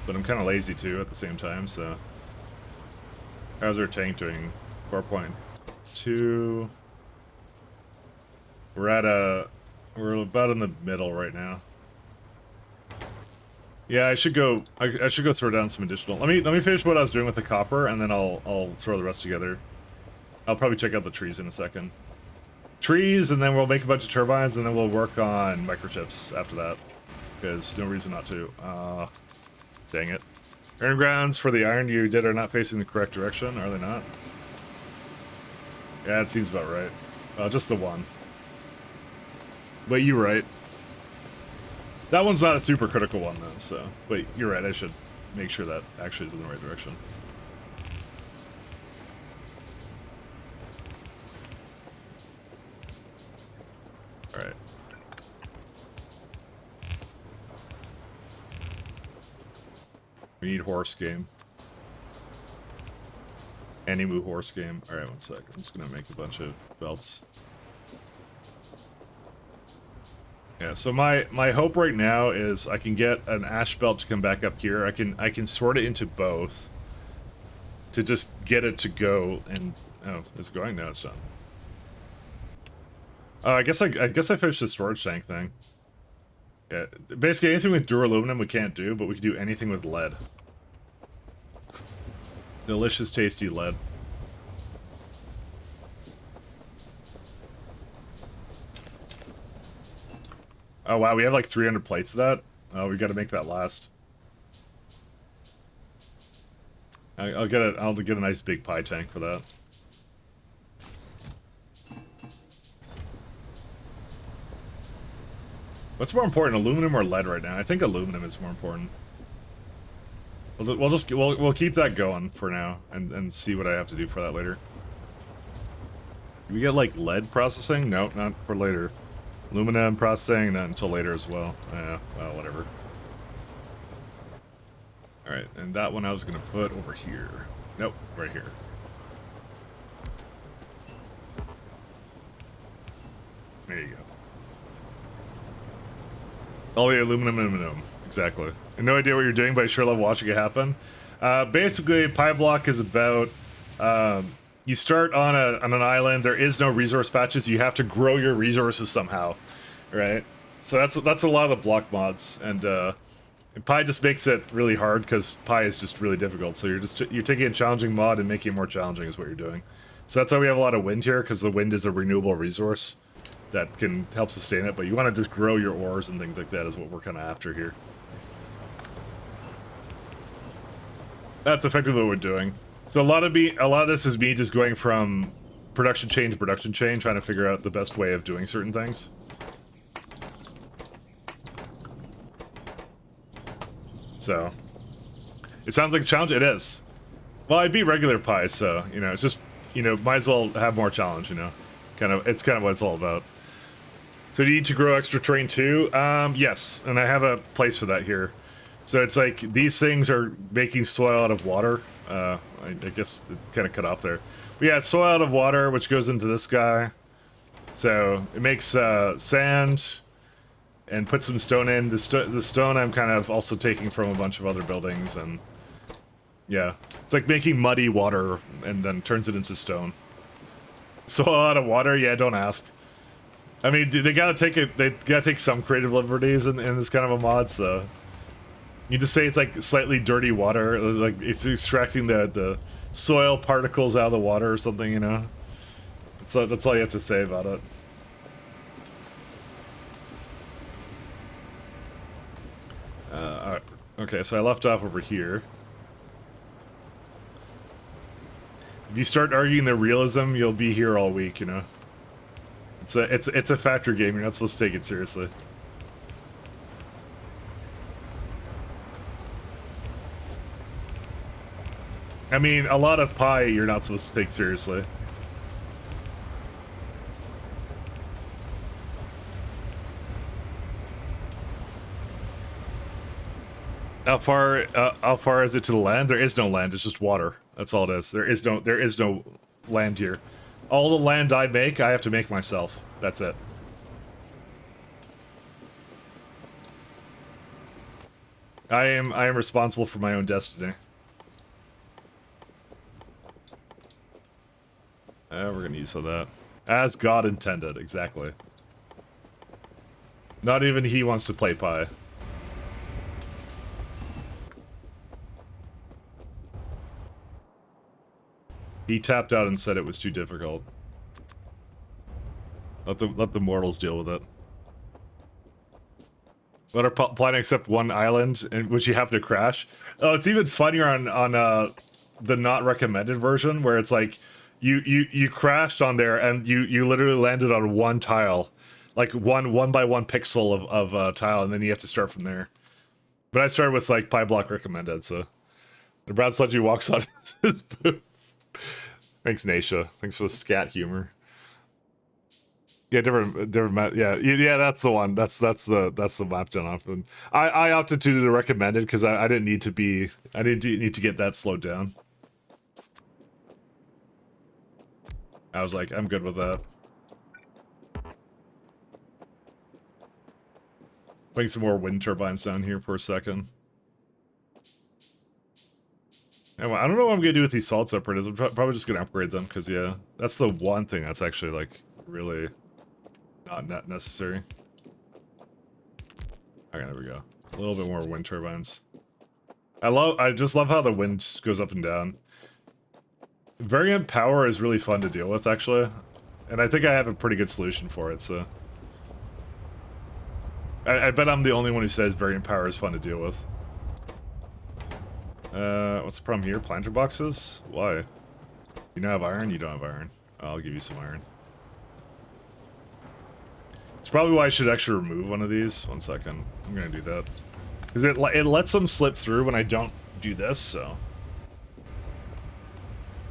I'm kind of lazy too at the same time, so... How's our tank doing? 4.2... We're about in the middle right now. Yeah, I should go throw down some additional. Let me finish what I was doing with the copper, and then I'll throw the rest together. I'll probably check out the trees in a second. Trees, and then we'll make a bunch of turbines, and then we'll work on microchips after that. Because no reason not to. Dang it. Iron grounds for the iron you did are not facing the correct direction, are they not? Yeah, it seems about right. Just the one. But you're right. That one's not a super critical one, though, so... But you're right, I should make sure that actually is in the right direction. Alright. We need horse game. Animu horse game. Alright, one sec. I'm just gonna make a bunch of belts. Yeah, so my hope right now is I can get an ash belt to come back up here. I can sort it into both to just get it to go. And oh, it's going now. It's done. I guess I finished the storage tank thing. Yeah, basically anything with duraluminum we can't do, but we can do anything with lead. Delicious, tasty lead. Oh wow, we have like 300 plates of that. Oh, we got to make that last. I'll get a nice big pie tank for that. What's more important, aluminum or lead right now? I think aluminum is more important. We'll keep that going for now and see what I have to do for that later. Do we get like lead processing? No, not for later. Aluminum processing, not until later as well. Yeah, well, whatever. Alright, and that one I was going to put over here. Nope, right here. There you go. All the aluminum. Exactly. I have no idea what you're doing, but I sure love watching it happen. Basically, Pyblock is about... you start on an island. There is no resource patches. You have to grow your resources somehow, right? So that's a lot of the block mods, and Pi just makes it really hard because Pi is just really difficult. So you're taking a challenging mod and making it more challenging is what you're doing. So that's why we have a lot of wind here, because the wind is a renewable resource that can help sustain it. But you want to just grow your ores and things like that is what we're kind of after here. That's effectively what we're doing. So a lot of this is me just going from production chain to production chain, trying to figure out the best way of doing certain things. So it sounds like a challenge. It is. Well, I beat regular Pi, so you know, it's just, you know, might as well have more challenge. You know, it's kind of what it's all about. So do you need to grow extra terrain too? Yes, and I have a place for that here. So it's like these things are making soil out of water. I guess it kind of cut off there. But yeah, soil out of water, which goes into this guy. So it makes sand and put some stone in. The stone I'm kind of also taking from a bunch of other buildings, and yeah, it's like making muddy water and then turns it into stone. Soil out of water, yeah, don't ask. I mean, they gotta take some creative liberties in this kind of a mod, so. You just say it's like slightly dirty water, like it's extracting the soil particles out of the water or something, you know? So that's all you have to say about it. Alright. Okay, so I left off over here. If you start arguing the realism, you'll be here all week, you know? It's a factor game, you're not supposed to take it seriously. I mean, a lot of Pi you're not supposed to take seriously. How far is it to the land? There is no land, it's just water. That's all it is. There is no land here. All the land I make, I have to make myself. That's it. I am responsible for my own destiny. We're gonna use some of that. As God intended, exactly. Not even he wants to play Pi. He tapped out and said it was too difficult. Let the mortals deal with it. Let our planet accept one island in which you happen to crash. Oh, it's even funnier on the not recommended version, where it's like you crashed on there and you literally landed on one tile, like one by one pixel of tile, and then you have to start from there. But I started with like Pyblock recommended, so the Brad Sludgy walks on his boot. Thanks, Nasha. Thanks for the scat humor. Yeah, different map. Yeah, that's the one. That's the map done often. I opted to do the recommended because I didn't need to be. I didn't need to get that slowed down. I was like, I'm good with that. Putting some more wind turbines down here for a second. Anyway, I don't know what I'm gonna do with these salt separators. I'm probably just gonna upgrade them because yeah, that's the one thing that's actually like really not necessary. Okay, there we go. A little bit more wind turbines. I just love how the wind goes up and down. Variant power is really fun to deal with, actually. And I think I have a pretty good solution for it, so... I bet I'm the only one who says variant power is fun to deal with. What's the problem here? Planter boxes? Why? You don't have iron? You don't have iron. I'll give you some iron. It's probably why I should actually remove one of these. 1 second. I'm gonna do that. Because it lets them slip through when I don't do this, so...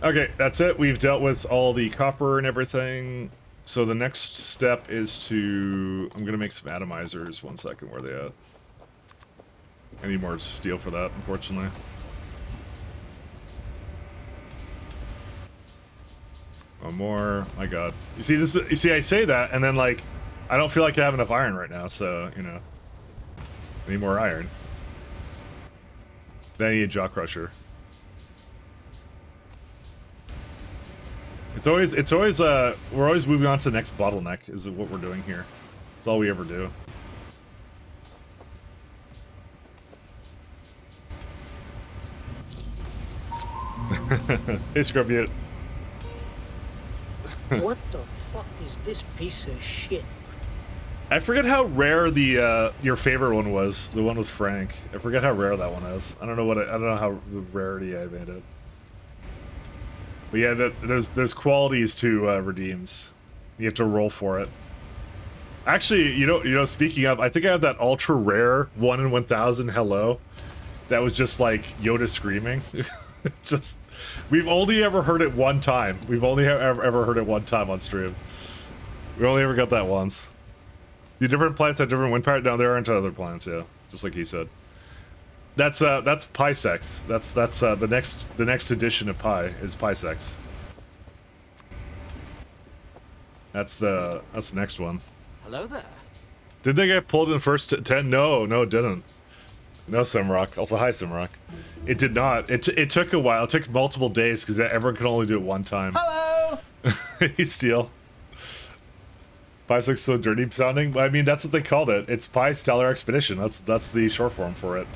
Okay, that's it. We've dealt with all the copper and everything. So the next step is to... I'm gonna make some atomizers. 1 second, where are they at? I need more steel for that, unfortunately. One more. My god. You see, this is, you see, I say that, and then, like, I don't feel like I have enough iron right now, so, you know. I need more iron. Then I need a jaw crusher. It's always, we're always moving on to the next bottleneck, is what we're doing here. It's all we ever do. Hey, Scrub Mute. What the fuck is this piece of shit? I forget how rare the your favorite one was, the one with Frank. I forget how rare that one is. I don't know I don't know how the rarity I made it. But yeah, there's qualities to redeems. You have to roll for it. Actually, you know, speaking of, I think I have that ultra rare 1 in 1,000 hello. That was just like Yoda screaming. Just, we've only ever heard it one time. We've only ever heard it one time on stream. We only ever got that once. The different planets have different wind power. Down there aren't other planets, yeah. Just like he said. That's Pysex. That's the next edition of Pi is Pysex. That's the next one. Hello there. Did they get pulled in the first 10? No, it didn't. No, Simrock. Also, hi, Simrock. It did not. It took a while. It took multiple days because everyone could only do it one time. Hello! He's Steel. Pysex so dirty sounding. I mean, that's what they called it. It's Pi Stellar Expedition. That's the short form for it.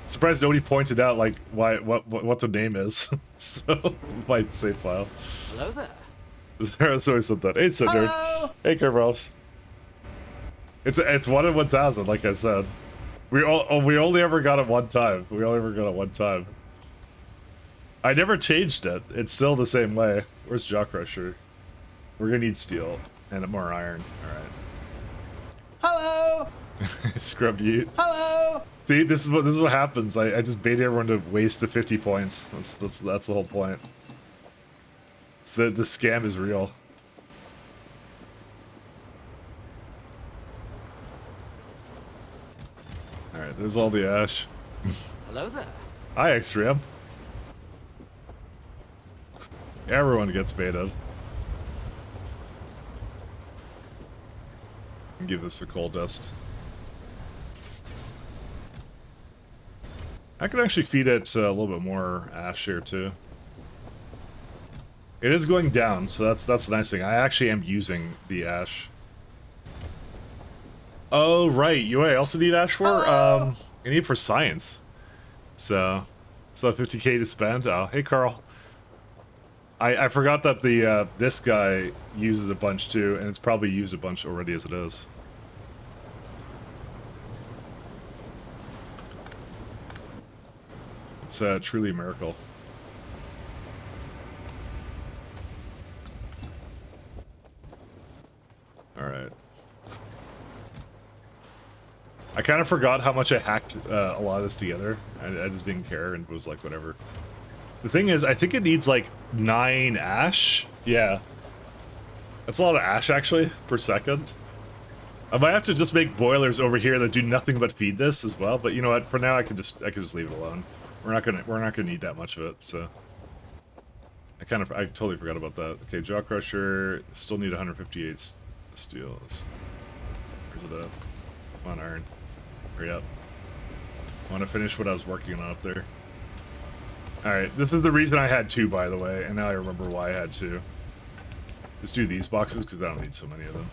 Surprised nobody pointed out like what the name is. So my save file. Hello there. There's always something. Hey, Cinder. Hey, Kerberos. It's 1 in 1,000, like I said. We only ever got it one time. We only ever got it one time. I never changed it. It's still the same way. Where's Jaw Crusher? We're gonna need steel and more iron. All right. Hello! Scrubbed you. Hello! See, this is what happens. I just bait everyone to waste the 50 points. That's the whole point. The scam is real. All right, there's all the ash. Hello there. Hi, Extreme. Everyone gets baited. Give this the coal dust. I could actually feed it a little bit more ash here too. It is going down, so that's the nice thing. I actually am using the ash. Oh right, I also need ash for I need it for science. So 50k to spend. Oh, hey Carl. I forgot that the this guy uses a bunch too, and it's probably used a bunch already as it is. It's truly a miracle. Alright. I kind of forgot how much I hacked a lot of this together. I just didn't care and was like, whatever. The thing is, I think it needs like 9 ash. Yeah. That's a lot of ash, actually, per second. I might have to just make boilers over here that do nothing but feed this as well. But you know what? For now, I can just leave it alone. We're not gonna need that much of it. So I totally forgot about that. Okay, jaw crusher. Still need 158 steel. Where's it at? Come on, iron. Hurry up. I want to finish what I was working on up there. Alright, this is the reason I had 2, by the way, and now I remember why I had 2. Just do these boxes, because I don't need so many of them.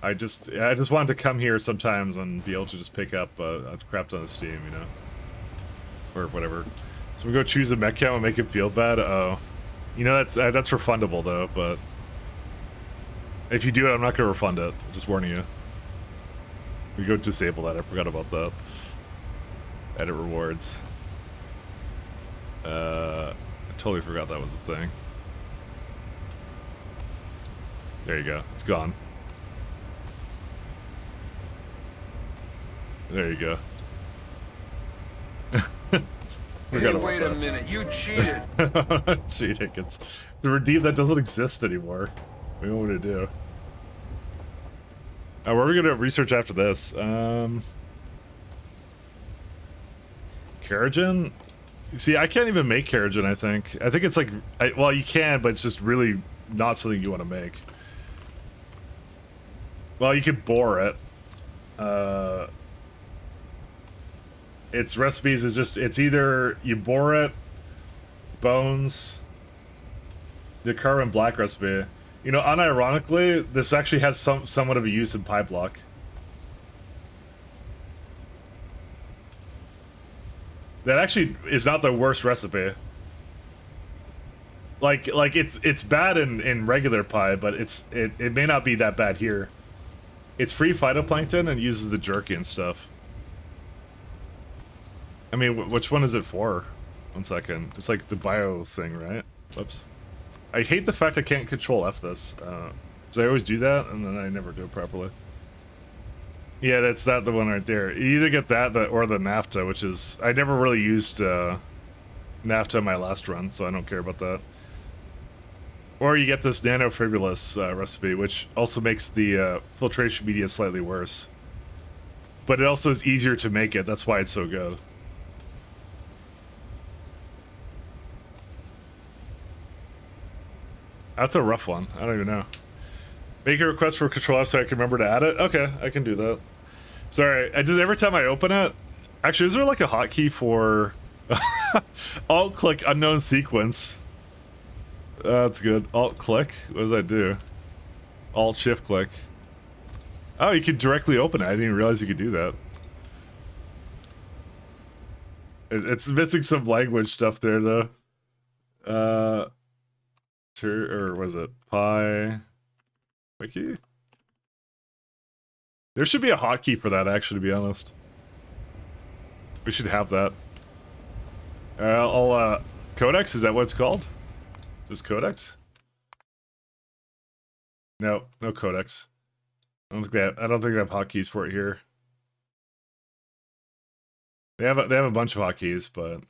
I just wanted to come here sometimes and be able to just pick up a crap ton of steam, you know? Or whatever. So we go choose a mech cam and make it feel bad? Oh. You know, that's refundable, though, but... If you do it, I'm not going to refund it. Just warning you. We go disable that, I forgot about that. Edit rewards. I totally forgot that was the thing. There you go. It's gone. There you go. Hey, wait a minute, you cheated! Cheating. It's the redeem that doesn't exist anymore. We know what to do. What are we gonna research after this? Keragen? See, I can't even make Keragen, I think. I think it's like... well, you can, but it's just really not something you want to make. Well, you could bore it. Its recipes is just... It's either you bore it, bones, the carbon black recipe. You know, unironically, this actually has somewhat of a use in Pyblock. That actually is not the worst recipe. Like it's bad in regular pie, but it may not be that bad here. It's free phytoplankton and uses the jerky and stuff. I mean, which one is it for? 1 second. It's like the bio thing, right? Whoops. I hate the fact I can't control F this. Because I always do that, and then I never do it properly. Yeah, that's the one right there. You either get that or the NAFTA, which is... I never really used NAFTA in my last run, so I don't care about that. Or you get this nanofibrillus recipe, which also makes the filtration media slightly worse. But it also is easier to make it, that's why it's so good. That's a rough one. I don't even know. Make a request for control F so I can remember to add it? Okay, I can do that. Sorry, I just every time I open it... Actually, is there like a hotkey for... Alt-click unknown sequence? That's good. Alt-click? What does that do? Alt-shift-click. Oh, you can directly open it. I didn't even realize you could do that. It's missing some language stuff there, though. Or was it Pi Wiki? There should be a hotkey for that, actually, to be honest. We should have that. Codex, is that what it's called? Just Codex? No, no Codex. I don't think they have hotkeys for it here. They have a bunch of hotkeys, but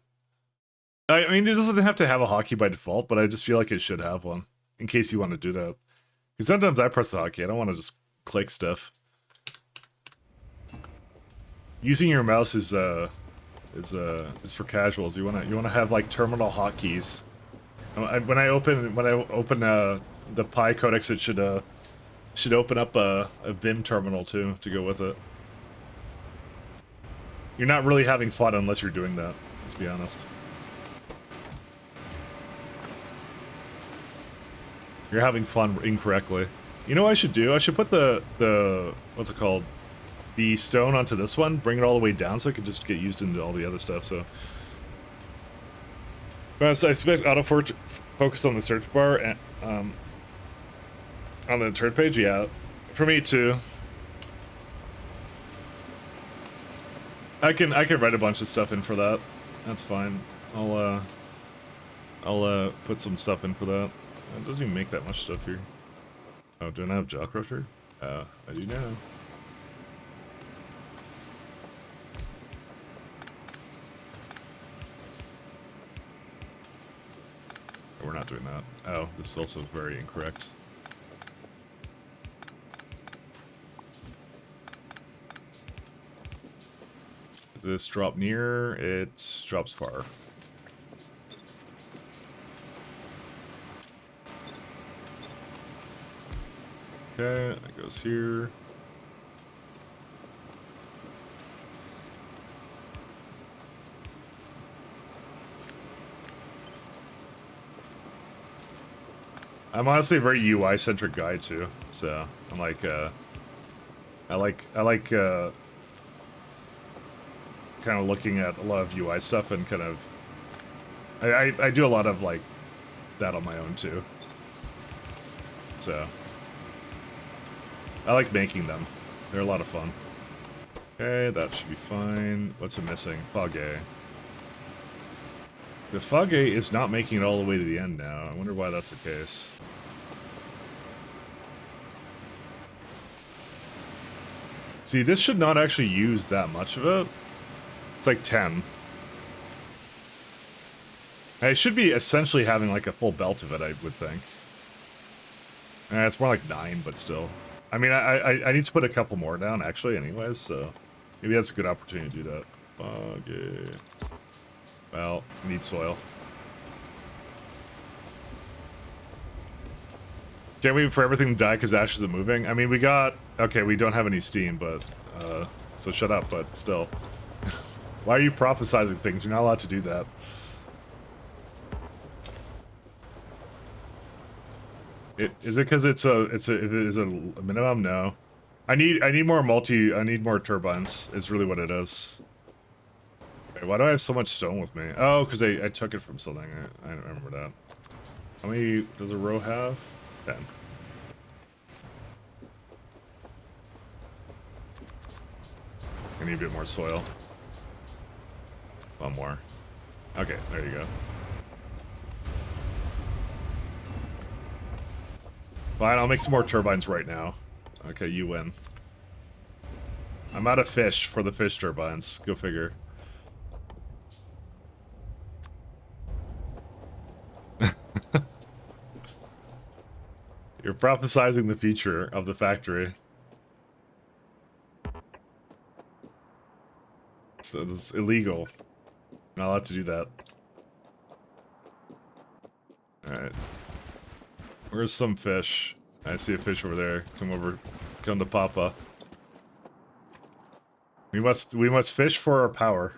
I mean, it doesn't have to have a hotkey by default, but I just feel like it should have one in case you want to do that. Because sometimes I press the hotkey, I don't want to just click stuff. Using your mouse is for casuals. You wanna have like terminal hotkeys. When I open the Pi Codex, it should open up a Vim terminal too to go with it. You're not really having fun unless you're doing that. Let's be honest. You're having fun incorrectly. You know what I should do? I should put the what's it called? The stone onto this one, bring it all the way down so it can just get used into all the other stuff, so... So I expect autofocus on the search bar and, on the third page, yeah. For me too. I can write a bunch of stuff in for that. That's fine. I'll put some stuff in for that. It doesn't even make that much stuff here. Oh, do I have jaw crusher? I do now. We're we're not doing that. Oh, this is also very incorrect. Does this drop near? It drops far. Okay, that goes here. I'm honestly a very UI-centric guy too, so I'm like, I like kind of looking at a lot of UI stuff and kind of, I do a lot of like that on my own too. So I like making them. They're a lot of fun. Okay, that should be fine. What's it missing? Fogay. The Fogay is not making it all the way to the end now. I wonder why that's the case. See, this should not actually use that much of it. It's like 10. And it should be essentially having like a full belt of it, I would think. It's more like 9, but still. I mean, I need to put a couple more down, actually, anyways, so... Maybe that's a good opportunity to do that. Fogay. Well, need soil. Can't wait for everything to die because Ash isn't moving. I mean, we got... Okay, we don't have any steam, but... so shut up, but still. Why are you prophesizing things? You're not allowed to do that. Is it because it's a minimum? No. I need more turbines, is really what it is. Wait, why do I have so much stone with me? Oh, because I took it from something. I don't remember that. How many does a row have? 10. I need a bit more soil. One more. Okay, there you go. Fine, I'll make some more turbines right now. Okay, you win. I'm out of fish for the fish turbines. Go figure. You're prophesizing the future of the factory. So it's illegal. Not allowed to do that. Alright. Where's some fish? I see a fish over there. Come over. Come to Papa. We must fish for our power.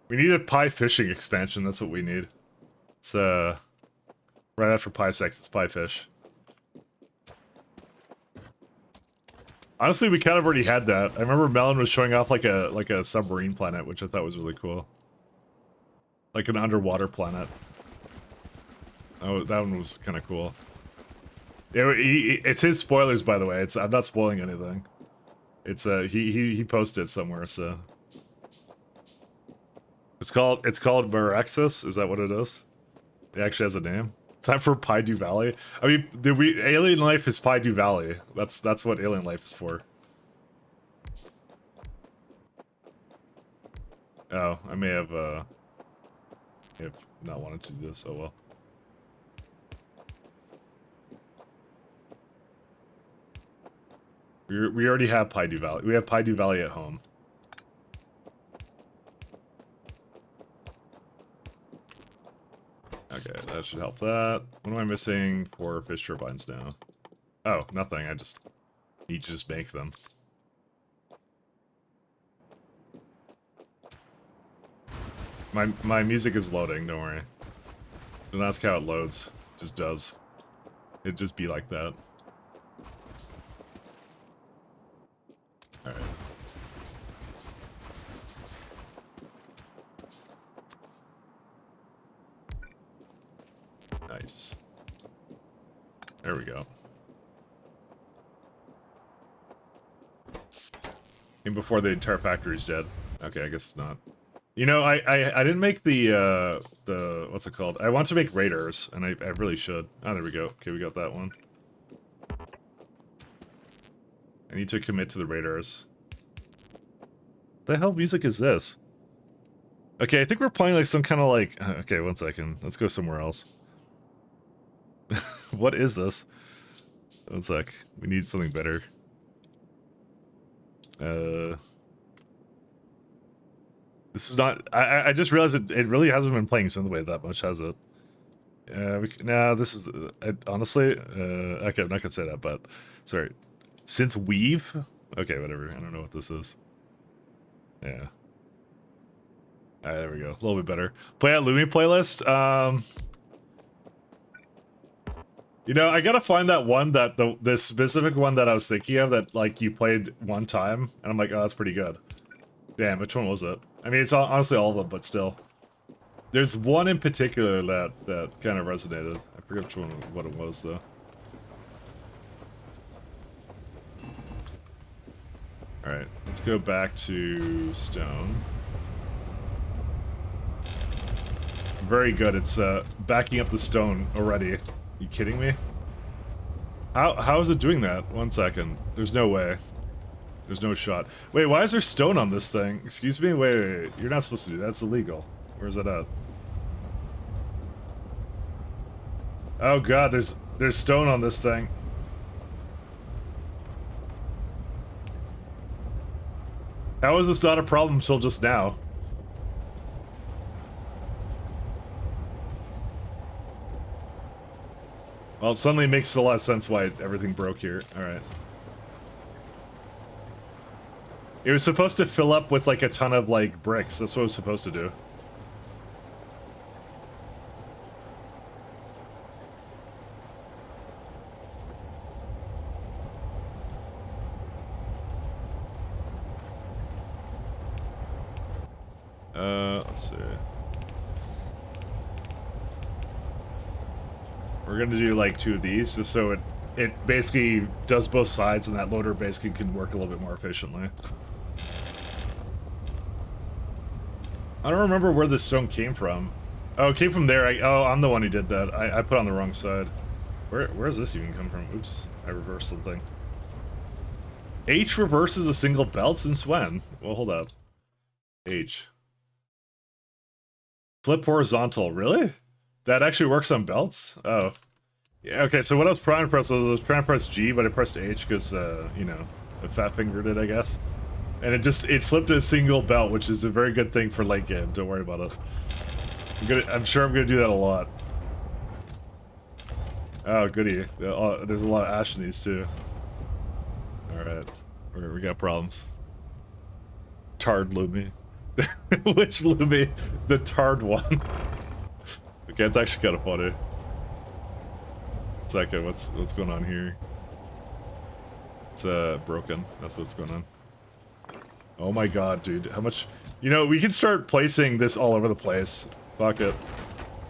We need a pie fishing expansion, that's what we need. It's right after pie sex, it's pie fish. Honestly, we kind of already had that. I remember Melon was showing off like a submarine planet, which I thought was really cool. Like an underwater planet. Oh, that one was kind of cool. It's his spoilers, by the way. I'm not spoiling anything. It's he posted it somewhere, so it's called Meraxis. Is that what it is? It actually has a name. Time for Paidu Valley. I mean, Alien Life is Paidu Valley. That's what Alien Life is for. Oh, I may have not wanted to do this. Oh well. We already have Paidu Valley. We have Paidu Valley at home. Okay, that should help that. What am I missing for fish turbines now? Oh, nothing. I just need to just make them. My music is loading, don't worry. Don't ask how it loads. It just does. It just be like that. Alright. Nice. There we go. And before the entire factory's dead. Okay, I guess it's not. You know, I didn't make the what's it called? I want to make raiders, and I really should. Oh, there we go. Okay, we got that one. I need to commit to the raiders. The hell music is this? Okay, I think we're playing like some kind of like... Okay, one second. Let's go somewhere else. What is this? One sec. We need something better. This is not... I just realized it really hasn't been playing Synthwave that much, has it? Nah, this is... honestly... okay, I'm not gonna say that, but... Sorry. Synthweave? Okay, whatever. I don't know what this is. Yeah. Alright, there we go. A little bit better. Play at Lumi playlist. You know, I gotta find that one that the specific one that I was thinking of that like you played one time, and I'm like, oh, that's pretty good. Damn, which one was it? I mean, it's honestly all of them, but still. There's one in particular that kind of resonated. I forget which one what it was though. All right, let's go back to stone. Very good. It's backing up the stone already. You kidding me? How is it doing that? One second. There's no way. There's no shot. Wait, why is there stone on this thing? Excuse me? Wait. You're not supposed to do that. That's illegal. Where's it at? Oh god, there's stone on this thing. How is this not a problem till just now? Well, it suddenly makes a lot of sense why everything broke here. Alright. It was supposed to fill up with like a ton of like bricks. That's what it was supposed to do. Let's see. We're gonna do like 2 of these just so it basically does both sides and that loader basically can work a little bit more efficiently. I don't remember where this stone came from. Oh, it came from there. Oh, I'm the one who did that. I put on the wrong side. Where does this even come from? Oops, I reversed something. H reverses a single belt since when? Well, hold up. H. Flip horizontal, really? That actually works on belts? Oh. Yeah, okay, so what I was trying to press was trying to press G, but I pressed H because, you know, I fat fingered it, I guess. And it flipped a single belt, which is a very good thing for late game. Don't worry about it. I'm sure I'm gonna do that a lot. Oh, goody. There's a lot of ash in these, too. Alright. We got problems. Tarred Lumi. Which Lumi? The tarred one. Okay, it's actually kind of funny. Second, what's going on here? It's broken. That's what's going on. Oh my god, dude. How much... You know, we can start placing this all over the place. Fuck it.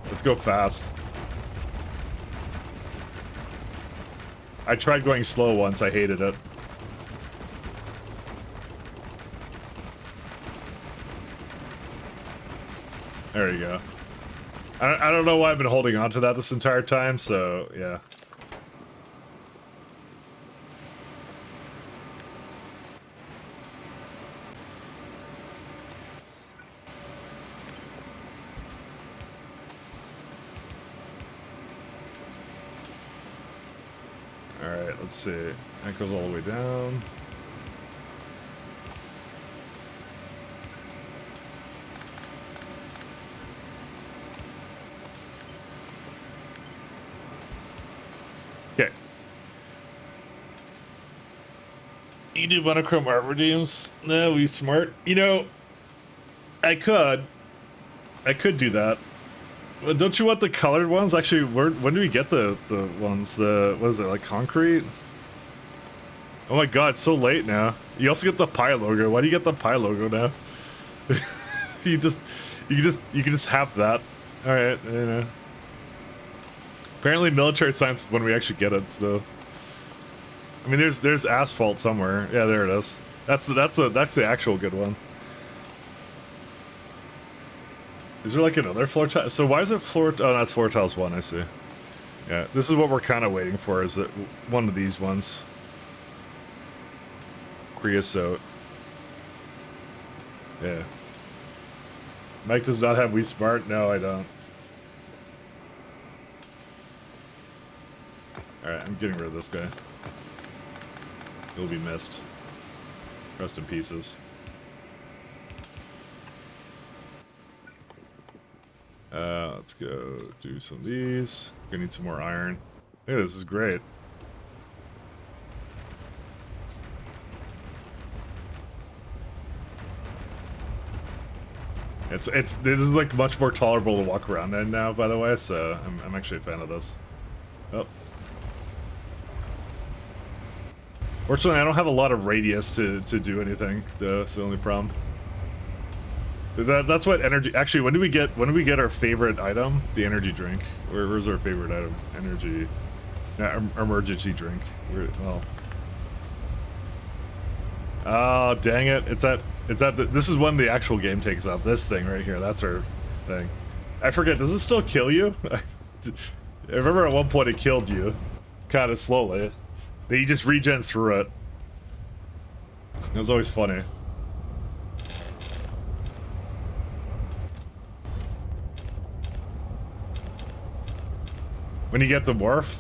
Let's go fast. I tried going slow once. I hated it. There you go. I don't know why I've been holding on to that this entire time, so yeah. Alright, let's see. That goes all the way down. Okay. You do monochrome art redeems? No, we smart. You know, I could do that. But don't you want the colored ones? Actually, when do we get the ones? What is it, like concrete? Oh my god, it's so late now. You also get the Pi logo. Why do you get the Pi logo now? you can just have that. Alright, you know. Apparently military science is when we actually get it, though. I mean, there's asphalt somewhere. Yeah, there it is. That's the actual good one. Is there like another floor tile? So why is it floor? Oh, that's floor tiles 1. I see. Yeah, this is what we're kind of waiting for. Is that one of these ones? Creosote. Yeah. Mike does not have Wii Smart? No, I don't. Alright, I'm getting rid of this guy. He'll be missed. Rest in pieces. Let's go do some of these. Gonna need some more iron. Hey, this is great. This is like much more tolerable to walk around in now, by the way, so I'm actually a fan of this. Oh. Fortunately, I don't have a lot of radius to do anything. That's the only problem. That's what energy. Actually, when do we get our favorite item? The energy drink. Where's our favorite item? Energy. Emergency drink. Well. Oh, dang it! This is when the actual game takes up. This thing right here. That's our thing. I forget. Does it still kill you? I remember at one point it killed you, kind of slowly. Then you just regen through it. It was always funny. When you get the morph,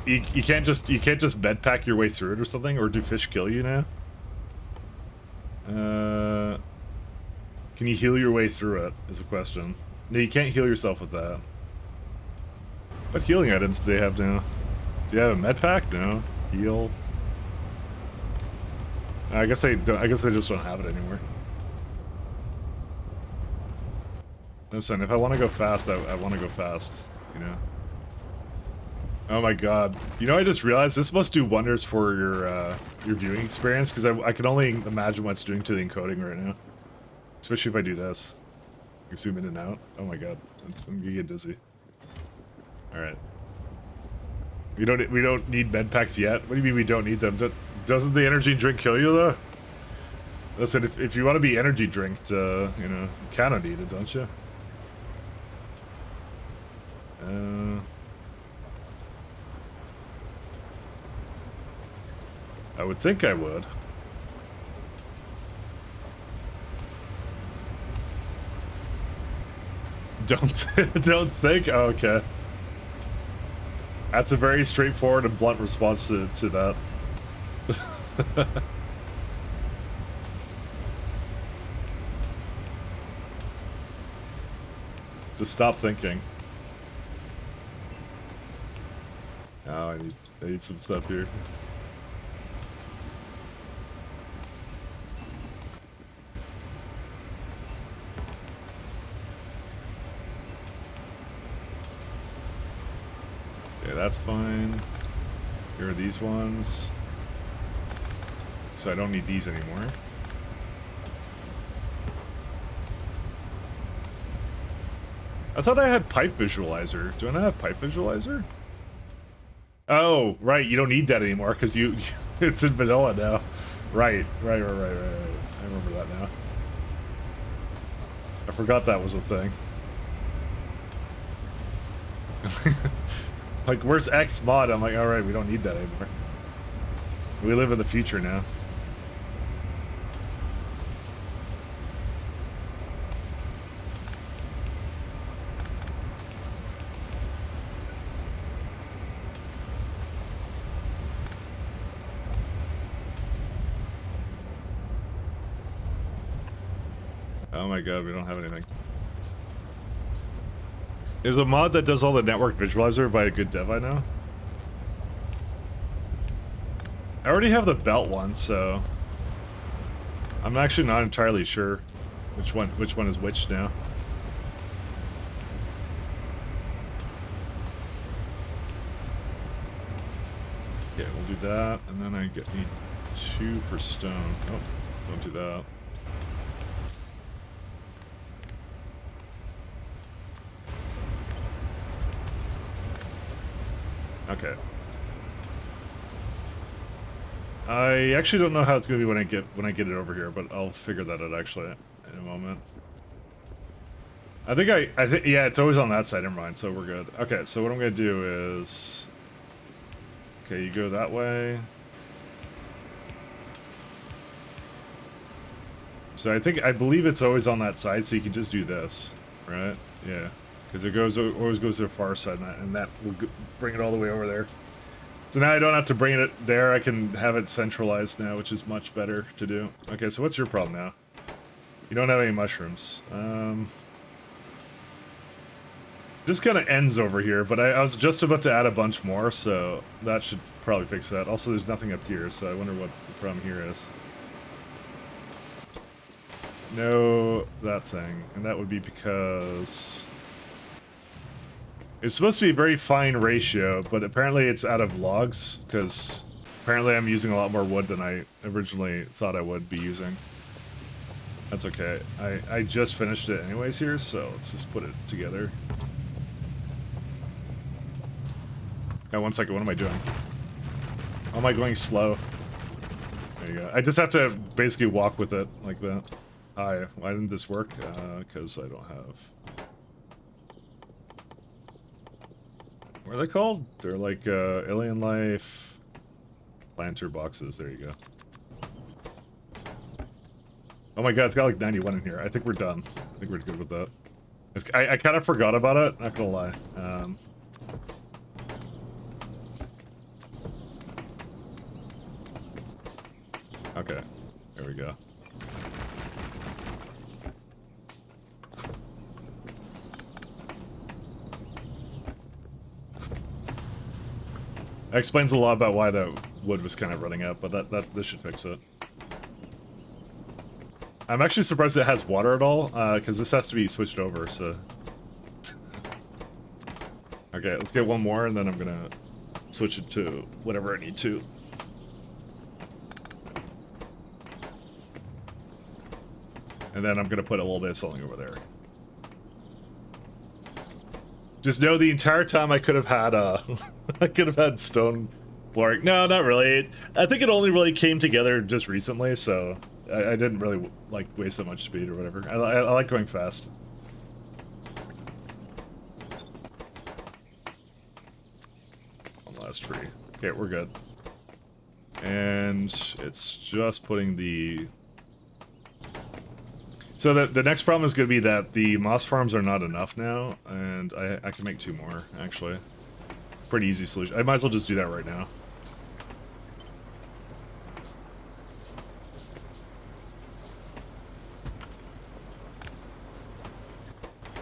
you can't just bed pack your way through it or something, or do fish kill you now? Can you heal your way through it? Is a question. No, you can't heal yourself with that. What healing items do they have now? Do you have a med pack? No. Heal. I guess they don't. I guess they just don't have it anymore. Listen, if I want to go fast, I want to go fast. You know. Oh my god. You know, I just realized this must do wonders for your viewing experience, because I can only imagine what it's doing to the encoding right now. Especially if I do this. I zoom in and out. Oh my god. I'm gonna get dizzy. Alright. We don't need med packs yet? What do you mean we don't need them? Doesn't the energy drink kill you though? Listen, if you want to be energy drinked, you know, you kinda need it, don't you? I would think I would. Don't think? Oh, okay. That's a very straightforward and blunt response to that. Just stop thinking. Oh, I need some stuff here. Okay, that's fine. Here are these ones. So I don't need these anymore. I thought I had pipe visualizer. Do I not have pipe visualizer? Oh, right. You don't need that anymore because it's in vanilla now. Right. I remember that now. I forgot that was a thing. Like, where's X mod? I'm like, alright, we don't need that anymore. We live in the future now. Oh my god, we don't have anything. There's a mod that does all the network visualizer by a good dev I know. I already have the belt one, so I'm actually not entirely sure which one is which now. Okay, we'll do that, and then I need 2 for stone. Oh, don't do that. Okay. I actually don't know how it's gonna be when I get it over here, but I'll figure that out actually in a moment. I think yeah, it's always on that side. Never mind. So we're good. Okay, so what I'm gonna do is, okay, you go that way. So I believe it's always on that side, so you can just do this, right? Yeah, because it always goes to the far side, and that will bring it all the way over there. So now I don't have to bring it there. I can have it centralized now, which is much better to do. Okay, so what's your problem now? You don't have any mushrooms. This kind of ends over here, but I was just about to add a bunch more, so that should probably fix that. Also, there's nothing up here, so I wonder what the problem here is. No, that thing. And that would be because... it's supposed to be a very fine ratio, but apparently it's out of logs, because apparently I'm using a lot more wood than I originally thought I would be using. That's okay. I just finished it anyways here, so let's just put it together. Yeah, 1 second, what am I doing? How am I going slow? There you go. I just have to basically walk with it like that. Hi, why didn't this work? Because I don't have... what are they called? They're like Alien Life planter boxes. There you go. Oh my god, it's got like 91 in here. I think we're done. I think we're good with that. I kind of forgot about it, not gonna lie. Okay, there we go. That explains a lot about why the wood was kind of running out, but this should fix it. I'm actually surprised it has water at all, because this has to be switched over, so... okay, let's get one more, and then I'm gonna switch it to whatever I need to. And then I'm gonna put a little bit of something over there. Just know the entire time I could have had I could have had stone flooring. No, not really. I think it only really came together just recently, so I didn't really like waste that much speed or whatever. I like going fast. One last tree. Okay, we're good. And it's just putting the... so the next problem is going to be that the moss farms are not enough now, and I can make 2 more, actually. Pretty easy solution. I might as well just do that right now.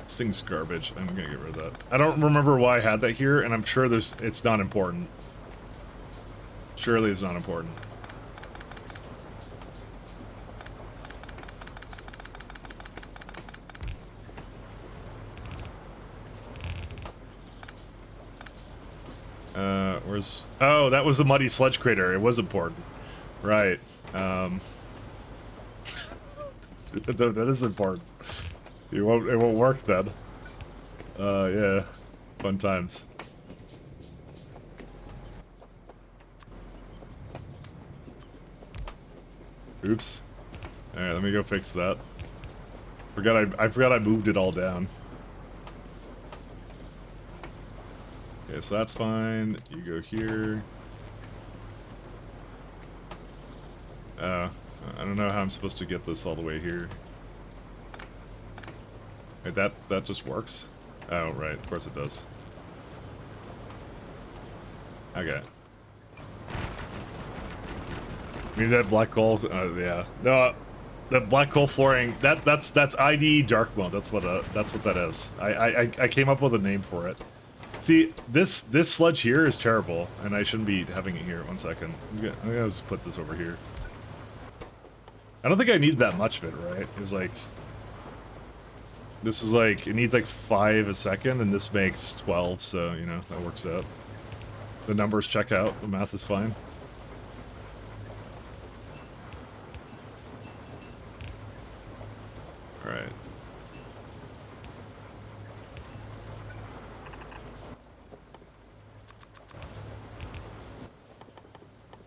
This thing's garbage. I'm going to get rid of that. I don't remember why I had that here, and I'm sure it's not important. Surely it's not important. Where's... oh, that was the muddy sludge crater. It was important. Right. That is important. It won't work then. Yeah. Fun times. Oops. Alright, let me go fix that. I forgot I moved it all down. Okay, so that's fine. You go here. I don't know how I'm supposed to get this all the way here. Wait, that just works? Oh, right. Of course it does. Okay. We need that black coal. Yeah. No, the black coal flooring. That's ID dark mode. That's what that is. I came up with a name for it. See, this sludge here is terrible, and I shouldn't be having it here. 1 second. I'm gonna just put this over here. I don't think I need that much of it, right? It's like... this is like... it needs like 5 a second, and this makes 12, so, you know, that works out. The numbers check out. The math is fine. Alright.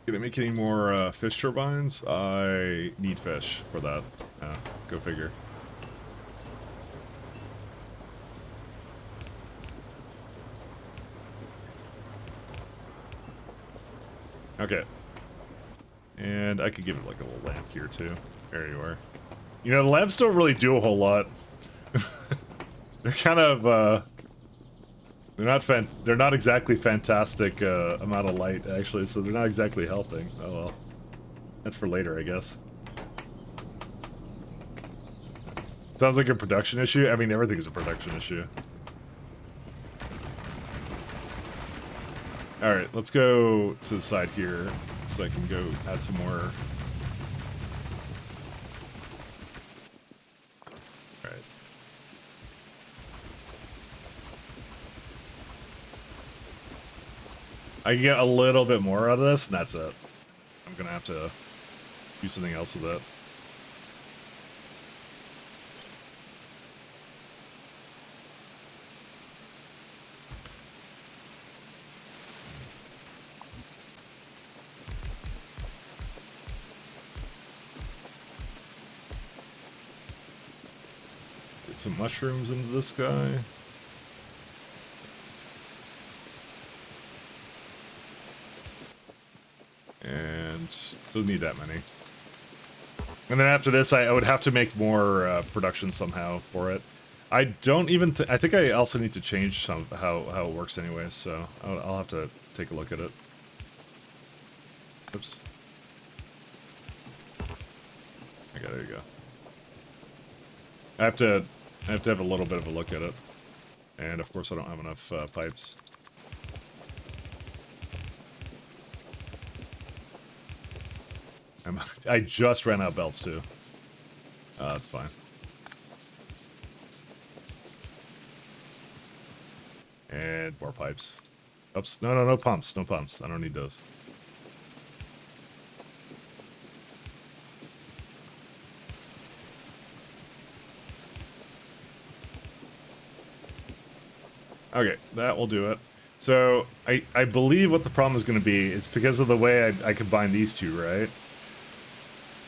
Can I make any more fish turbines? I need fish for that. Go figure. Okay. And I could give it like a little lamp here too. There you are. You know, the lamps don't really do a whole lot. They're kind of, they're not exactly fantastic amount of light, actually, so they're not exactly helping. Oh well. That's for later, I guess. Sounds like a production issue. I mean, everything's a production issue. Alright, let's go to the side here, so I can go add some more. Alright. I can get a little bit more out of this, and that's it. I'm gonna have to do something else with it. Get some mushrooms into this guy. And don't need that many. And then after this, I would have to make more production somehow for it. I don't even. I think I also need to change some how it works anyway. So I'll have to take a look at it. Oops. Okay, there you go. I have to have a little bit of a look at it, and of course I don't have enough pipes. I just ran out of belts too. That's fine. And more pipes. Oops. No pumps. No pumps. I don't need those. Okay, that will do it. So, I believe what the problem is going to be, it's because of the way I combine these two, right?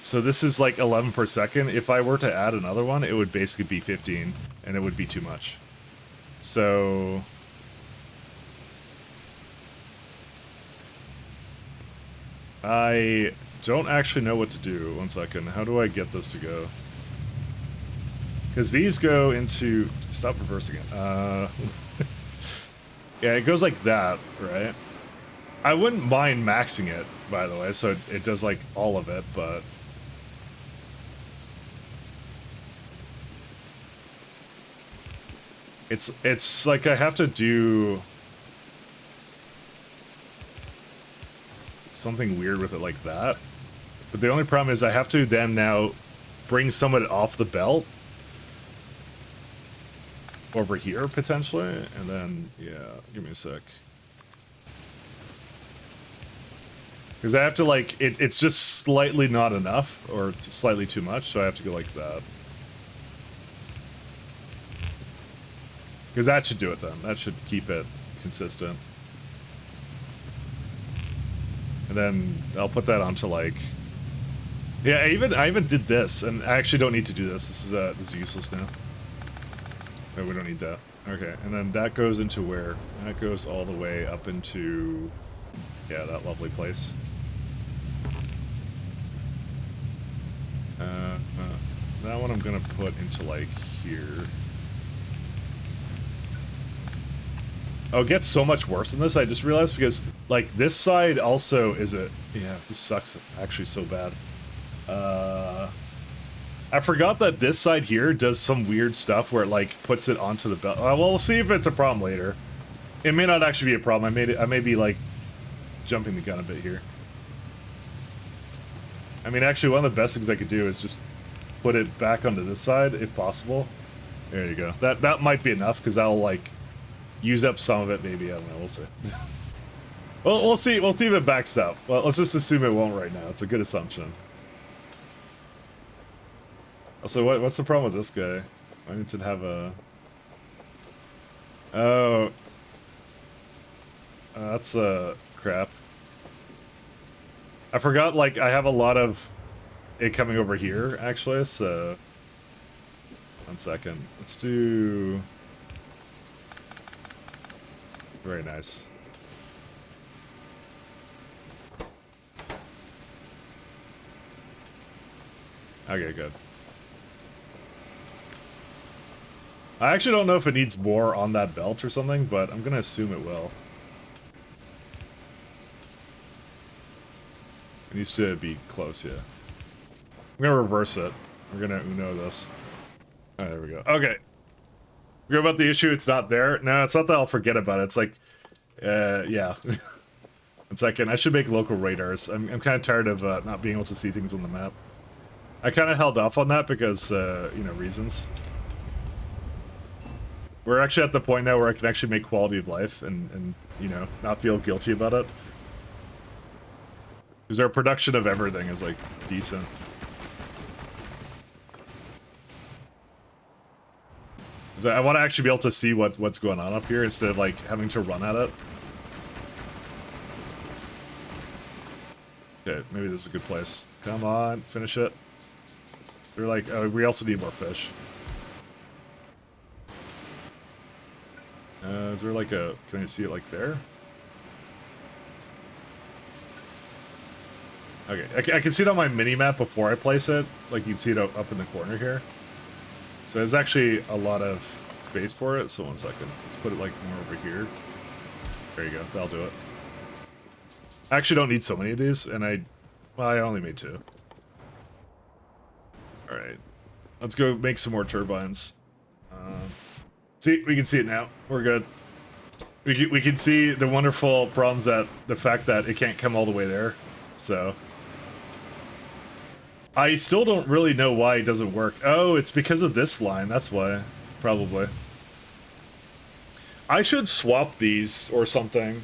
So this is like 11 per second. If I were to add another one, it would basically be 15, and it would be too much. So... I don't actually know what to do. 1 second. How do I get this to go? Because these go into... Stop reversing it. Yeah, it goes like that, right? I wouldn't mind maxing it, by the way, so it does like all of it, but... It's like I have to do something weird with it like that. But the only problem is I have to then now bring some of it off the belt over here potentially, and then yeah, give me a sec. Because I have to like it's just slightly not enough or slightly too much, so I have to go like that. Because that should do it then. That should keep it consistent. And then I'll put that onto like... Yeah, I even did this, and I actually don't need to do this. This is useless now. No, we don't need that. Okay, and then that goes into where? That goes all the way up into... Yeah, that lovely place. That one I'm gonna put into like here. Oh, it gets so much worse than this, I just realized, because, like, this side also is a... Yeah, this sucks actually so bad. I forgot that this side here does some weird stuff where it, like, puts it onto the belt. Well, we'll see if it's a problem later. It may not actually be a problem. I may be, like, jumping the gun a bit here. I mean, actually, one of the best things I could do is just put it back onto this side, if possible. There you go. That might be enough, because that'll, like... use up some of it, maybe. I don't know. We'll see. Well, we'll see. We'll see if it backs up. Well, let's just assume it won't right now. It's a good assumption. Also, what's the problem with this guy? I need to have a... Oh. That's crap. I forgot, like, I have a lot of it coming over here, actually, so... 1 second. Let's do... Very nice. Okay, good. I actually don't know if it needs more on that belt or something, but I'm gonna assume it will. It needs to be close, yeah. I'm gonna reverse it. We're gonna Uno this. Alright, there we go. Okay. We're about the issue, it's not there. No, it's not that I'll forget about it. It's like, yeah. One second, I should make local radars. I'm kind of tired of not being able to see things on the map. I kind of held off on that because, you know, reasons. We're actually at the point now where I can actually make quality of life and you know, not feel guilty about it. Because our production of everything is, like, decent. So I want to actually be able to see what's going on up here instead of, like, having to run at it. Okay, maybe this is a good place. Come on, finish it. They're like, oh, we also need more fish. Is there like a... Can I see it like there? Okay, I can see it on my mini-map before I place it. Like, you can see it up in the corner here. So there's actually a lot of space for it. So one second. Let's put it like more over here. There you go. That'll do it. I actually don't need so many of these, and well, I only made 2. Alright. Let's go make some more turbines. See, we can see it now. We're good. We can see the wonderful problems that the fact that it can't come all the way there. So I still don't really know why it doesn't work. Oh, it's because of this line. That's why, probably. I should swap these or something.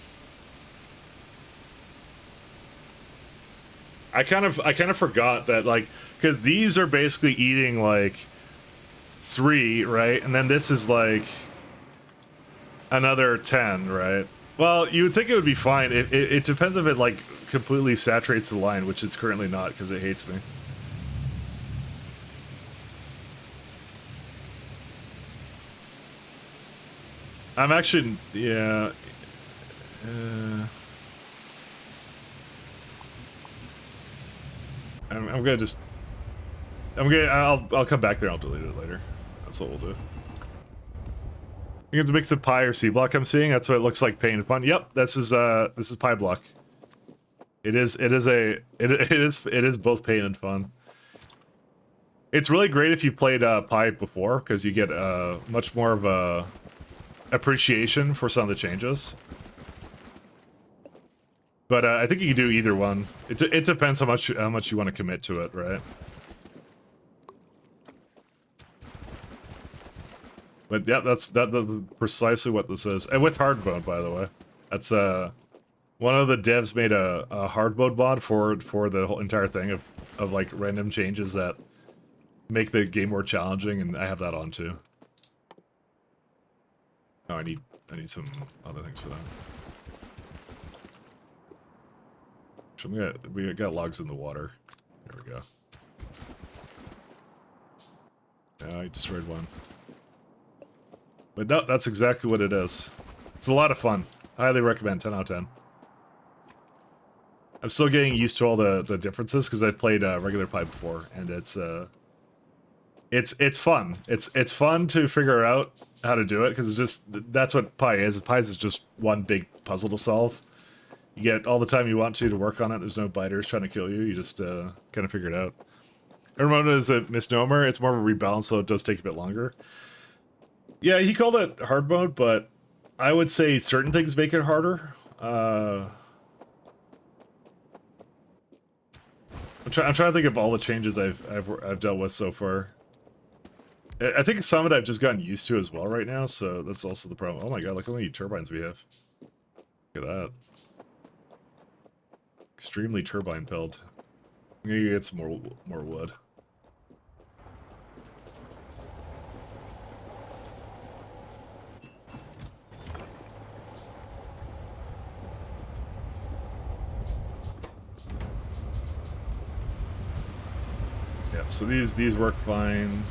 I kind of forgot that, like, because these are basically eating like 3, right? And then this is like another 10, right? Well, you would think it would be fine. It depends if it like completely saturates the line, which it's currently not because it hates me. I'm actually, yeah. I'm gonna just. I'll come back there. And I'll delete it later. That's what we'll do. I think it's a mix of Pi or C block. I'm seeing. That's what it looks like. Pain and fun. Yep. This is Pyblock. It is both pain and fun. It's really great if you played Pi before because you get much more of a appreciation for some of the changes. But I think you can do either one. It depends how much you want to commit to it, right? But yeah, that's precisely what this is. And with hard mode, by the way, that's one of the devs made a hard mode mod for the whole entire thing of like random changes that make the game more challenging, and I have that on too. Oh, I need some other things for that. We got logs in the water. There we go. Yeah, I destroyed one. But no, that's exactly what it is. It's a lot of fun. I highly recommend. 10 out of 10. I'm still getting used to all the differences because I played regular Pi before, and it's fun. It's fun to figure out how to do it because it's just that's what Pi is. Pi is just one big puzzle to solve. You get all the time you want to work on it. There's no biters trying to kill you. You just kind of figure it out. Ramona is a misnomer. It's more of a rebalance, so it does take a bit longer. Yeah, he called it hard mode, but I would say certain things make it harder. I'm trying to think of all the changes I've dealt with so far. I think some of it I've just gotten used to as well right now, so that's also the problem. Oh my god, look how many turbines we have. Look at that. Extremely turbine pilled. I'm gonna get some more wood. Yeah, so these work fine.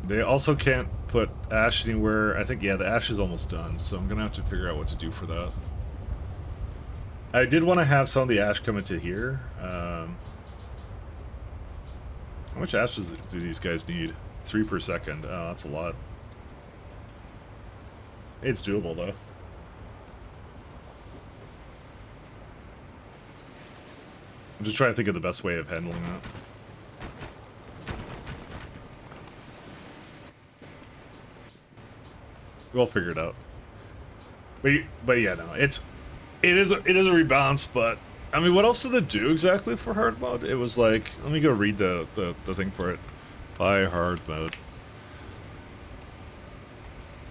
They also can't put ash anywhere. I think, yeah, the ash is almost done, so I'm gonna have to figure out what to do for that. I did want to have some of the ash come into here. How much ashes do these guys need? 3 per second. Oh, that's a lot. It's doable, though. I'm just trying to think of the best way of handling that. We'll figure it out. But yeah, no, it is a rebalance. But I mean, what else did it do exactly for hard mode? It was like, let me go read the thing for it. By hard mode.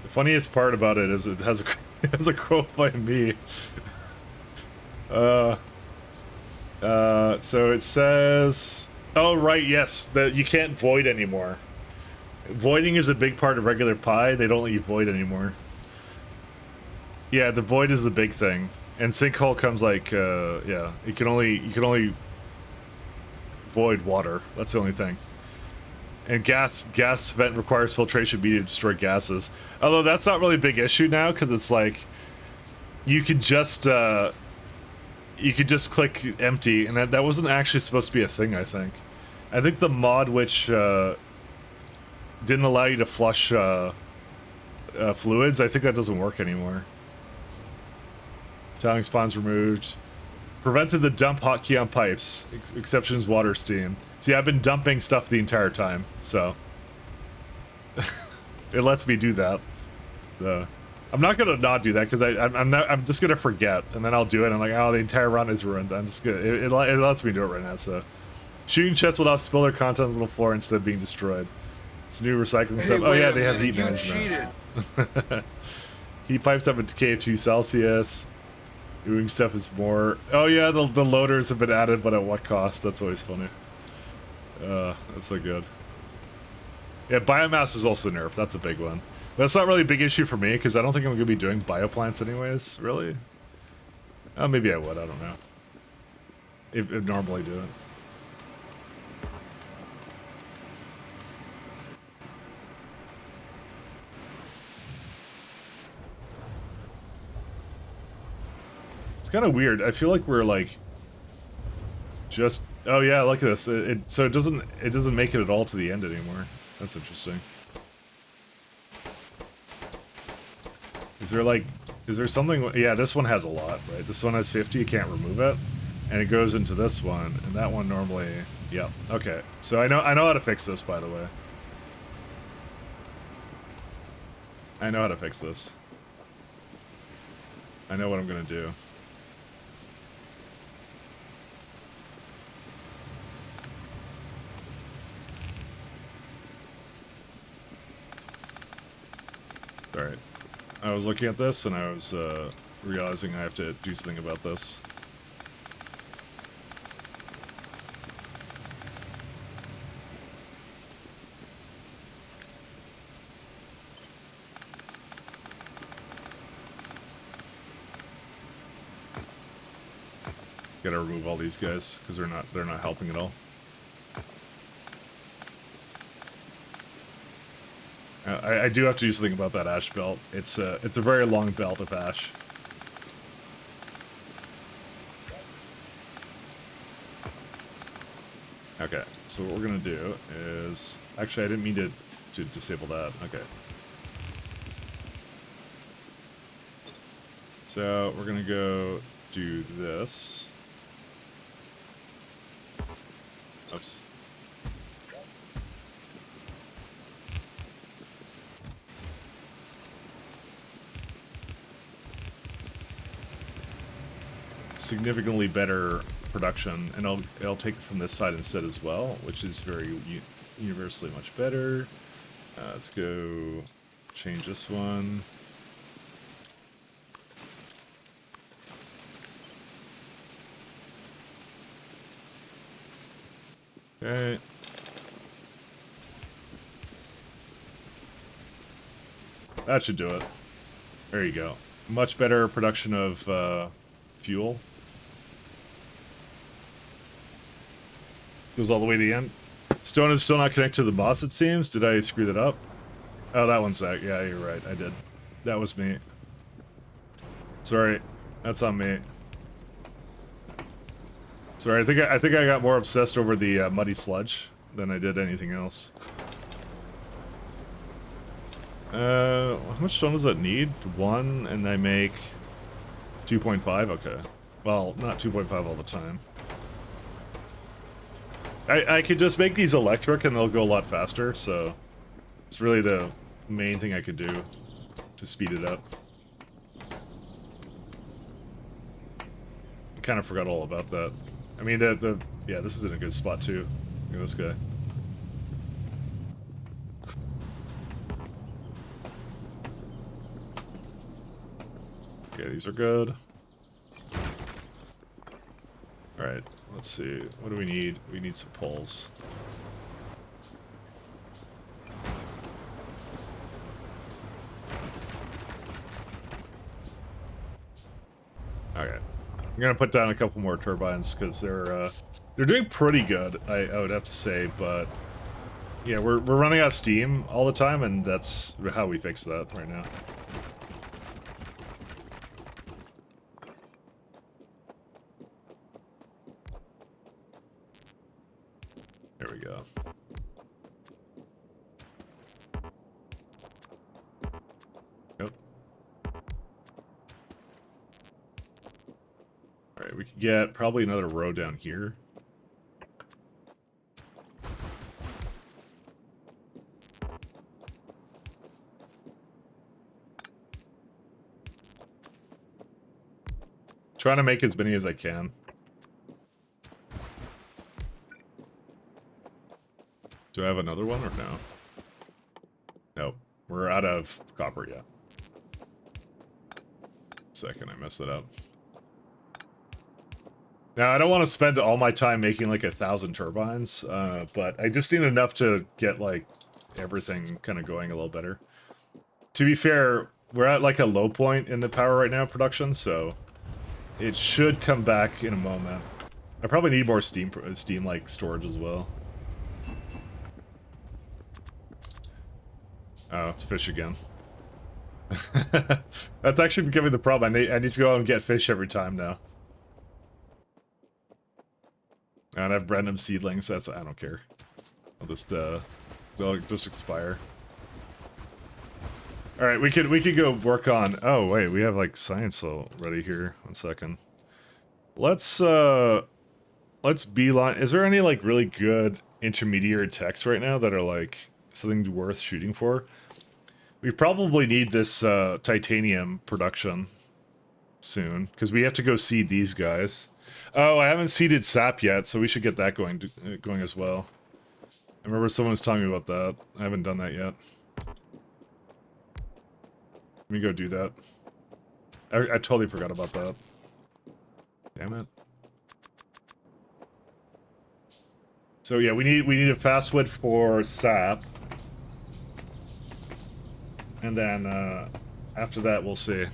The funniest part about it is it has a it has a quote by me. So it says, oh right, yes, that you can't void anymore. Voiding is a big part of regular Pi. They don't let you void anymore. Yeah, the void is the big thing, and sinkhole comes like, yeah, you can only void water. That's the only thing. And gas vent requires filtration B to destroy gases. Although that's not really a big issue now, because it's like you could just click empty, and that wasn't actually supposed to be a thing. I think the mod which didn't allow you to flush fluids, I think that doesn't work anymore. Tiling spawns removed. Prevented the dump hotkey on pipes. Exceptions water steam. See, I've been dumping stuff the entire time, so it lets me do that. So I'm not gonna not do that because I'm just gonna forget, and then I'll do it. And I'm like, oh, the entire run is ruined. I'm just gonna it lets me do it right now. So shooting chests will not spill their contents on the floor instead of being destroyed. It's new recycling stuff. Oh yeah, they have heat management. Heat pipes have a decay of 2 Celsius. Doing stuff is more. Oh yeah, the loaders have been added, but at what cost? That's always funny. That's so good. Yeah, biomass is also nerfed. That's a big one. But that's not really a big issue for me, because I don't think I'm going to be doing bioplants anyways, really. Maybe I would, I don't know. If normally do it. It's kind of weird. I feel like we're like just. Oh yeah, look at this. So it doesn't make it at all to the end anymore. That's interesting. Is there something? Yeah, this one has a lot, right? This one has 50. You can't remove it, and it goes into this one, and that one normally. Yeah. Okay. So I know how to fix this, by the way. I know how to fix this. I know what I'm gonna do. Alright. I was looking at this and I was realizing I have to do something about this. Gotta remove all these guys because they're not helping at all. I do have to do something about that ash belt. It's a very long belt of ash. Okay, so what we're gonna do is actually I didn't mean to disable that. Okay. So we're gonna go do this. Oops. Significantly better production, and I'll take it from this side instead as well, which is very universally much better. Let's go change this one. Okay. That should do it. There you go. Much better production of fuel. Goes all the way to the end. Stone is still not connected to the boss, it seems. Did I screw that up? Oh, that one's that. Yeah, you're right. I did. That was me. Sorry. That's on me. Sorry, I think I got more obsessed over the muddy sludge than I did anything else. How much stone does that need? 1, and I make 2.5? Okay. Well, not 2.5 all the time. I could just make these electric and they'll go a lot faster, so it's really the main thing I could do to speed it up. I kind of forgot all about that. I mean, yeah, this is in a good spot too. Look at this guy. Okay, these are good. Alright, let's see. What do we need? We need some poles. Okay. I'm gonna put down a couple more turbines because they're doing pretty good, I would have to say, but yeah, we're running out of steam all the time, and that's how we fix that right now. There we go. Yep. Alright, we could get probably another row down here. Trying to make as many as I can. Do I have another one or no? Nope. We're out of copper yet. Second, I messed it up. Now, I don't want to spend all my time making like 1,000 turbines, but I just need enough to get like everything kind of going a little better. To be fair, we're at like a low point in the power right now production, so it should come back in a moment. I probably need more steam like storage as well. Oh, it's fish again. That's actually becoming the problem. I need to go out and get fish every time now. And I have random seedlings. That's I don't care. I'll just they'll just expire. All right, we could go work on. Oh wait, we have like science already here. 1 second. Let's beeline. Is there any like really good intermediate techs right now that are like something worth shooting for? We probably need this titanium production soon because we have to go seed these guys. Oh, I haven't seeded sap yet, so we should get that going as well. I remember someone was telling me about that. I haven't done that yet. Let me go do that. I totally forgot about that. Damn it. So yeah, we need a fast wood for sap. And then after that we'll see.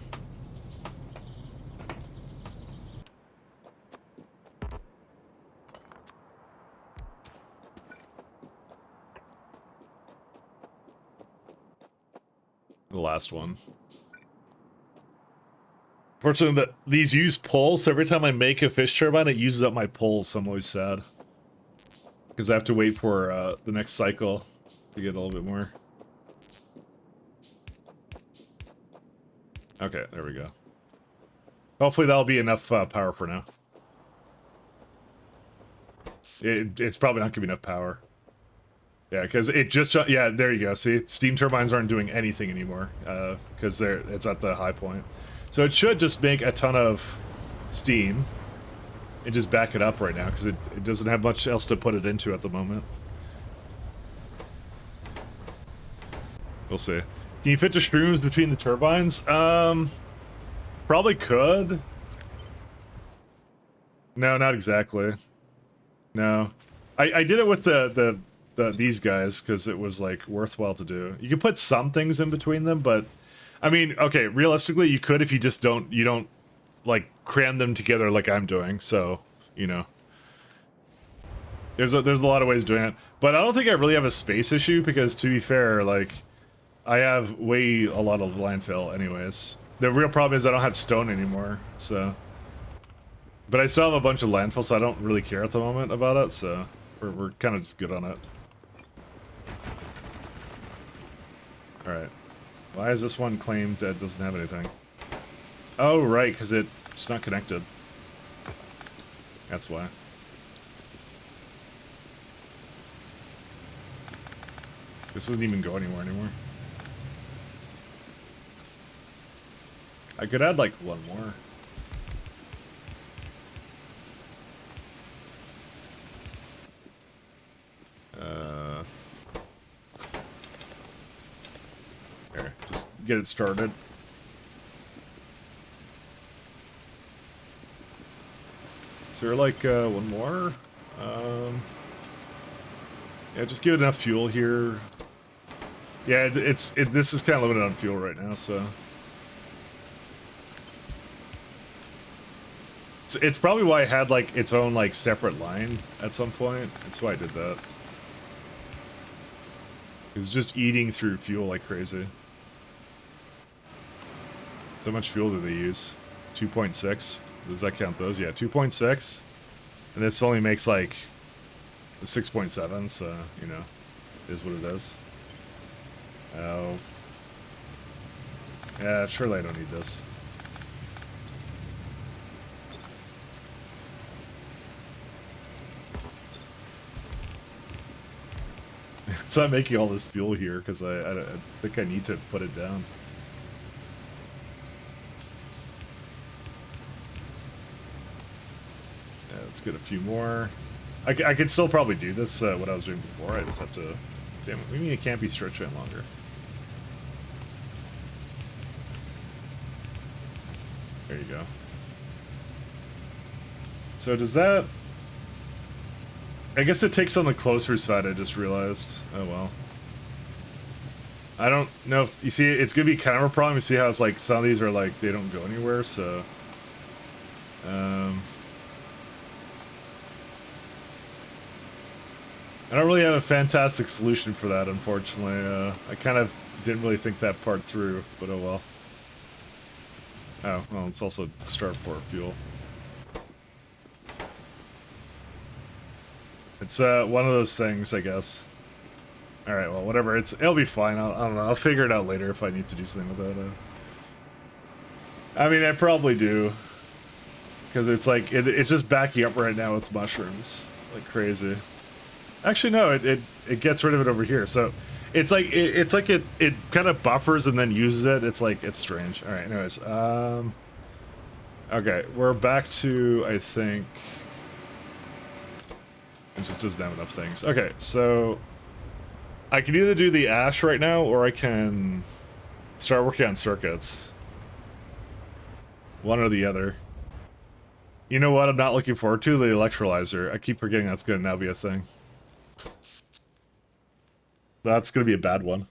The last one. Fortunately, these use poles, so every time I make a fish turbine, it uses up my poles, so I'm always sad. Because I have to wait for the next cycle to get a little bit more. Okay, there we go. Hopefully that'll be enough power for now. It's probably not going to be enough power. Yeah, because it just... Yeah, there you go. See, steam turbines aren't doing anything anymore. Because it's at the high point. So it should just make a ton of steam. And just back it up right now, because it doesn't have much else to put it into at the moment. We'll see. Can you fit the shrooms between the turbines? Probably could. No, not exactly. No. I did it with these guys, because it was, like, worthwhile to do. You can put some things in between them, but... I mean, okay, realistically, you could if you just don't... You don't, like, cram them together like I'm doing, so, you know. There's a lot of ways of doing it. But I don't think I really have a space issue, because, to be fair, like... I have a lot of landfill anyways. The real problem is I don't have stone anymore, so... But I still have a bunch of landfill, so I don't really care at the moment about it, so we're kind of just good on it. Alright. Why is this one claimed that doesn't have anything? Oh, right, because it's not connected. That's why. This doesn't even go anywhere anymore. I could add like one more. Here, just get it started. Is there like one more? Yeah, just give it enough fuel here. Yeah, this is kind of limited on fuel right now, so it's probably why it had like its own like separate line at some point. That's why I did that. It's just eating through fuel like crazy. So much fuel do they use? 2.6. Does that count those? Yeah, 2.6. And this only makes like 6.7, so, you know, is what it is. Oh. Yeah, surely I don't need this. It's not making all this fuel here, because I think I need to put it down. Yeah, let's get a few more. I could still probably do this, what I was doing before. I just have to... Damn it, we mean it can't be stretched out longer. There you go. So does that... I guess it takes on the closer side, I just realized. Oh well. I don't know if... You see, it's gonna be kind of a problem. You see how it's like, some of these are like, they don't go anywhere, so... I don't really have a fantastic solution for that, unfortunately. I kind of didn't really think that part through, but oh well. Oh, well, it's also start for fuel. It's one of those things, I guess. Alright, well, whatever. It'll be fine. I don't know. I'll figure it out later if I need to do something with that. I mean, I probably do. Because it's like, it's just backing up right now with mushrooms. Like crazy. Actually, no, it gets rid of it over here. So it's like it kind of buffers and then uses it. It's like, it's strange. All right, anyways, okay, we're back to, I think, it just doesn't have enough things. Okay, so I can either do the ash right now, or I can start working on circuits. One or the other. You know what I'm not looking forward to? The electrolyzer. I keep forgetting that's going to now be a thing. That's going to be a bad one.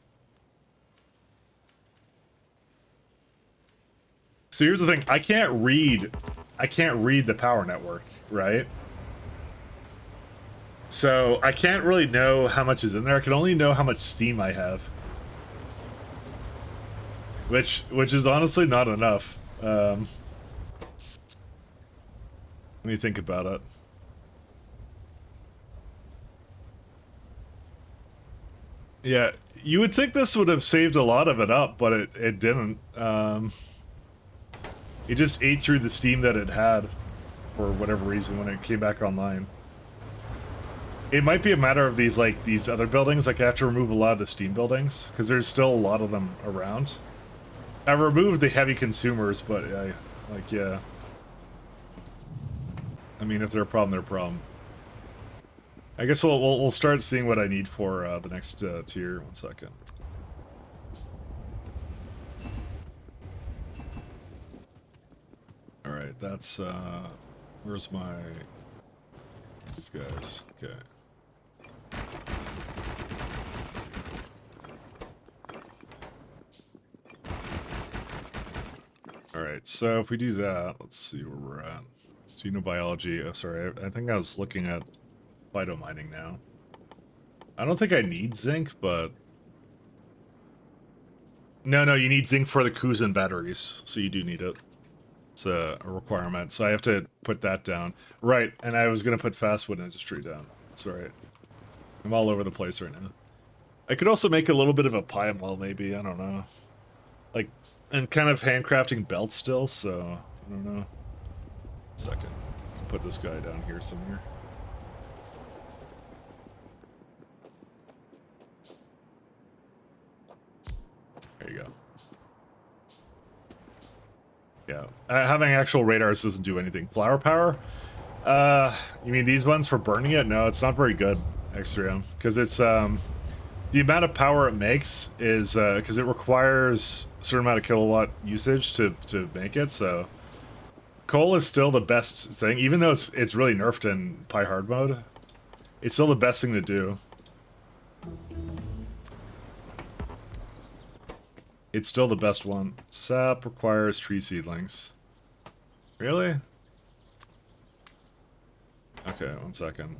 So here's the thing. I can't read the power network, right? So I can't really know how much is in there. I can only know how much steam I have. Which is honestly not enough. Let me think about it. Yeah, you would think this would have saved a lot of it up, but it didn't. It just ate through the steam that it had, for whatever reason, when it came back online. It might be a matter of these other buildings. Like, I have to remove a lot of the steam buildings, because there's still a lot of them around. I removed the heavy consumers, but yeah. I mean, if they're a problem, they're a problem. I guess we'll start seeing what I need for the next tier. 1 second. All right, that's where's my these guys? Okay. All right, so if we do that, let's see where we're at. Xenobiology. Oh, sorry, I think I was looking at phytomining now. I don't think I need zinc, but... No, you need zinc for the Kuzan batteries, so you do need it. It's a requirement, so I have to put that down. Right, and I was gonna put fast food industry down. That's right. I'm all over the place right now. I could also make a little bit of a pie mill, maybe. I don't know. Like, and kind of handcrafting belts still, so I don't know. Second, I'll put this guy down here somewhere. There you go. Yeah, having actual radars doesn't do anything. Flower power? You mean these ones for burning it? No, it's not very good, X3M, because it's the amount of power it makes is because it requires a certain amount of kilowatt usage to make it. So coal is still the best thing, even though it's really nerfed in Pi hard mode. It's still the best thing to do. It's still the best one. Sap requires tree seedlings. Really? Okay, 1 second.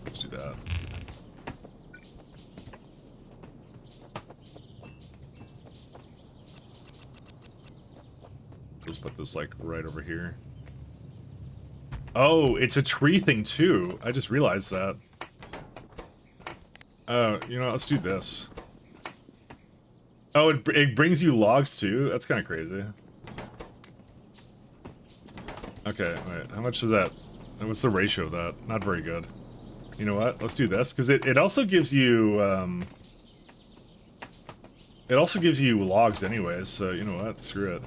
Let's do that. Just put this like right over here. Oh, it's a tree thing too. I just realized that. You know, let's do this. Oh, it brings you logs too? That's kind of crazy. Okay, wait, how much is that? What's the ratio of that? Not very good. You know what? Let's do this, because it also gives you, it also gives you logs anyways, so you know what? Screw it.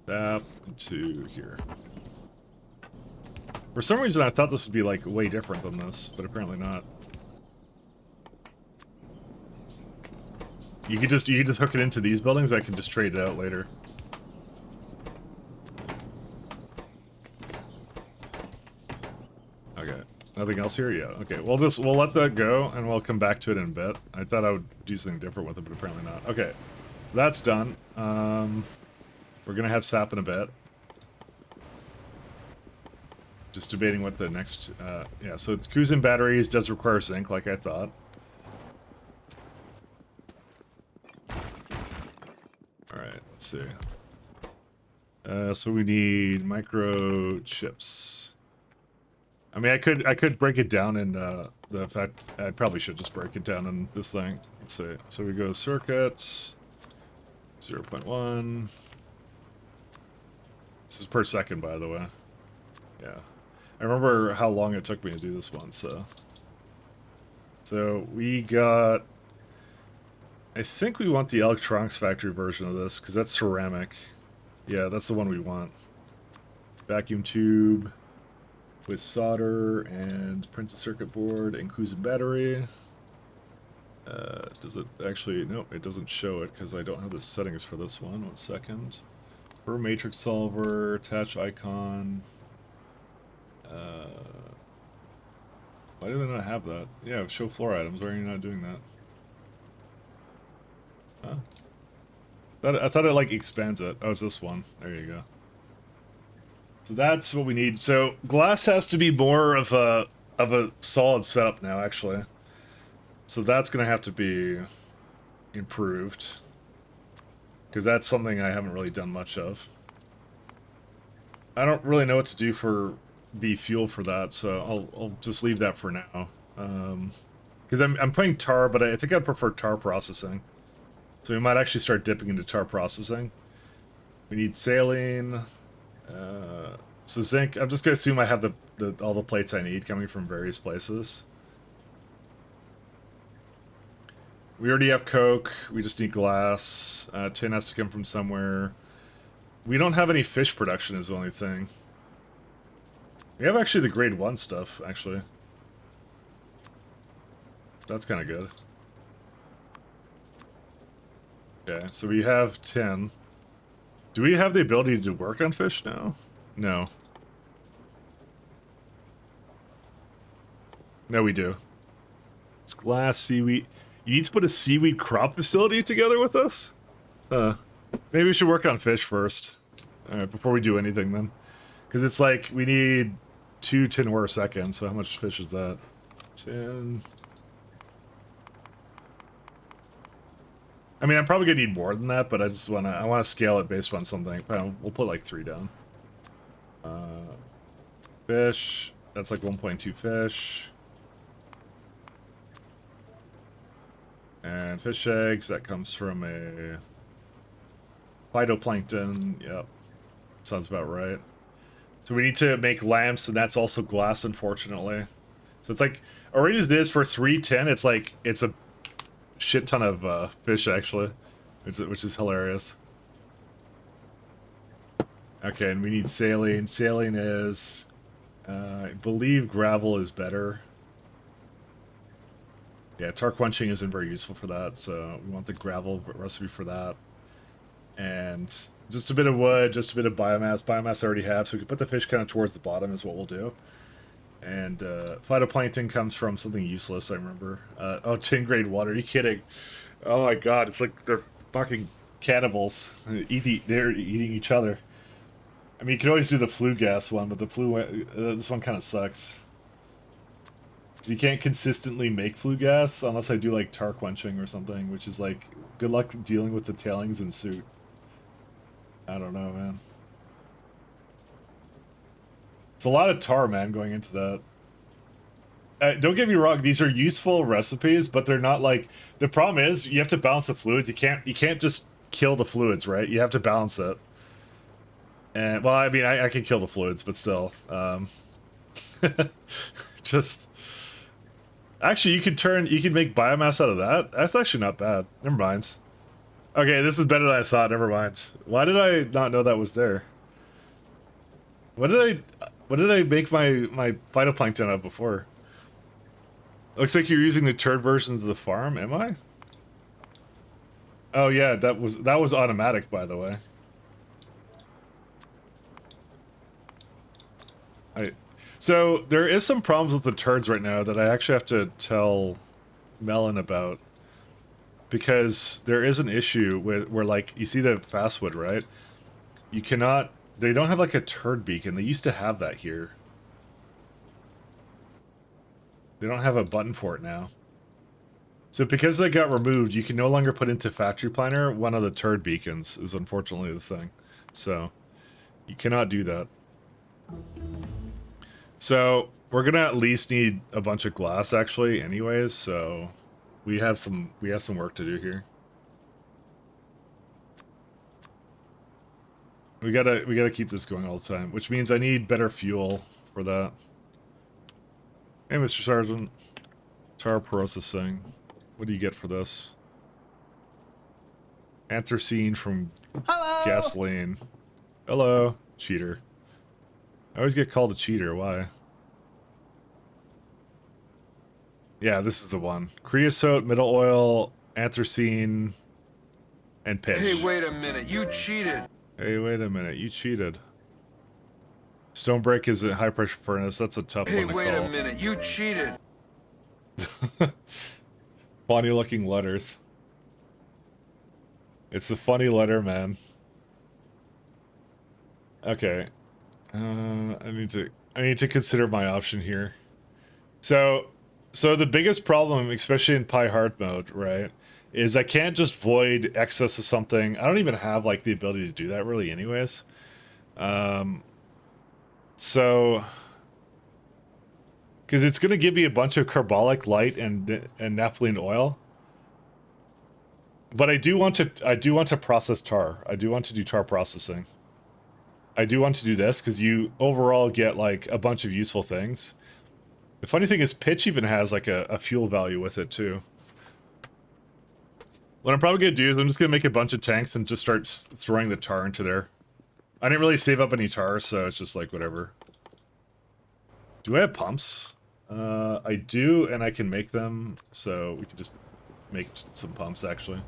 That to here. For some reason, I thought this would be, like, way different than this, but apparently not. You could just hook it into these buildings, I can just trade it out later. Okay. Nothing else here? Yeah, okay. We'll let that go, and we'll come back to it in a bit. I thought I would do something different with it, but apparently not. Okay. That's done. We're gonna have sap in a bit. Just debating what the next, yeah, so it's cruising batteries, does require zinc, like I thought. Alright, let's see. So we need microchips. I mean, I could break it down in, the fact, I probably should just break it down in this thing. Let's see. So we go circuit, 0.1. This is per second, by the way. Yeah. I remember how long it took me to do this one, so... So, we got... I think we want the electronics factory version of this, because that's ceramic. Yeah, that's the one we want. Vacuum tube with solder and printed circuit board and Kuzen battery. Does it actually... Nope, it doesn't show it, because I don't have the settings for this one. 1 second. Per matrix solver, attach icon... why do they not have that? Yeah, show floor items. Why are you not doing that? Huh? I thought it like expands it. Oh, it's this one. There you go. So that's what we need. So glass has to be more of a solid setup now, actually. So that's gonna have to be improved, because that's something I haven't really done much of. I don't really know what to do for the fuel for that, so I'll just leave that for now. Because I'm putting tar, but I think I'd prefer tar processing. So we might actually start dipping into tar processing. We need saline. So zinc. I'm just gonna assume I have all the plates I need coming from various places. We already have coke. We just need glass. Tin has to come from somewhere. We don't have any fish production is the only thing. We have actually the grade 1 stuff, actually. That's kind of good. Okay, so we have 10. Do we have the ability to work on fish now? No. No, we do. It's glass, seaweed. You need to put a seaweed crop facility together with us? Maybe we should work on fish first. Alright, before we do anything then. Because it's like, we need 2 tin ore a second, so how much fish is that? 10. I mean, I'm probably gonna need more than that, but I wanna scale it based on something. We'll put like 3 down. Fish, that's like 1.2 fish. And fish eggs, that comes from a phytoplankton. Yep, sounds about right. So we need to make lamps, and that's also glass, unfortunately. So it's like, already as it is for 310, it's like, it's a shit ton of fish, actually, which is hilarious. Okay, and we need saline. Saline is, I believe gravel is better. Yeah, tar quenching isn't very useful for that, so we want the gravel recipe for that. And just a bit of wood, just a bit of biomass. Biomass I already have, so we can put the fish kind of towards the bottom is what we'll do. And phytoplankton comes from something useless, I remember. Oh, 10 grade water, are you kidding? Oh my god, it's like they're fucking cannibals. They're eating each other. I mean, you can always do the flue gas one, but this one kind of sucks. You can't consistently make flue gas unless I do like tar quenching or something, which is like, good luck dealing with the tailings in suit. I don't know, man. It's a lot of tar, man, going into that. Don't get me wrong, these are useful recipes, but they're not like, the problem is you have to balance the fluids. You can't just kill the fluids, right? You have to balance it. And well, I mean, I can kill the fluids, but still, just. Actually, you could make biomass out of that. That's actually not bad. Never mind. Okay, this is better than I thought. Never mind. Why did I not know that was there? What did I make my phytoplankton of before? Looks like you're using the turd versions of the farm. Am I? Oh yeah, that was automatic, by the way. So there is some problems with the turds right now that I actually have to tell Melon about, because there is an issue where like, you see the fastwood, right? You cannot, they don't have like a turd beacon. They used to have that here. They don't have a button for it now. So because they got removed, you can no longer put into Factory Planner one of the turd beacons, is unfortunately the thing. So you cannot do that. So we're gonna at least need a bunch of glass, actually, anyways. So we have some work to do here. We gotta keep this going all the time, which means I need better fuel for that. Hey, Mr. Sergeant, tar processing. What do you get for this? Anthracene from gasoline. Hello, cheater. I always get called a cheater, why? Yeah, this is the one. Creosote, middle oil, anthracene, and pitch. Hey, wait a minute, you cheated! Hey, wait a minute, you cheated. Stonebrick is a high pressure furnace, that's a tough one to call. Hey, wait a minute, you cheated! Funny looking letters. It's the funny letter, man. Okay. I need to consider my option here. So the biggest problem, especially in Pi hard mode, right, is I can't just void excess of something. I don't even have like the ability to do that really anyways. So because it's gonna give me a bunch of carbolic light and naphthalene oil. But I do want to process tar. I do want to do tar processing. I do want to do this because you overall get like a bunch of useful things. The funny thing is pitch even has like a fuel value with it too. What I'm probably going to do is I'm just going to make a bunch of tanks and just start throwing the tar into there. I didn't really save up any tar, so it's just like whatever. Do I have pumps? I do, and I can make them, so we can just make some pumps actually.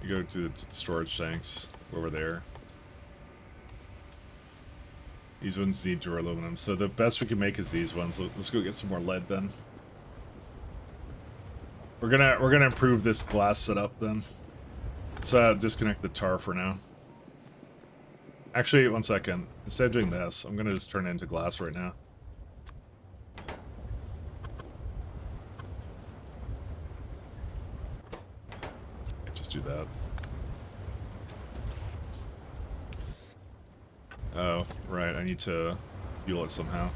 You go to the storage tanks over there. These ones need duraluminum, so the best we can make is these ones. Let's go get some more lead then. We're gonna improve this glass setup then. Let's disconnect the tar for now. Actually, one second. Instead of doing this, I'm gonna just turn it into glass right now. Just do that. Oh, right. I need to fuel it somehow.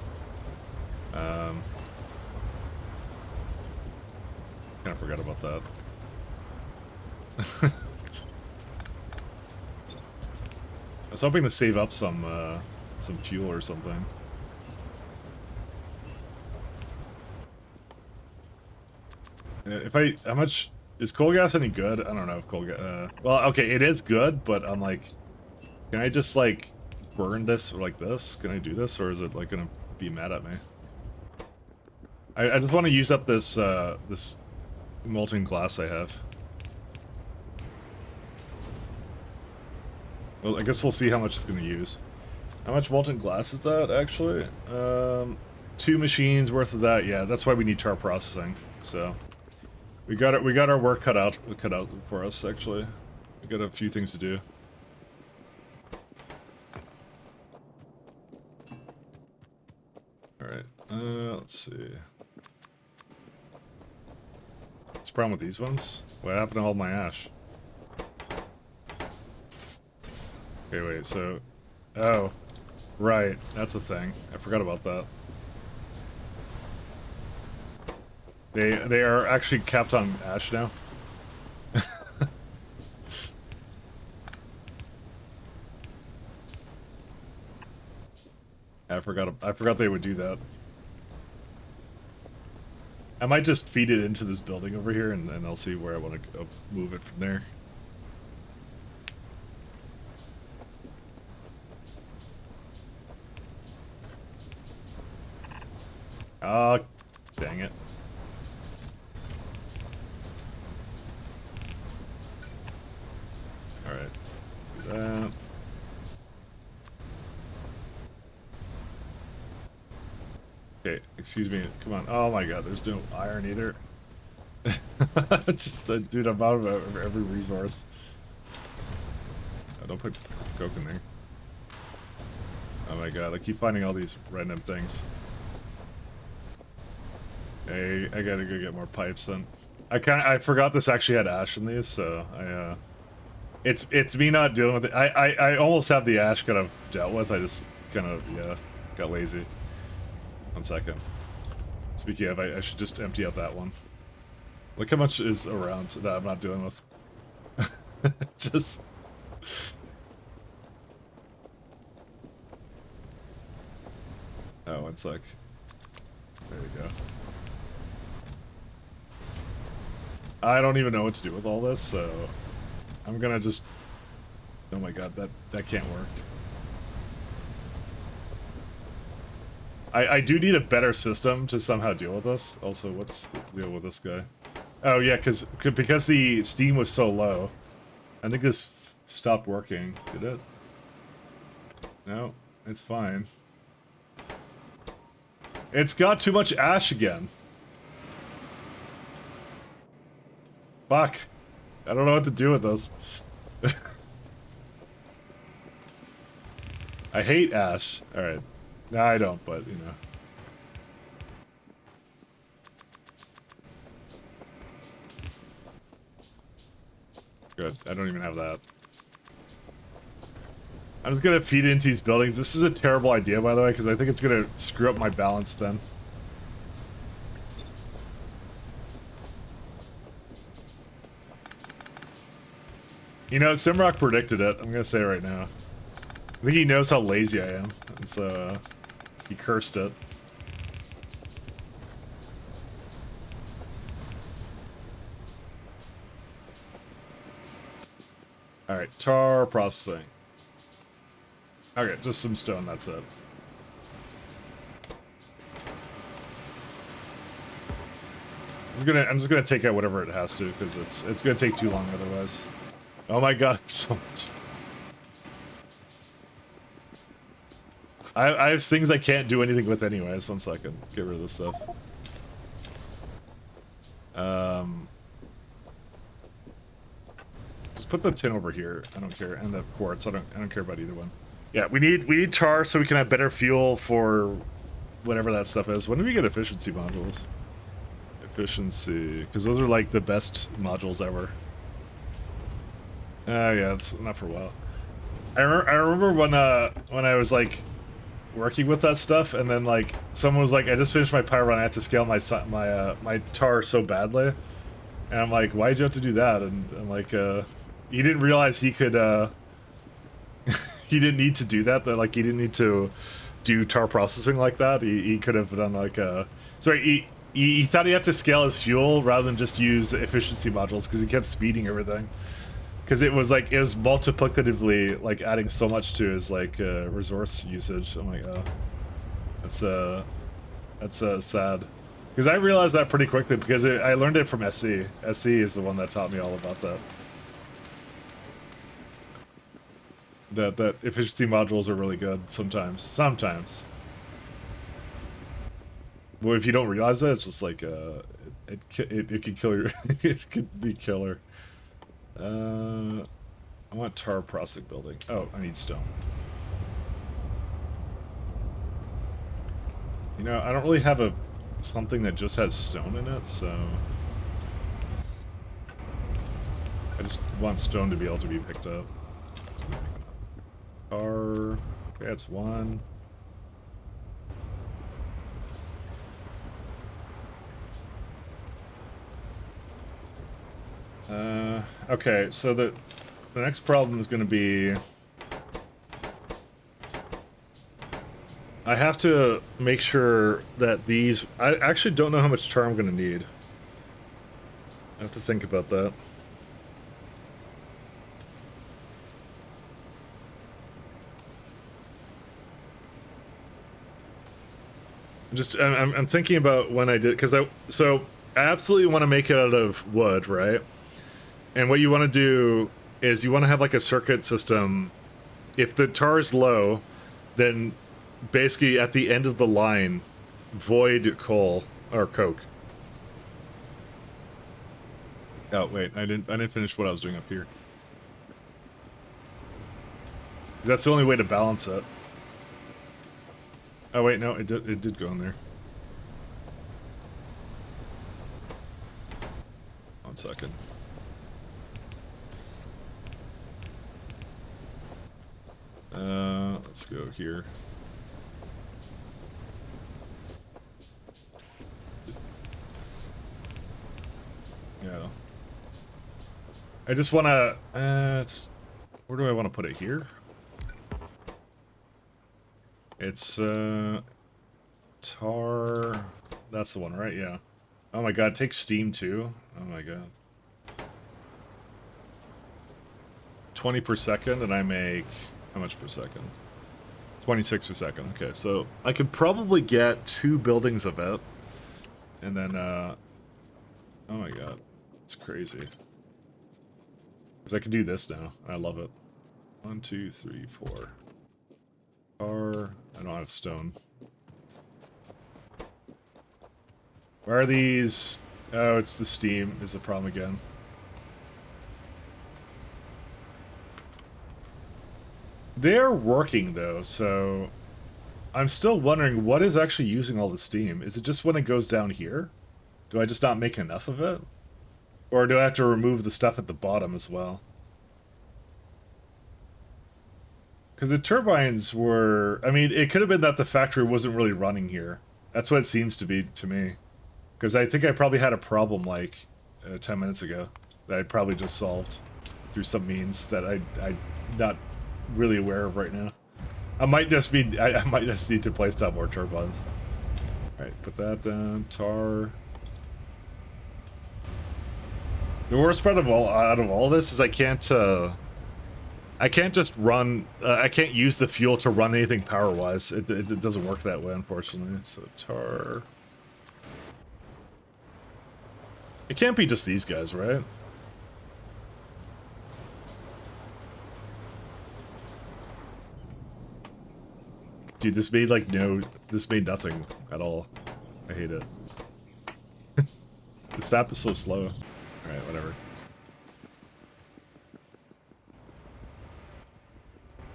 Kind of forgot about that. I was hoping to save up some fuel or something. How much is coal gas any good? I don't know if coal gas. Well, okay, it is good, but I'm like, can I just like burn this like this? Can I do this, or is it like gonna be mad at me? I just want to use up this this molten glass I have. Well, I guess we'll see how much it's going to use. How much molten glass is that, actually? 2 machines worth of that. Yeah, that's why we need tar processing. So, we got our work cut out for us, actually. We got a few things to do. Alright, let's see. What's the problem with these ones? What happened to all my ash? Okay, wait, so... Oh. Right, that's a thing. I forgot about that. They are actually capped on ash now. I forgot they would do that. I might just feed it into this building over here, and I'll see where I want to move it from there. Ah, dang it. Alright. Do that. Okay, excuse me. Come on. Oh my god, there's no iron either. Just, dude, I'm out of every resource. Oh, don't put coke in there. Oh my god, I keep finding all these random things. Hey, I gotta go get more pipes then. I forgot this actually had ash in these, so it's me not dealing with it. I almost have the ash kind of dealt with. I just kind of got lazy. 1 second. Speaking of, I should just empty out that one. Look how much is around that I'm not dealing with. Just... Oh, 1 sec. There you go. I don't even know what to do with all this, so... I'm gonna just... Oh my god, that can't work. I do need a better system to somehow deal with this. Also, what's the deal with this guy? Oh yeah, because the steam was so low. I think this stopped working. Did it? No, it's fine. It's got too much ash again. Fuck. I don't know what to do with this. I hate ash. Alright. No, I don't, but, you know. Good. I don't even have that. I'm just gonna feed into these buildings. This is a terrible idea, by the way, because I think it's gonna screw up my balance then. You know, Simrock predicted it. I'm gonna say it right now. I think he knows how lazy I am, and so he cursed it. Alright, tar processing. Okay, just some stone, that's it. I'm just gonna take out whatever it has to, because it's gonna take too long otherwise. Oh my god, so much. I have things I can't do anything with anyways. 1 second. Get rid of this stuff. put the tin over here. I don't care, and the quartz. I don't care about either one. Yeah, we need tar so we can have better fuel for whatever that stuff is. When do we get efficiency modules? Efficiency, because those are like the best modules ever. Yeah, it's not for a while. I remember when I was like working with that stuff, and then like someone was like, I just finished my pyro run, I had to scale my tar so badly, and I'm like, why'd you have to do that? And I'm like, he didn't realize he could he didn't need to do that, like he didn't need to do tar processing like that. He could have done like he thought he had to scale his fuel rather than just use efficiency modules, because he kept speeding everything. Because it was multiplicatively like adding so much to his like resource usage. I'm like, oh, that's sad. Because I realized that pretty quickly, because I learned it from SE. SE is the one that taught me all about that. That efficiency modules are really good sometimes. Sometimes. Well, if you don't realize that, it's just like it could kill your it could be killer. I want tar processing building. Oh, I need stone. You know, I don't really have something that just has stone in it, so I just want stone to be able to be picked up. Tar. Okay, that's one. Okay, so the next problem is going to be I have to make sure that these... I actually don't know how much tar I'm going to need. I have to think about that. I'm thinking about when I did, because I absolutely want to make it out of wood, right? And what you want to do is you want to have like a circuit system. If the tar is low, then basically at the end of the line, void coal or coke. Oh wait, I didn't finish what I was doing up here. That's the only way to balance it. Oh wait, no, it did go in there. One second. Let's go here. Yeah. I just want to, where do I want to put it here? It's, tar, that's the one, right? Yeah. Oh my god, it takes steam too? Oh my god. 20 per second, and I make, how much per second? 26 per second, okay, so I could probably get 2 buildings of it, and then, oh my god, it's crazy. Because I can do this now, I love it. 1, 2, 3, 4. Tar, I don't have stone. Where are these? Oh, it's the steam is the problem again. They're working though, so I'm still wondering what is actually using all the steam. Is it just when it goes down here? Do I just not make enough of it? Or do I have to remove the stuff at the bottom as well? Because the turbines were... I mean, it could have been that the factory wasn't really running here. That's what it seems to be to me. Because I think I probably had a problem like 10 minutes ago that I probably just solved through some means that I'm not really aware of right now. I might just be... I might just need to place down more turbines. Alright, put that down. Tar... The worst part of all this is I can't just run, I can't use the fuel to run anything power-wise. It doesn't work that way, unfortunately. So, tar... It can't be just these guys, right? Dude, this made, like, this made nothing at all. I hate it. The sap is so slow. Alright, whatever.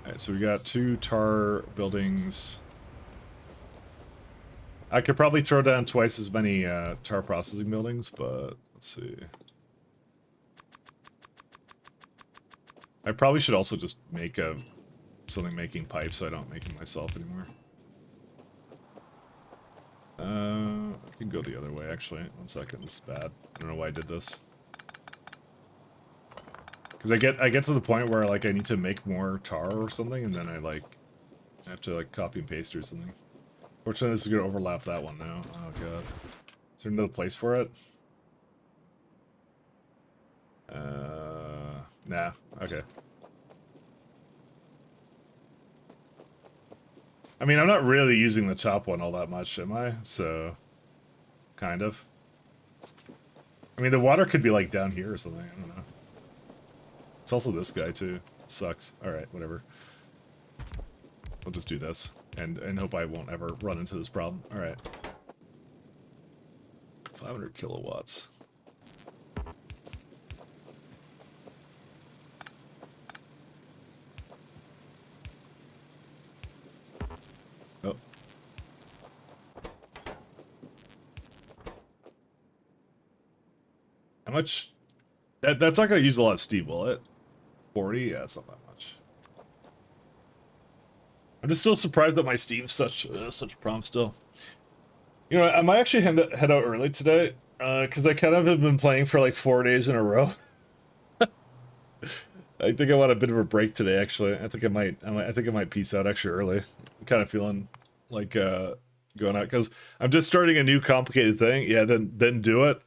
Alright, so we got 2 tar buildings. I could probably throw down twice as many tar processing buildings, but let's see. I probably should also just make something making pipes so I don't make them myself anymore. I can go the other way actually. 1 second, this is bad. I don't know why I did this. Because I get to the point where like I need to make more tar or something, and then I have to like copy and paste or something. Fortunately, this is gonna overlap that one now. Oh god. Is there another place for it? Nah. Okay. I mean, I'm not really using the top one all that much, am I? So, kind of. I mean, the water could be like down here or something. I don't know. It's also this guy too. It sucks. All right, whatever. We'll just do this and hope I won't ever run into this problem. All right. 500 kilowatts. Oh. How much? That's not gonna use a lot of steam, will it? 40? Yeah, it's not that much. I'm just still surprised that my Steam's such a problem still. You know, I might actually head out early today, because I kind of have been playing for like 4 days in a row. I think I want a bit of a break today. Actually, I think I might peace out extra early. I'm kind of feeling like going out because I'm just starting a new complicated thing. Yeah, then do it.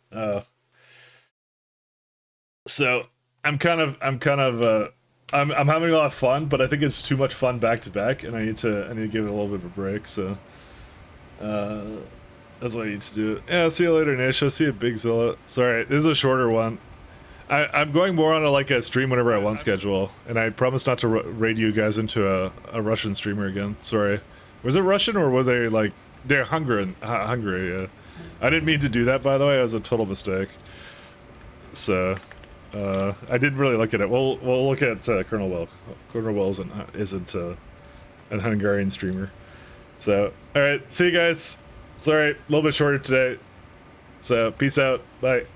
So I'm having a lot of fun, but I think it's too much fun back to back, and I need to give it a little bit of a break. So that's what I need to do. Yeah, see you later, Nish. I'll see you, Big Zilla. Sorry, this is a shorter one. I'm going more on a stream whenever I want schedule, and I promise not to raid you guys into a Russian streamer again. Sorry. Was it Russian or were they like they're Hungarian? Hungary, yeah. I didn't mean to do that, by the way. It was a total mistake. So I didn't really look at it. We'll look at Colonel Will. Colonel Will isn't an Hungarian streamer. So all right, see you guys. Sorry, a little bit shorter today. So peace out. Bye.